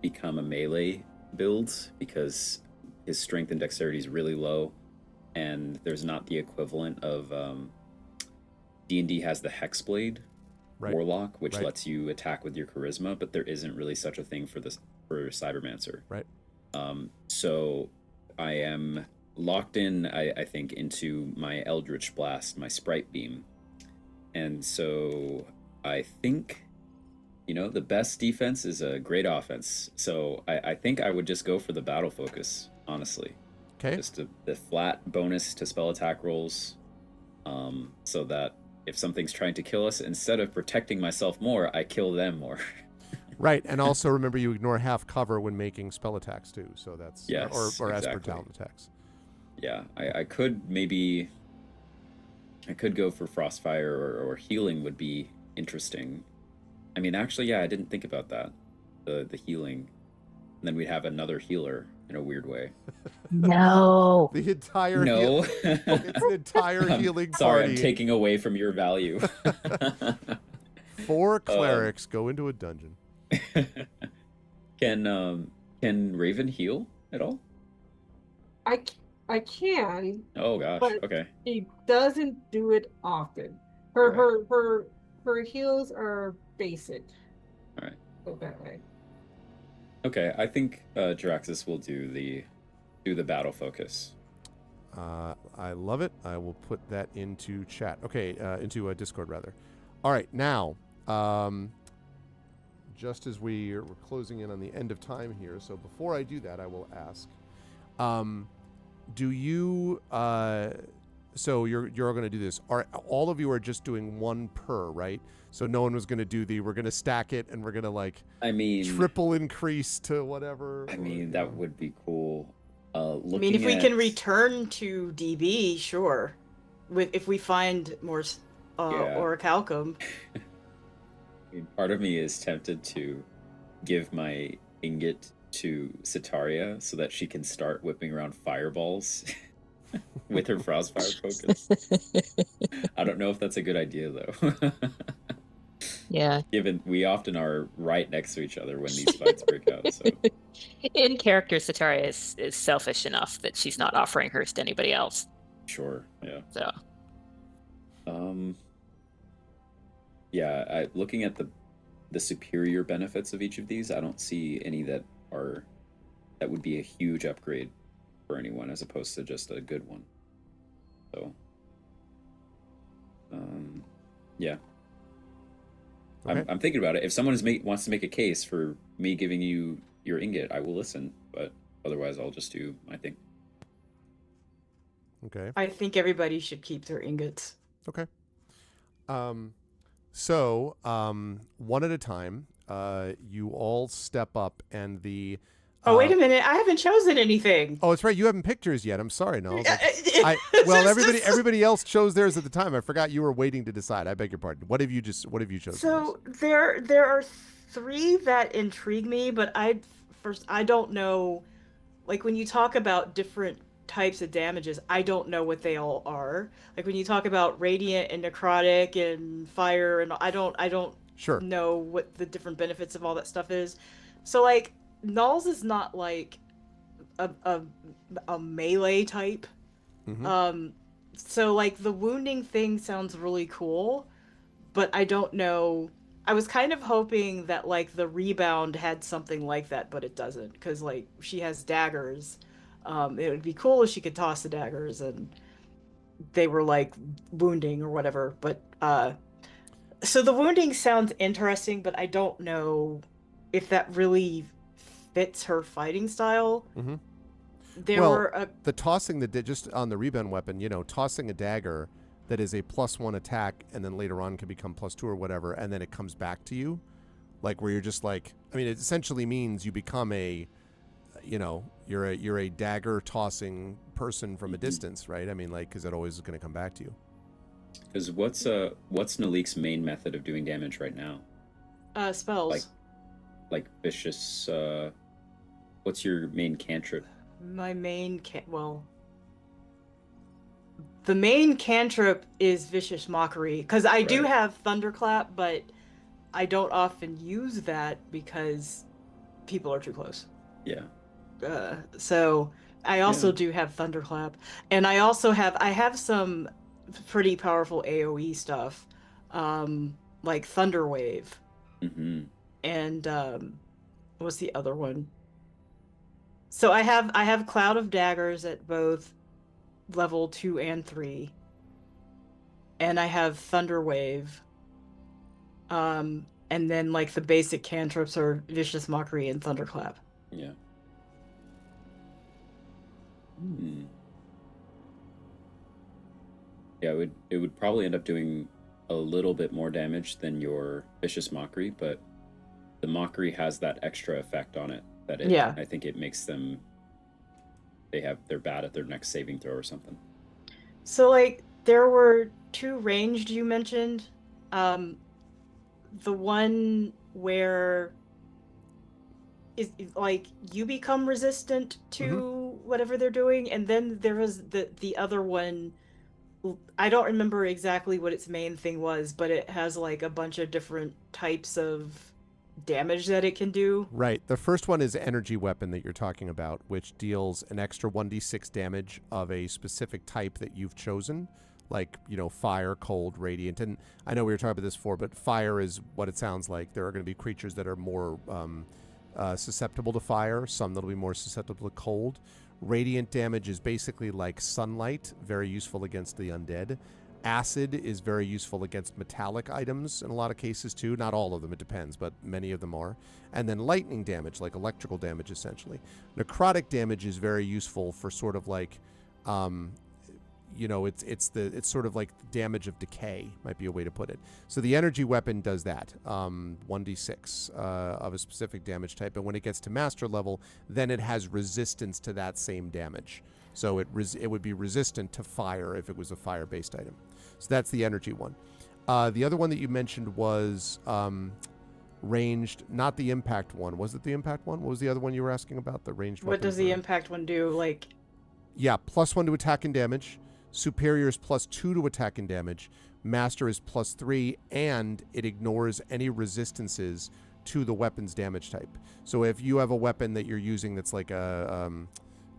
become a melee build because his strength and dexterity is really low, and there's not the equivalent of D&D has the Hexblade Warlock, which lets you attack with your charisma, but there isn't really such a thing for Cybermancer. Right. So I am locked in, I think, into my Eldritch Blast, my Sprite Beam, and so I think, the best defense is a great offense. So I think I would just go for the battle focus, honestly. Okay. Just the flat bonus to spell attack rolls, so that if something's trying to kill us, instead of protecting myself more, I kill them more. Right, and also remember you ignore half cover when making spell attacks too. So that's yes, or exactly. as per talent attacks. Yeah, I could go for Frostfire or healing would be interesting. I mean, actually, yeah, I didn't think about that. The healing. And then we'd have another healer in a weird way. No. The entire No. It's an entire healing sorry, party. I'm taking away from your value. 4 clerics go into a dungeon. Can Raven heal at all? I can. Oh gosh. But okay. He doesn't do it often. Her heals are basic. All right. Go that way. Okay, I think Jiraxis will do the battle focus. I love it. I will put that into chat. Okay, into Discord rather. All right, now, just as we're closing in on the end of time here, so before I do that, I will ask, do you? So you're going to do this. Are all of you are just doing one per, right? So no one was going to do we're going to stack it and we're going to triple increase to whatever. I mean, that would be cool. If we can return to DB, sure. If we find more orichalcum. I mean, part of me is tempted to give my ingot to Sitaria so that she can start whipping around fireballs with her Frostfire focus. I don't know if that's a good idea, though. Yeah. Given we often are right next to each other when these fights break out. So. In character, Sitaria is selfish enough that she's not offering hers to anybody else. Sure, yeah. So. Yeah, looking at the superior benefits of each of these, I don't see any that would be a huge upgrade for anyone as opposed to just a good one. So, yeah. Okay. I'm thinking about it. If someone wants to make a case for me giving you your ingot, I will listen. But otherwise, I'll just do my thing. Okay. I think everybody should keep their ingots. Okay. So, one at a time, you all step up, and the. Oh, wait a minute! I haven't chosen anything. Oh, that's right. You haven't picked yours yet. I'm sorry, Noel. Well, everybody else chose theirs at the time. I forgot you were waiting to decide. I beg your pardon. What have you chosen? So there are 3 that intrigue me, but I don't know. Like when you talk about different types of damages, I don't know what they all are. Like when you talk about radiant and necrotic and fire, and I don't sure know what the different benefits of all that stuff is. So like Nulls is not like a melee type. Mm-hmm. So like the wounding thing sounds really cool, but I don't know. I was kind of hoping that like the rebound had something like that, but it doesn't, because like she has daggers. It would be cool if she could toss the daggers and they were like wounding or whatever. But so the wounding sounds interesting, but I don't know if that really fits her fighting style. Mm-hmm. The tossing just on the rebound weapon, tossing a dagger that is a +1 attack and then later on can become +2 or whatever, and then it comes back to you, like where you're just like, I mean, it essentially means you become you're a dagger tossing person from a distance, right? I mean, like, because it always is going to come back to you. Because what's Nalik's main method of doing damage right now? Spells. Like vicious. What's your main cantrip? My main the main cantrip is Vicious Mockery, because I do have Thunderclap, but I don't often use that because people are too close. Yeah. So I also do have Thunderclap, and I have some pretty powerful AoE stuff, like Thunderwave. Mm-hmm. And what's the other one? So I have Cloud of Daggers at both level 2 and 3, and I have Thunderwave. And then like the basic cantrips are Vicious Mockery and Thunderclap. Yeah. Yeah, it would probably end up doing a little bit more damage than your Vicious Mockery, but the Mockery has that extra effect on it that I think it makes them they're bad at their next saving throw or something. So like there were 2 ranged you mentioned. The one where is like you become resistant to whatever they're doing, and then there was the other one. I don't remember exactly what its main thing was, but it has like a bunch of different types of damage that it can do. Right. The first one is energy weapon that you're talking about, which deals an extra 1d6 damage of a specific type that you've chosen, like, fire, cold, radiant. And I know we were talking about this before, but fire is what it sounds like. There are going to be creatures that are more susceptible to fire, some that'll be more susceptible to cold. Radiant damage is basically like sunlight, very useful against the undead. Acid is very useful against metallic items in a lot of cases too. Not all of them, it depends, but many of them are. And then lightning damage, like electrical damage essentially. Necrotic damage is very useful for sort of like, it's sort of like damage of decay, might be a way to put it. So the energy weapon does that, 1d6 of a specific damage type. And when it gets to master level, then it has resistance to that same damage. So it would be resistant to fire if it was a fire-based item. So that's the energy one. The other one that you mentioned was ranged, not the impact one. Was it the impact one? What was the other one you were asking about? The ranged What does the impact one do? Like, yeah, +1 to attack and damage. Superior is +2 to attack and damage. Master is +3, and it ignores any resistances to the weapon's damage type. So if you have a weapon that you're using that's like a,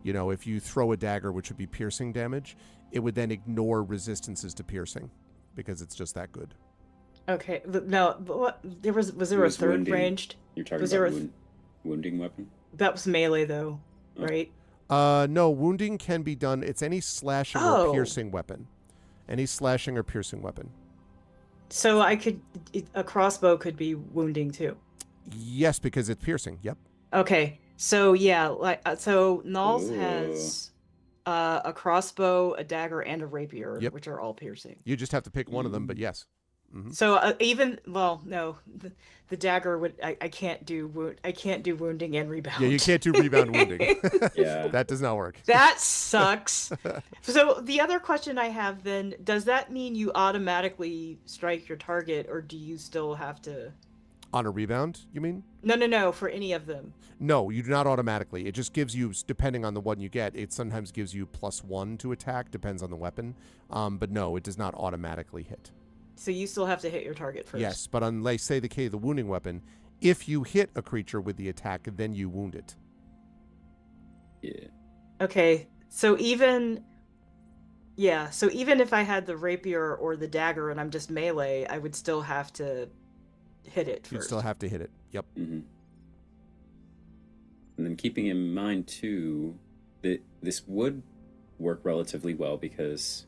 if you throw a dagger, which would be piercing damage, it would then ignore resistances to piercing because it's just that good. Okay, no, was there a third wounding. ranged? You're talking about wounding weapon? That was melee though, right? No, wounding can be done. It's any slashing or piercing weapon. Any slashing or piercing weapon. So a crossbow could be wounding too. Yes, because it's piercing. Yep. Okay, so yeah, so Nulls has a crossbow, a dagger, and a rapier, which are all piercing. You just have to pick one of them, but yes. Mm-hmm. So the dagger would I can't do wounding and rebound. Yeah, you can't do rebound wounding. Yeah, that does not work. That sucks. So the other question I have then, does that mean you automatically strike your target, or do you still have to? On a rebound, you mean? No, for any of them. No, you do not automatically. It just gives you, depending on the one you get, it sometimes gives you +1 to attack, depends on the weapon. But no, it does not automatically hit. So you still have to hit your target first. Yes, but on, like, say, the wounding weapon, if you hit a creature with the attack, then you wound it. Yeah. Okay, so even if I had the rapier or the dagger and I'm just melee, I would still have to hit it first. You'd still have to hit it. Yep. Mm-hmm. And then keeping in mind, too, that this would work relatively well because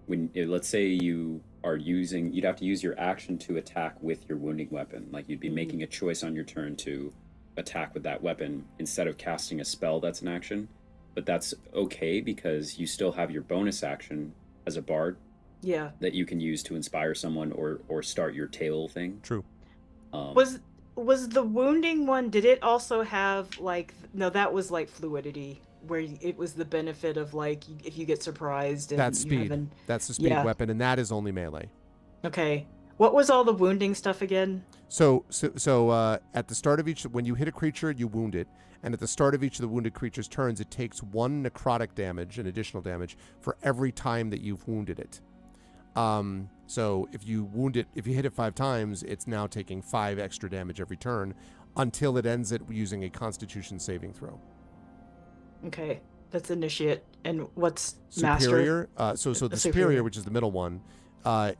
let's say you are you'd have to use your action to attack with your wounding weapon. Like you'd be making a choice on your turn to attack with that weapon instead of casting a spell that's an action. But that's okay because you still have your bonus action as a bard. Yeah. That you can use to inspire someone or start your tail thing. True. Was the wounding one, did it also have that was like fluidity, where it was the benefit of like if you get surprised and that's speed. That's the speed weapon, and that is only melee. Okay. What was all the wounding stuff again? So at the start of when you hit a creature, you wound it, and at the start of each of the wounded creature's turns, it takes 1 necrotic damage, an additional damage, for every time that you've wounded it. So if you hit it 5 times, it's now taking 5 extra damage every turn until it ends it using a Constitution saving throw. Okay, that's initiate. And what's superior? Master? So the superior, which is the middle one,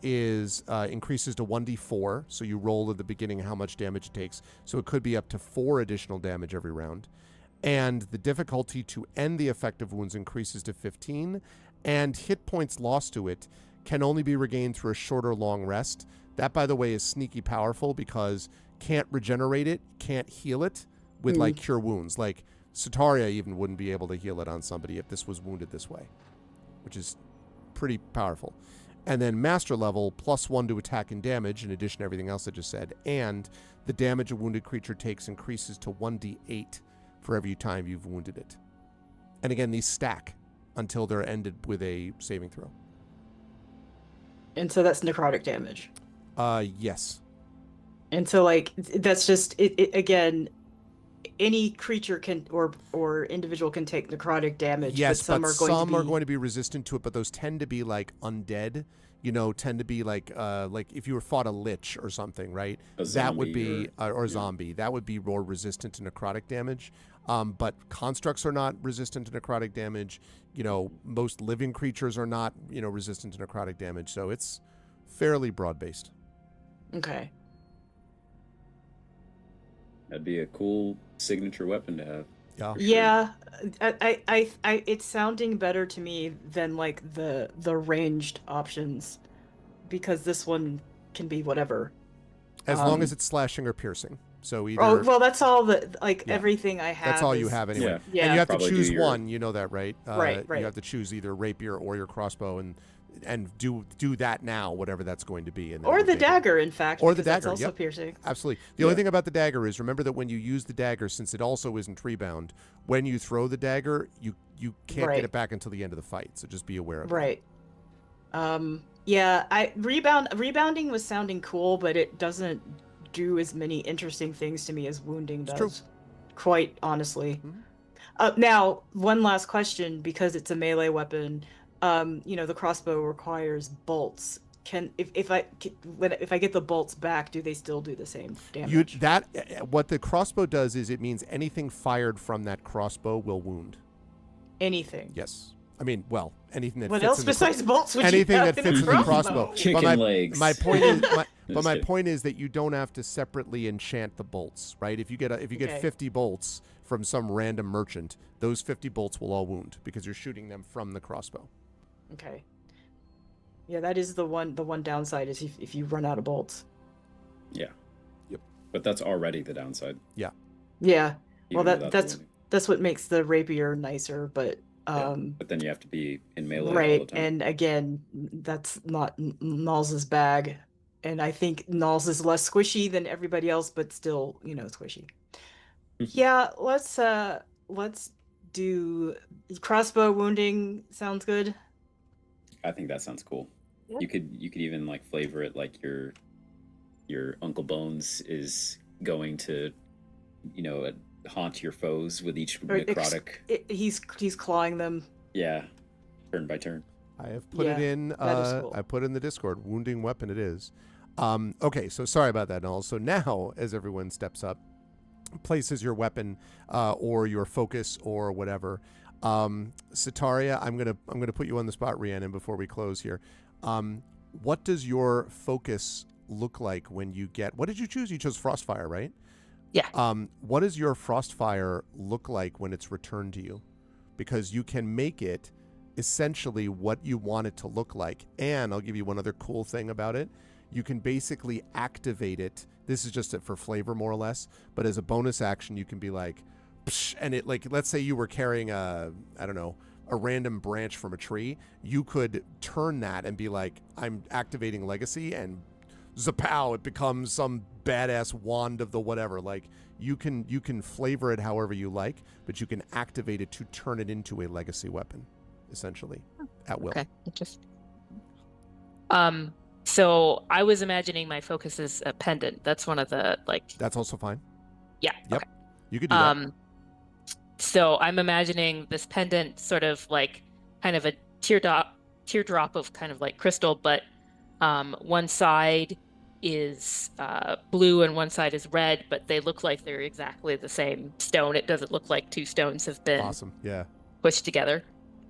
increases to 1d4. So you roll at the beginning how much damage it takes. So it could be up to 4 additional damage every round. And the difficulty to end the effect of wounds increases to 15. And hit points lost to it can only be regained through a short or long rest. That, by the way, is sneaky powerful because can't regenerate it, can't heal it with like cure wounds. Like Sataria even wouldn't be able to heal it on somebody if this was wounded this way, which is pretty powerful. And then master level, +1 to attack and damage, in addition to everything else I just said. And the damage a wounded creature takes increases to 1d8 for every time you've wounded it. And again, these stack until they're ended with a saving throw. And so that's necrotic damage. Yes. And so that's just it again. Any creature can or individual can take necrotic damage. Yes, but some are going to be resistant to it. But those tend to be like undead. Tend to be like if you were fought a lich or something, right? That would be or zombie. That would be more resistant to necrotic damage. But constructs are not resistant to necrotic damage. Most living creatures are not resistant to necrotic damage. So it's fairly broad based. Okay. That'd be a cool signature weapon to have. Yeah. I it's sounding better to me than like the ranged options, because this one can be whatever. As long as it's slashing or piercing. So either that's all everything I have. That's all you have anyway. Yeah. And you have to choose one, you know that, right? Right. You have to choose either rapier or your crossbow and do that now, whatever that's going to be. And or the dagger, in fact. Or the dagger, that's also piercing. Absolutely. The only thing about the dagger is, remember that when you use the dagger, since it also isn't tree-bound, when you throw the dagger, you can't get it back until the end of the fight. So just be aware of that. Right. Rebounding was sounding cool, but it doesn't do as many interesting things to me as wounding does. True. Quite honestly. Mm-hmm. Now, one last question, because it's a melee weapon. The crossbow requires bolts. If I get the bolts back, do they still do the same damage? What the crossbow does is it means anything fired from that crossbow will wound. Anything. Yes. I mean, well, anything that what fits else in besides bolts would anything you that have fits in the crossbow. Chicken legs. My point is, my point is that you don't have to separately enchant the bolts, right? If you get 50 bolts from some random merchant, those 50 bolts will all wound because you're shooting them from the crossbow. Okay. Yeah, that is the one downside is if you run out of bolts. Yeah. Yep. But that's already the downside. Yeah. Yeah. Even Well, that's what makes the rapier nicer, but but then you have to be in melee right, all the time. and again, that's not Nals's bag, and I think Nal's is less squishy than everybody else, but still, squishy. Yeah, let's do crossbow wounding. Sounds good. I think that sounds cool. Yeah. You could even like flavor it like your Uncle Bones is going to, haunt your foes with each necrotic. He's clawing them. Yeah, turn by turn. I have put it in. That is cool. I put in the Discord. Wounding weapon it is. Okay, so sorry about that, Noel. So now, as everyone steps up, places your weapon or your focus or whatever. Sataria, I'm gonna put you on the spot, Rhiannon, before we close here. What does your focus look like when you get? What did you choose? You chose Frostfire, right? Yeah. What does your Frostfire look like when it's returned to you? Because you can make it essentially what you want it to look like. And I'll give you one other cool thing about it. You can basically activate it. This is just for flavor, more or less. But as a bonus action, you can be like, psh, and it, like, let's say you were carrying a random branch from a tree. You could turn that and be like, I'm activating Legacy, and zapow, it becomes some badass wand of the whatever. Like, you can flavor it however you like, but you can activate it to turn it into a Legacy weapon, essentially, at will. Okay, interesting. So I was imagining my focus is a pendant. That's one of the That's also fine. Yeah. Yep. Okay. You could do that. So I'm imagining this pendant sort of like kind of a teardrop of kind of like crystal, but one side is blue and one side is red, but they look like they're exactly the same stone. It doesn't look like two stones have been Awesome. Yeah. pushed together.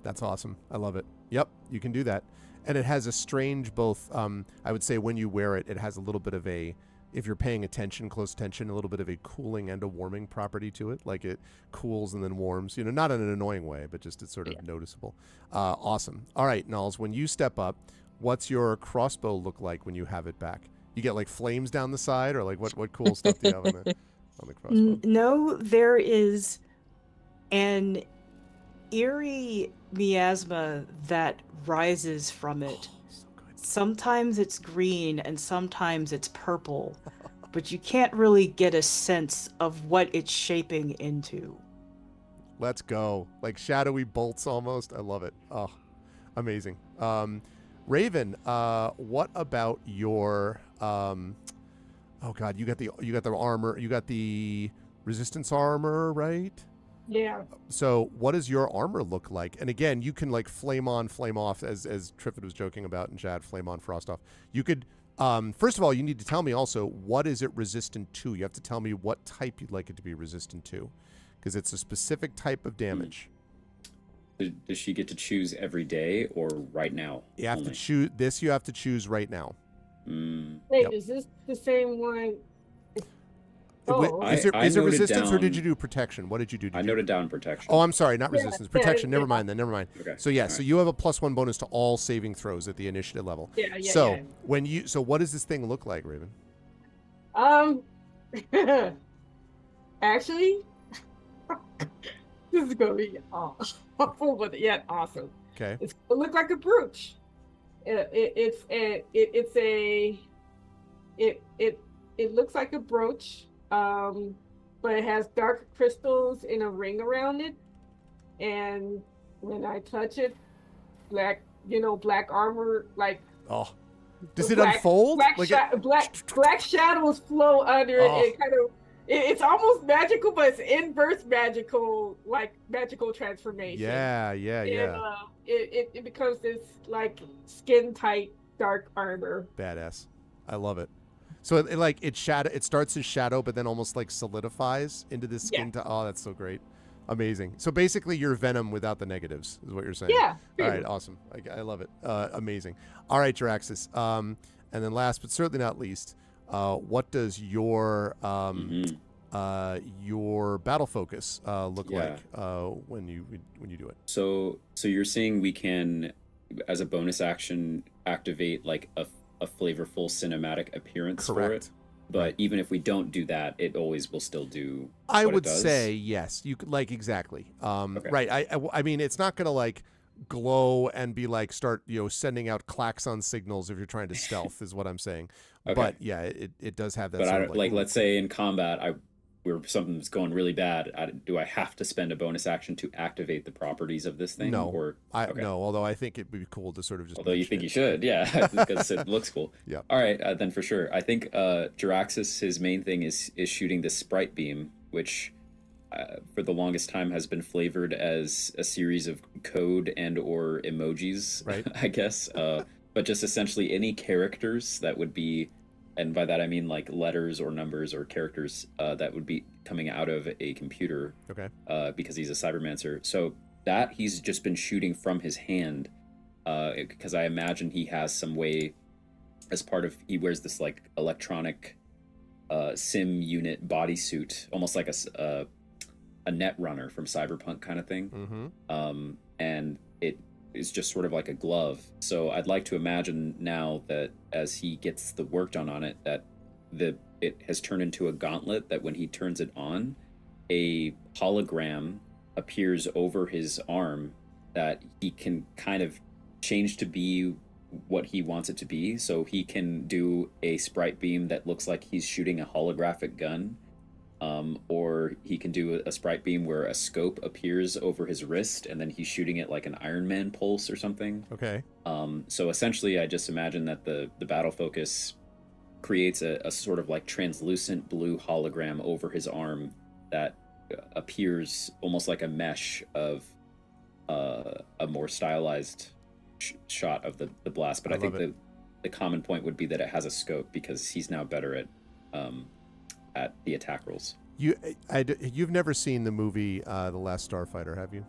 That's awesome. I love it. Yep, you can do that. And it has a strange both, I would say when you wear it, it has a little bit of a, if you're paying attention, close attention, a little bit of a cooling and a warming property to it. Like it cools and then warms, not in an annoying way, but just it's sort of noticeable. Awesome. All right, Nalls, when you step up, what's your crossbow look like when you have it back? You get like flames down the side, or like what cool stuff do you have on the crossbow? No, there is an eerie miasma that rises from it. So good. Sometimes it's green and sometimes it's purple, but you can't really get a sense of what it's shaping into. Let's go. Like shadowy bolts almost. I love it. Oh, amazing. Raven, what about your oh god, you got the armor, you got the resistance armor, right? Yeah. So what does your armor look like? And again, you can like flame on, flame off, as Triffid was joking about in chat, flame on, frost off. You could first of all, you need to tell me also, what is it resistant to? You have to tell me what type you'd like it to be resistant to, because it's a specific type of damage. Does she get to choose every day or right now? You have to choose this. You have to choose right now. Wait, is this the same one? Is it resistance or did you do protection? What did you do? I noted down protection. Oh, I'm sorry, not resistance. Protection. Never mind then. Never mind. Okay. So yeah, so you have a +1 bonus to all saving throws at the initiative level. Yeah. So what does this thing look like, Raven? Actually, this is gonna be awful, but yet awesome. Okay. It looks like a brooch. It looks like a brooch, but it has dark crystals in a ring around it, and when I touch it, black armor, like Does it unfold? Black shadows flow under it. It kind of it's almost magical, but it's inverse magical, like magical transformation. Yeah. And it becomes this like skin tight dark armor. Badass. I love it. So it starts as shadow, but then almost like solidifies into this skin. Oh, that's so great. Amazing. So basically you're Venom without the negatives is what you're saying. Yeah. All right. Awesome. I love it. Amazing. All right, Jaraxxus. And then last but certainly not least, what does your battle focus look like when you do it? So you're saying we can, as a bonus action, activate like a flavorful cinematic appearance for it? But even if we don't do that, it always will still do I what would it does? say yes. You could exactly. Right. I mean, it's not going to like glow and be like start sending out klaxon signals if you're trying to stealth is what I'm saying. But yeah, it does have that. But sort of let's say in combat, where something's going really bad, do I have to spend a bonus action to activate the properties of this thing? No, or no. Although I think it'd be cool to sort of just. Although you think you should, yeah, because it looks cool. Yeah. All right, then for sure. I think Jaraxxus, his main thing is shooting the sprite beam, which for the longest time has been flavored as a series of code and or emojis, right? I guess. But just essentially any characters that would be. And by that I mean like letters or numbers or characters that would be coming out of a computer. Okay. Because he's a cybermancer. So that he's just been shooting from his hand, because I imagine he has some way, as part of he wears this like electronic sim unit bodysuit, almost like a net runner from Cyberpunk kind of thing. And it is just sort of like a glove. So I'd like to imagine now that as he gets the work done on it, that it has turned into a gauntlet that when he turns it on, a hologram appears over his arm that he can kind of change to be what he wants it to be. So he can do a sprite beam that looks like he's shooting a holographic gun. Or he can do a sprite beam where a scope appears over his wrist and then he's shooting it like an Iron Man pulse or something. Okay. So essentially I just imagine that the battle focus creates a sort of like translucent blue hologram over his arm that appears almost like a mesh of a more stylized shot of the blast. But I think the common point would be that it has a scope because he's now better at the attack rolls. You've never seen the movie The Last Starfighter, have you?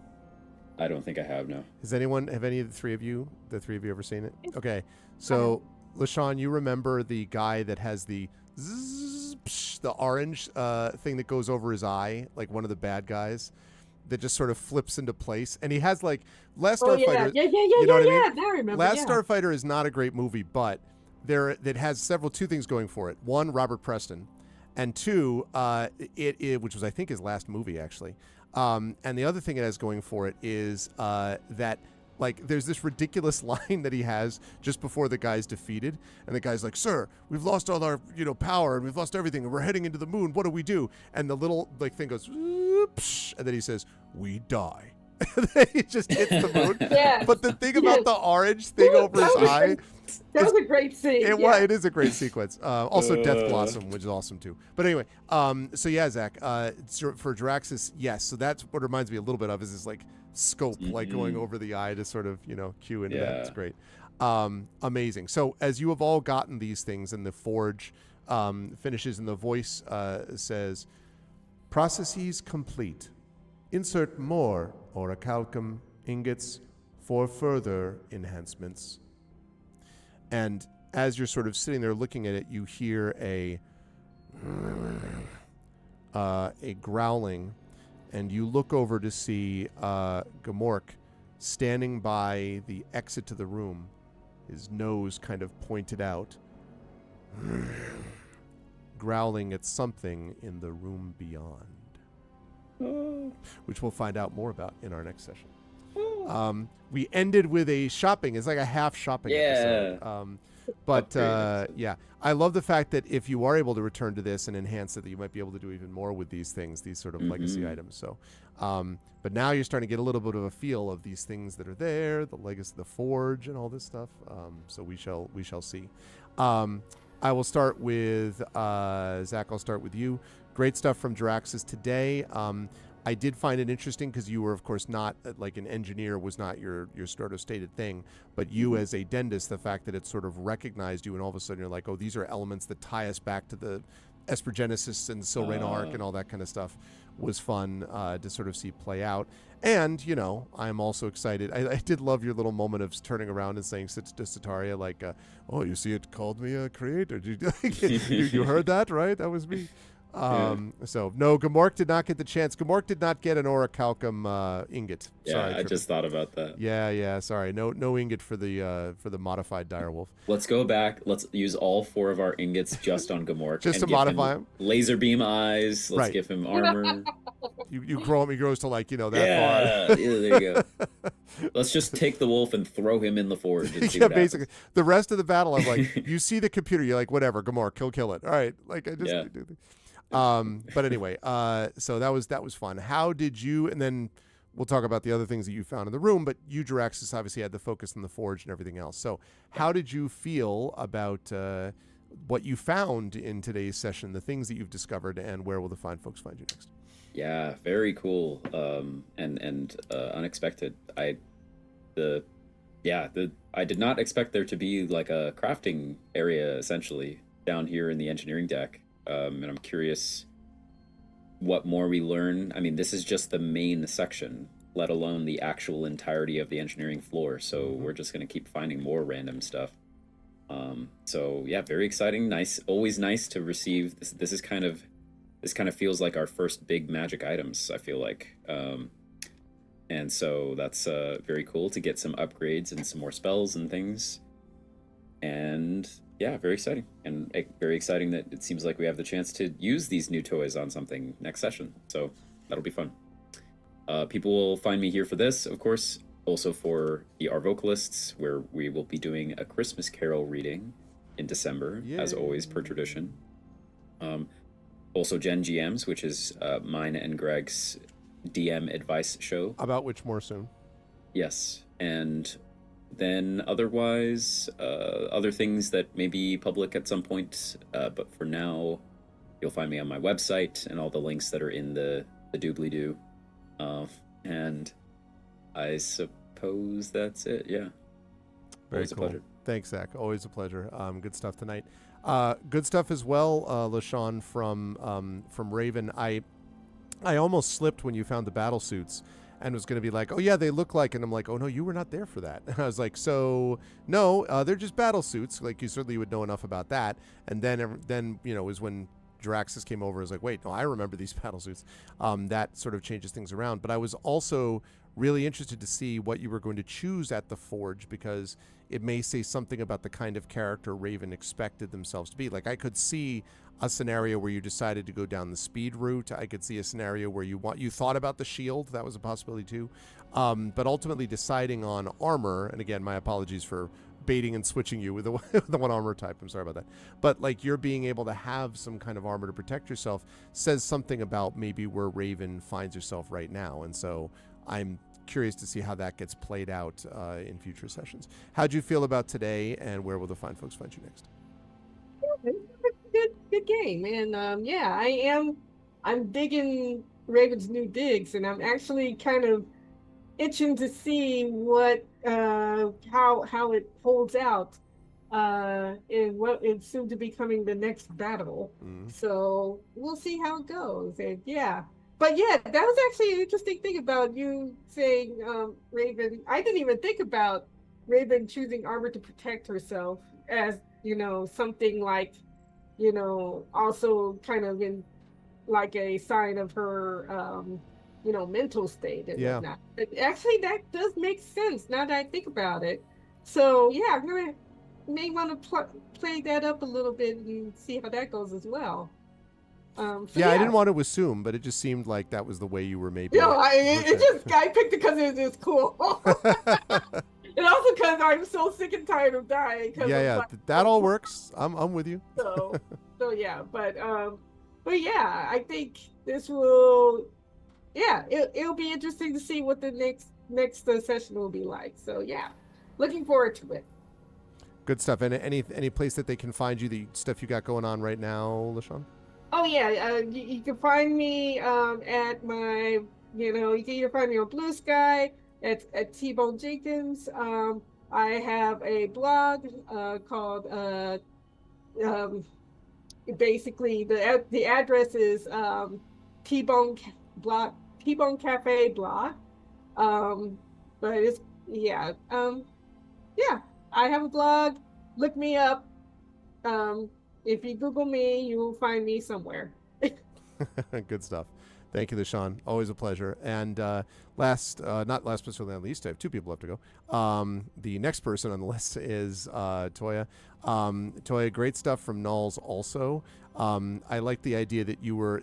I don't think I have, no. Have any of the three of you ever seen it? Okay. So, LaShawn, you remember the guy that has the the orange thing that goes over his eye, like one of the bad guys that just sort of flips into place, and he has like Last Starfighter. You know what I mean? I remember. Last Starfighter is not a great movie, but it has two things going for it. One, Robert Preston. And two, which was I think his last movie actually. And the other thing it has going for it is that like there's this ridiculous line that he has just before the guy's defeated, and the guy's like, "Sir, we've lost all our power and we've lost everything and we're heading into the moon. What do we do?" And the little like thing goes, and then he says, "We die." And then he just hits the moon. Yeah. But the thing about the orange thing over his eye. That was a great scene. It is a great sequence. Also, Death Blossom, which is awesome too. But anyway, so yeah, Zach, for Jaraxxus, yes. So that's what reminds me a little bit of is this like scope, like going over the eye to sort of cue into that. It's great, amazing. So as you have all gotten these things, and the forge finishes, and the voice says, "Processes complete. Insert more orichalcum ingots for further enhancements." And as you're sort of sitting there looking at it, you hear a growling, and you look over to see Gamork standing by the exit to the room, his nose kind of pointed out, growling at something in the room beyond, which we'll find out more about in our next session. We ended with a shopping. It's like a half shopping episode. But yeah, I love the fact that if you are able to return to this and enhance it, that you might be able to do even more with these things, these sort of legacy items. So, but now you're starting to get a little bit of a feel of these things that are there, the legacy, the forge, and all this stuff. So we shall see. I will start with Zach. I'll start with you. Great stuff from Jiraxis today. I did find it interesting because you were, of course, not like an engineer was not your sort of stated thing, but you as a dentist, the fact that it sort of recognized you and all of a sudden you're like, oh, these are elements that tie us back to the Espergenesis and Sylvain Arc and all that kind of stuff was fun to sort of see play out. And, you know, I'm also excited. I did love your little moment of turning around and saying to Sataria, like, oh, you see, it called me a creator. You heard that, right? That was me. So no, Gamork did not get the chance. Gamork did not get an Orichalcum ingot. Yeah, sorry, I just thought about that. Yeah. Sorry, no ingot for the modified direwolf. Let's go back. Let's use all 4 of our ingots just on Gamork. Just to modify him. Laser beam eyes. Let's give him armor. You grow him. He grows to like that far. Yeah, there you go. Let's just take the wolf and throw him in the forge. And see what basically. happens. The rest of the battle, I'm like, you see the computer, you're like, whatever, Gamork, kill it. All right, like I just do. But anyway, so that was fun. How did you? And then we'll talk about the other things that you found in the room. But you, Jiraxis, obviously had the focus on the forge and everything else. So how did you feel about what you found in today's session, the things that you've discovered, and where will the fine folks find you next? Yeah, very cool. And unexpected. I did not expect there to be like a crafting area essentially down here in the engineering deck. And I'm curious what more we learn. I mean, this is just the main section, let alone the actual entirety of the engineering floor. So we're just going to keep finding more random stuff. So yeah, very exciting. Nice. Always nice to receive. This kind of feels like our first big magic items, I feel like. And so that's very cool to get some upgrades and some more spells and things. And yeah, very exciting. And very exciting that it seems like we have the chance to use these new toys on something next session. So that'll be fun. People will find me here for this, of course, also for the Our Vocalists, where we will be doing a Christmas Carol reading in December, as always, per tradition. Also Gen GMs, which is mine and Greg's DM advice show. About which more soon. Yes. And then otherwise, other things that may be public at some point, but for now, you'll find me on my website and all the links that are in the doobly-doo. And I suppose that's it, yeah. Very cool. A pleasure. Thanks, Zach. Always a pleasure. Good stuff tonight. Good stuff as well, LaShawn, from Raven. I almost slipped when you found the battle suits and was going to be like, oh, yeah, they look like, and I'm like, oh, no, you were not there for that. And I was like, so, no, they're just battle suits. Like, you certainly would know enough about that. And then you know, was when Jiraxis came over. I was like, wait, no, I remember these battle suits. That sort of changes things around. But I was also really interested to see what you were going to choose at the Forge, because it may say something about the kind of character Raven expected themselves to be. Like, I could see a scenario where you decided to go down the speed route. I could see a scenario where you thought about the shield. That was a possibility too. But ultimately deciding on armor, and again, my apologies for baiting and switching you with the one armor type. I'm sorry about that. But like, you're being able to have some kind of armor to protect yourself says something about maybe where Raven finds herself right now. And so I'm curious to see how that gets played out in future sessions. How'd you feel about today, and where will the fine folks find you next? Good game, and I'm digging Raven's new digs, and I'm actually kind of itching to see what how it holds out in what is soon to be coming the next battle. So we'll see how it goes. And but yeah, that was actually an interesting thing about you saying Raven. I didn't even think about Raven choosing armor to protect herself as, something like, also kind of in like a sign of her, mental state and whatnot. But actually, that does make sense now that I think about it. So yeah, I may want to play that up a little bit and see how that goes as well. I didn't want to assume, but it just seemed like that was the way you were maybe. I picked it because it was cool. and also because I'm so sick and tired of dying. Yeah, that all works. I'm with you. So yeah, but yeah, I think this will, yeah, it'll be interesting to see what the next session will be like. So yeah, looking forward to it. Good stuff. And any place that they can find you, the stuff you got going on right now, LaShawn? Oh yeah, you can find me at my, you can either find me on Blue Sky at T-Bone Jenkins. I have a blog called basically the address is T-Bone blog, T-Bone Cafe blog. But it's yeah I have a blog. Look me up. If you Google me, you will find me somewhere. Good stuff. Thank you, LaShawn. Always a pleasure. And not last but certainly not least, I have two people left to go. The next person on the list is Toya. Toya, great stuff from Nulls also. I like the idea that you were.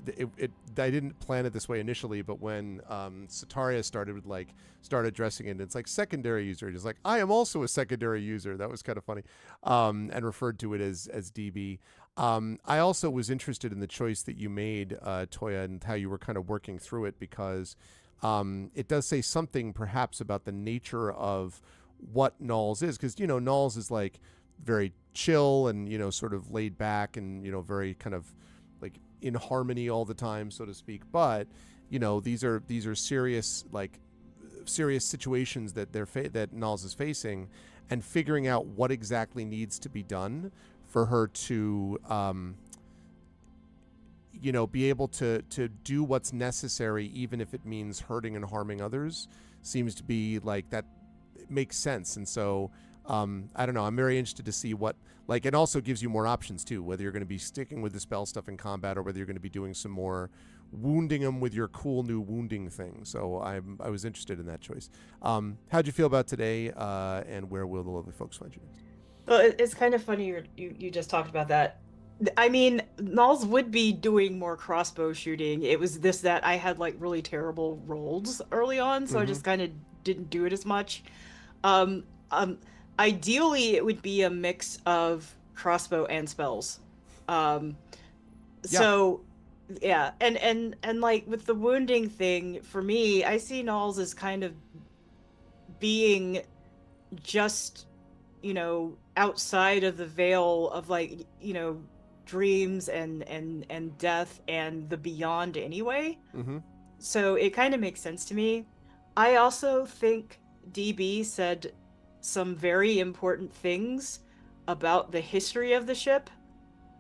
I didn't plan it this way initially, but when Sataria started addressing it, it's like secondary user. It's like, I am also a secondary user. That was kind of funny, and referred to it as DB. I also was interested in the choice that you made, Toya, and how you were kind of working through it, because it does say something perhaps about the nature of what Nulls is, because Nulls is like very chill and sort of laid back and very kind of like in harmony all the time, so to speak. But these are serious situations that that Nulls is facing, and figuring out what exactly needs to be done for her to be able to do what's necessary, even if it means hurting and harming others, seems to be like that. It makes sense. And so I don't know, I'm very interested to see what, it also gives you more options too, whether you're going to be sticking with the spell stuff in combat or whether you're going to be doing some more wounding them with your cool new wounding thing. So I was interested in that choice. How'd you feel about today, and where will the lovely folks find you next? Well, it's kind of funny you just talked about that. I mean, Nulls would be doing more crossbow shooting. It was that I had really terrible rolls early on, so I just kind of didn't do it as much. Ideally, it would be a mix of crossbow and spells. So yeah, and with the wounding thing, for me, I see Nulls as kind of being just outside of the veil of dreams and death and the beyond anyway. So it kind of makes sense to me. I also think DB said some very important things about the history of the ship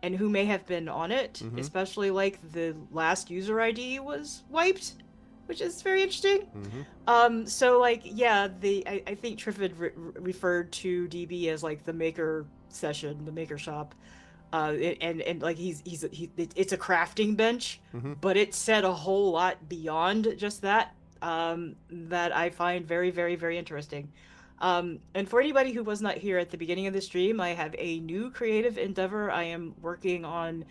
and who may have been on it, especially the last user ID was wiped, which is very interesting. So yeah, I think Triffid referred to DB as the maker session, the maker shop, and it's a crafting bench, but it said a whole lot beyond just that, that I find very, very, very interesting. And for anybody who was not here at the beginning of the stream, I have a new creative endeavor. I am working on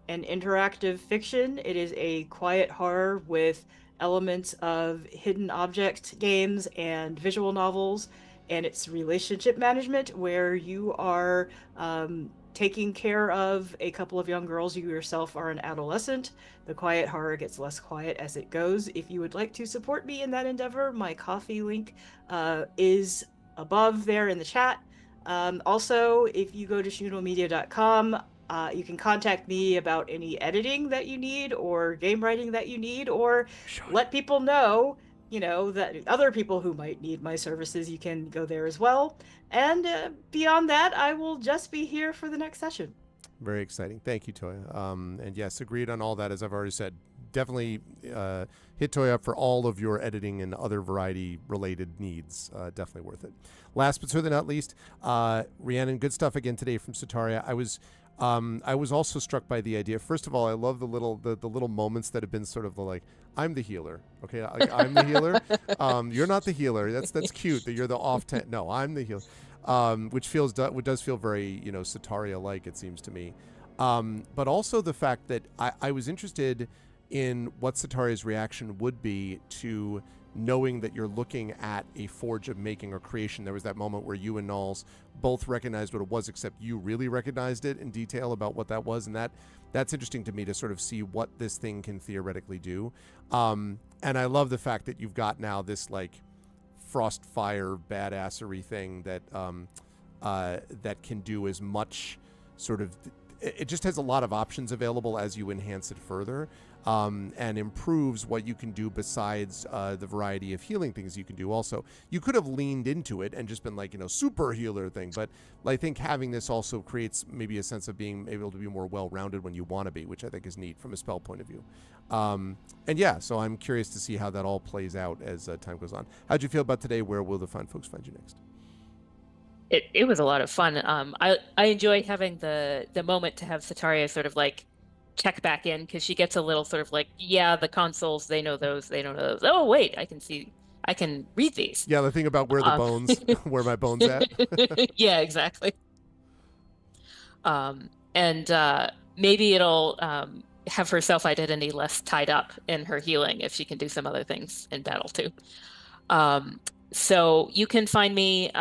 an interactive fiction. It is a quiet horror with elements of hidden object games and visual novels, and it's relationship management, where you are taking care of a couple of young girls. You yourself are an adolescent. The quiet horror gets less quiet as it goes. If you would like to support me in that endeavor, my Ko-fi link is above there in the chat. Also, if you go to shinomedia.com, you can contact me about any editing that you need or game writing that you need, or let people know, that other people who might need my services, you can go there as well. And beyond that, I will just be here for the next session. Very exciting. Thank you, Toya. And yes, agreed on all that, as I've already said. Definitely hit Toya up for all of your editing and other variety-related needs. Definitely worth it. Last but certainly not least, Rhiannon, good stuff again today from Sataria. I was also struck by the idea. First of all, I love the little moments that have been sort of I'm the healer. Okay, I'm the healer. You're not the healer. That's cute that you're the off-tent. No, I'm the healer. Which does feel very Sataria-like, it seems to me. But also the fact that I was interested in what Sataria's reaction would be to knowing that you're looking at a forge of making or creation. There was that moment where you and Knowles both recognized what it was, except you really recognized it in detail about what that was, and that's interesting to me to sort of see what this thing can theoretically do. And I love the fact that you've got now this like Frostfire badassery thing that that can do as much sort of. It just has a lot of options available as you enhance it further, and improves what you can do besides the variety of healing things you can do. Also, you could have leaned into it and just been like, super healer thing, but I think having this also creates maybe a sense of being able to be more well-rounded when you want to be, which I think is neat from a spell point of view. And yeah, so I'm curious to see how that all plays out as time goes on. How'd you feel about today? Where will the fine folks find you next? It was a lot of fun. I enjoy having the moment to have Sataria sort of like check back in, because she gets a little sort of like, yeah, the consoles, they know those, they don't know those. Oh wait, I can read these. Yeah, the thing about where the bones, where my bones at. Yeah, exactly. And maybe it'll have her self-identity less tied up in her healing if she can do some other things in battle too. So you can find me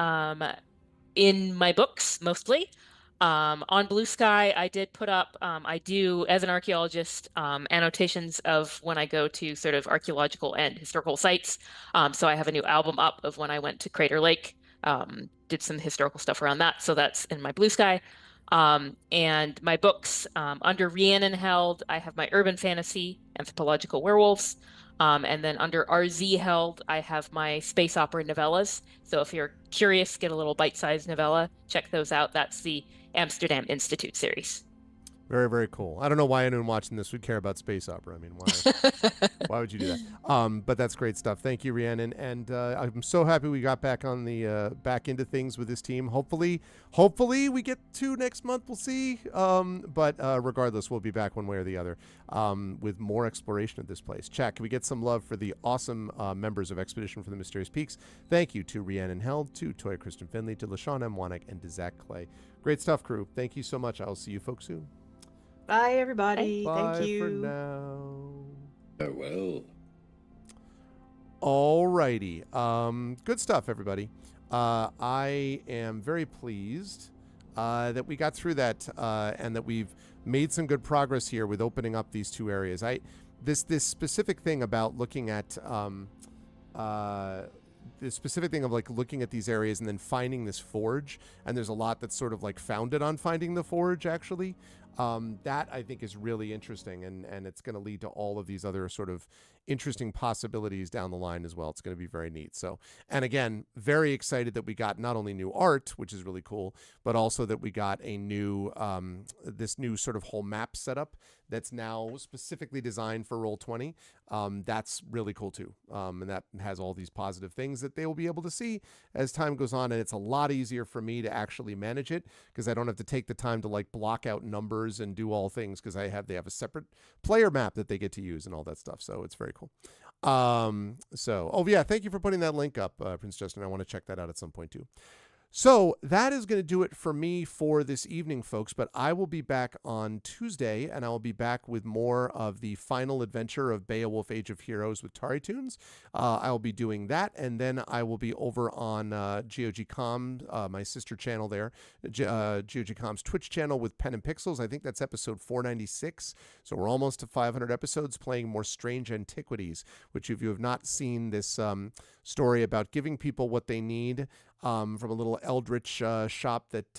in my books mostly. On Blue Sky, I did put up, I do, as an archaeologist, annotations of when I go to sort of archaeological and historical sites. So I have a new album up of when I went to Crater Lake, did some historical stuff around that. So that's in my Blue Sky. And my books, under Rhiannon Held, I have my urban fantasy, anthropological werewolves. And then under RZ Held, I have my space opera novellas. So if you're curious, get a little bite-sized novella, check those out. That's the Amsterdam Institute series. Very, very cool. I don't know why anyone watching this would care about space opera. I mean, why? Why would you do that? But that's great stuff. Thank you, Rhiannon. And I'm so happy we got back on the back into things with this team. Hopefully we get to next month. We'll see. But regardless, we'll be back one way or the other with more exploration of this place. Chat, can we get some love for the awesome members of Expedition for the Mysterious Peaks? Thank you to Rhiannon Held, to Toya Kristen Finley, to LaShawn M. Wanick, and to Zach Clay. Great stuff, crew. Thank you so much. I'll see you folks soon. Bye, everybody. Bye. Thank you. For now. Farewell. Alrighty. Good stuff, everybody. I am very pleased that we got through that and that we've made some good progress here with opening up these two areas. This specific thing about looking at the specific thing of like looking at these areas and then finding this forge, and there's a lot that's sort of like founded on finding the forge actually. That I think is really interesting, and it's going to lead to all of these other sort of interesting possibilities down the line as well. It's going to be very neat. So, and again, very excited that we got not only new art, which is really cool, but also that we got a new, this new sort of whole map setup that's now specifically designed for Roll20. That's really cool too. And that has all these positive things that they will be able to see as time goes on. And it's a lot easier for me to actually manage it because I don't have to take the time to like block out numbers and do all things because they have a separate player map that they get to use and all that stuff. So it's very cool. Oh yeah, thank you for putting that link up, Prince Justin. I want to check that out at some point too. So that is going to do it for me for this evening, folks. But I will be back on Tuesday, and I will be back with more of the final adventure of Beowulf Age of Heroes with Tari Tunes. I will be doing that, and then I will be over on GOG.com, my sister channel there, GOG.com's Twitch channel with Pen and Pixels. I think that's episode 496. So we're almost to 500 episodes playing more Strange Antiquities, which if you have not seen this story about giving people what they need, from a little eldritch shop that,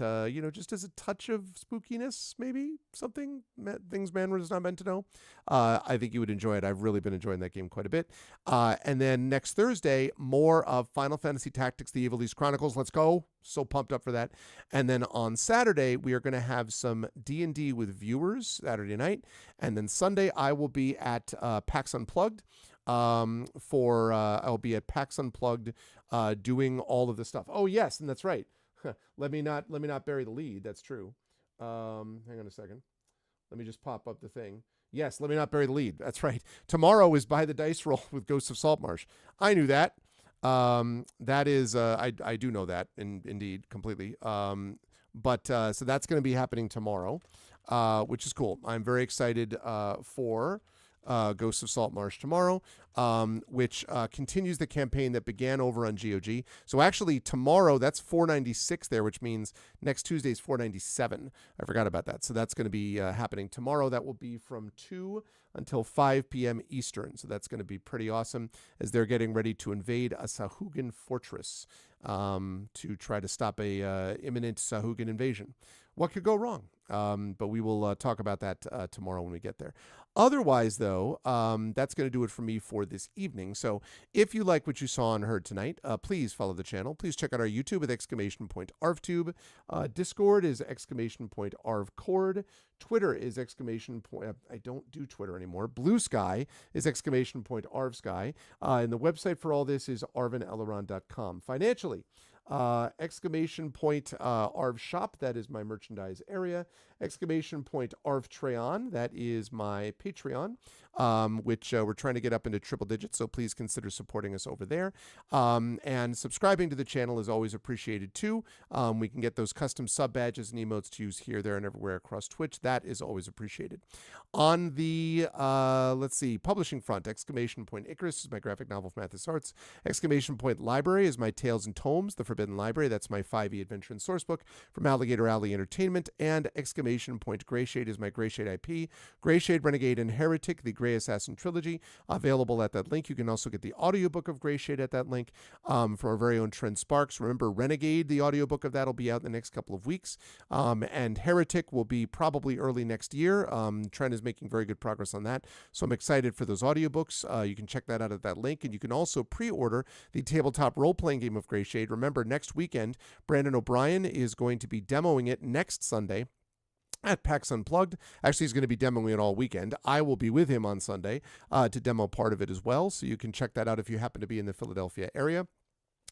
just as a touch of spookiness, maybe something, things man was not meant to know. I think you would enjoy it. I've really been enjoying that game quite a bit. And then next Thursday, more of Final Fantasy Tactics, The Evil East Chronicles. Let's go. So pumped up for that. And then on Saturday, we are going to have some D&D with viewers Saturday night. And then Sunday, I will be at PAX Unplugged. I'll be at PAX Unplugged doing all of this stuff. Oh yes, and that's right. let me not bury the lead. That's true. Hang on a second. Let me just pop up the thing. Yes, let me not bury the lead. That's right. Tomorrow is By the Dice Roll with Ghosts of Saltmarsh. I knew that. That is I do know that indeed completely. But so that's going to be happening tomorrow, which is cool. I'm very excited for Ghosts of Saltmarsh tomorrow. which continues the campaign that began over on GOG. So actually tomorrow, that's 496 there, which means next Tuesday is 497. I forgot about that. So that's going to be happening tomorrow. That will be from 2 until 5 p.m. Eastern. So that's going to be pretty awesome as they're getting ready to invade a Sahuagin fortress to try to stop a imminent Sahuagin invasion. What could go wrong? But we will talk about that tomorrow when we get there. Otherwise, though, that's going to do it for me for this evening. So if you like what you saw and heard tonight, please follow the channel. Please check out our YouTube with !ArvTube. Discord is !ArvCord. Twitter is ! I don't do Twitter anymore. Blue Sky is ! !ArvSky. And the website for all this is arvineleron.com. Financially, !Arv Shop, that is my merchandise area. !Arv that is my Patreon, which we're trying to get up into triple digits, so please consider supporting us over there. And subscribing to the channel is always appreciated too. We can get those custom sub badges and emotes to use here, there, and everywhere across Twitch. That is always appreciated. On the, publishing front, Icarus is my graphic novel from Mathis Arts. Library is my Tales and Tomes, The Forbidden Library. That's my 5e adventure and source book from Alligator Alley Entertainment. And Greyshade is my Greyshade IP. Greyshade, Renegade, and Heretic, the Grey Assassin trilogy, available at that link. You can also get the audiobook of Greyshade at that link from our very own Trent Sparks. Remember, Renegade, the audiobook of that will be out in the next couple of weeks. And Heretic will be probably early next year. Trent is making very good progress on that. So I'm excited for those audiobooks. You can check that out at that link. And you can also pre-order the tabletop role-playing game of Greyshade. Remember, next weekend, Brandon O'Brien is going to be demoing it next Sunday at PAX Unplugged. Actually, he's going to be demoing it all weekend. I will be with him on Sunday to demo part of it as well. So you can check that out if you happen to be in the Philadelphia area.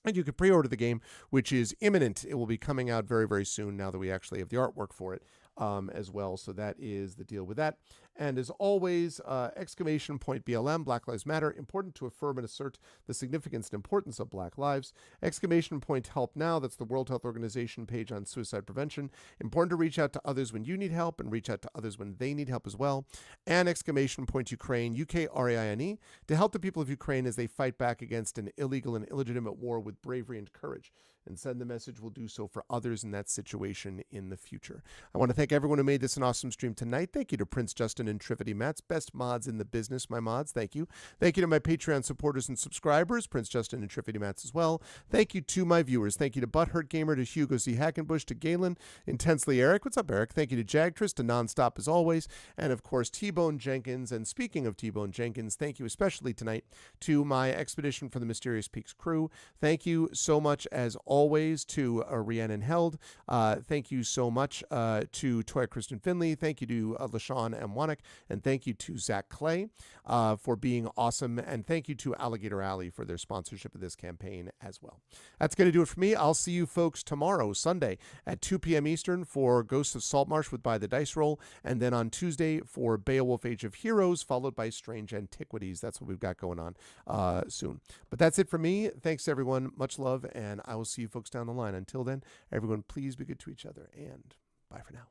And you can pre-order the game, which is imminent. It will be coming out very, very soon now that we actually have the artwork for it as well. So that is the deal with that. And as always, BLM, Black Lives Matter, important to affirm and assert the significance and importance of Black lives. Help Now, that's the World Health Organization page on suicide prevention. Important to reach out to others when you need help and reach out to others when they need help as well. And Ukraine, UKRAINE, to help the people of Ukraine as they fight back against an illegal and illegitimate war with bravery and courage. And send the message we'll do so for others in that situation in the future. I want to thank everyone who made this an awesome stream tonight. Thank you to Prince Justin and Trivity Mats, best mods in the business, my mods. Thank you. Thank you to my Patreon supporters and subscribers, Prince Justin and Trivity Mats as well. Thank you to my viewers. Thank you to Butthurt Gamer, to Hugo C. Hackenbush, to Galen, Intensely Eric. What's up, Eric? Thank you to Jagtress, to Nonstop as always, and of course T-Bone Jenkins. And speaking of T-Bone Jenkins, thank you especially tonight to my Expedition for the Mysterious Peaks crew. Thank you so much as always to Rhiannon Held. Thank you so much to Toya Kristen Finley. Thank you to LaShawn M. Wannick. And thank you to Zach Clay for being awesome. And thank you to Alligator Alley for their sponsorship of this campaign as well. That's going to do it for me. I'll see you folks tomorrow, Sunday, at 2 p.m. Eastern for Ghosts of Saltmarsh with By the Dice Roll. And then on Tuesday for Beowulf Age of Heroes, followed by Strange Antiquities. That's what we've got going on soon. But that's it for me. Thanks, everyone. Much love. And I will see you folks down the line. Until then, everyone, please be good to each other. And bye for now.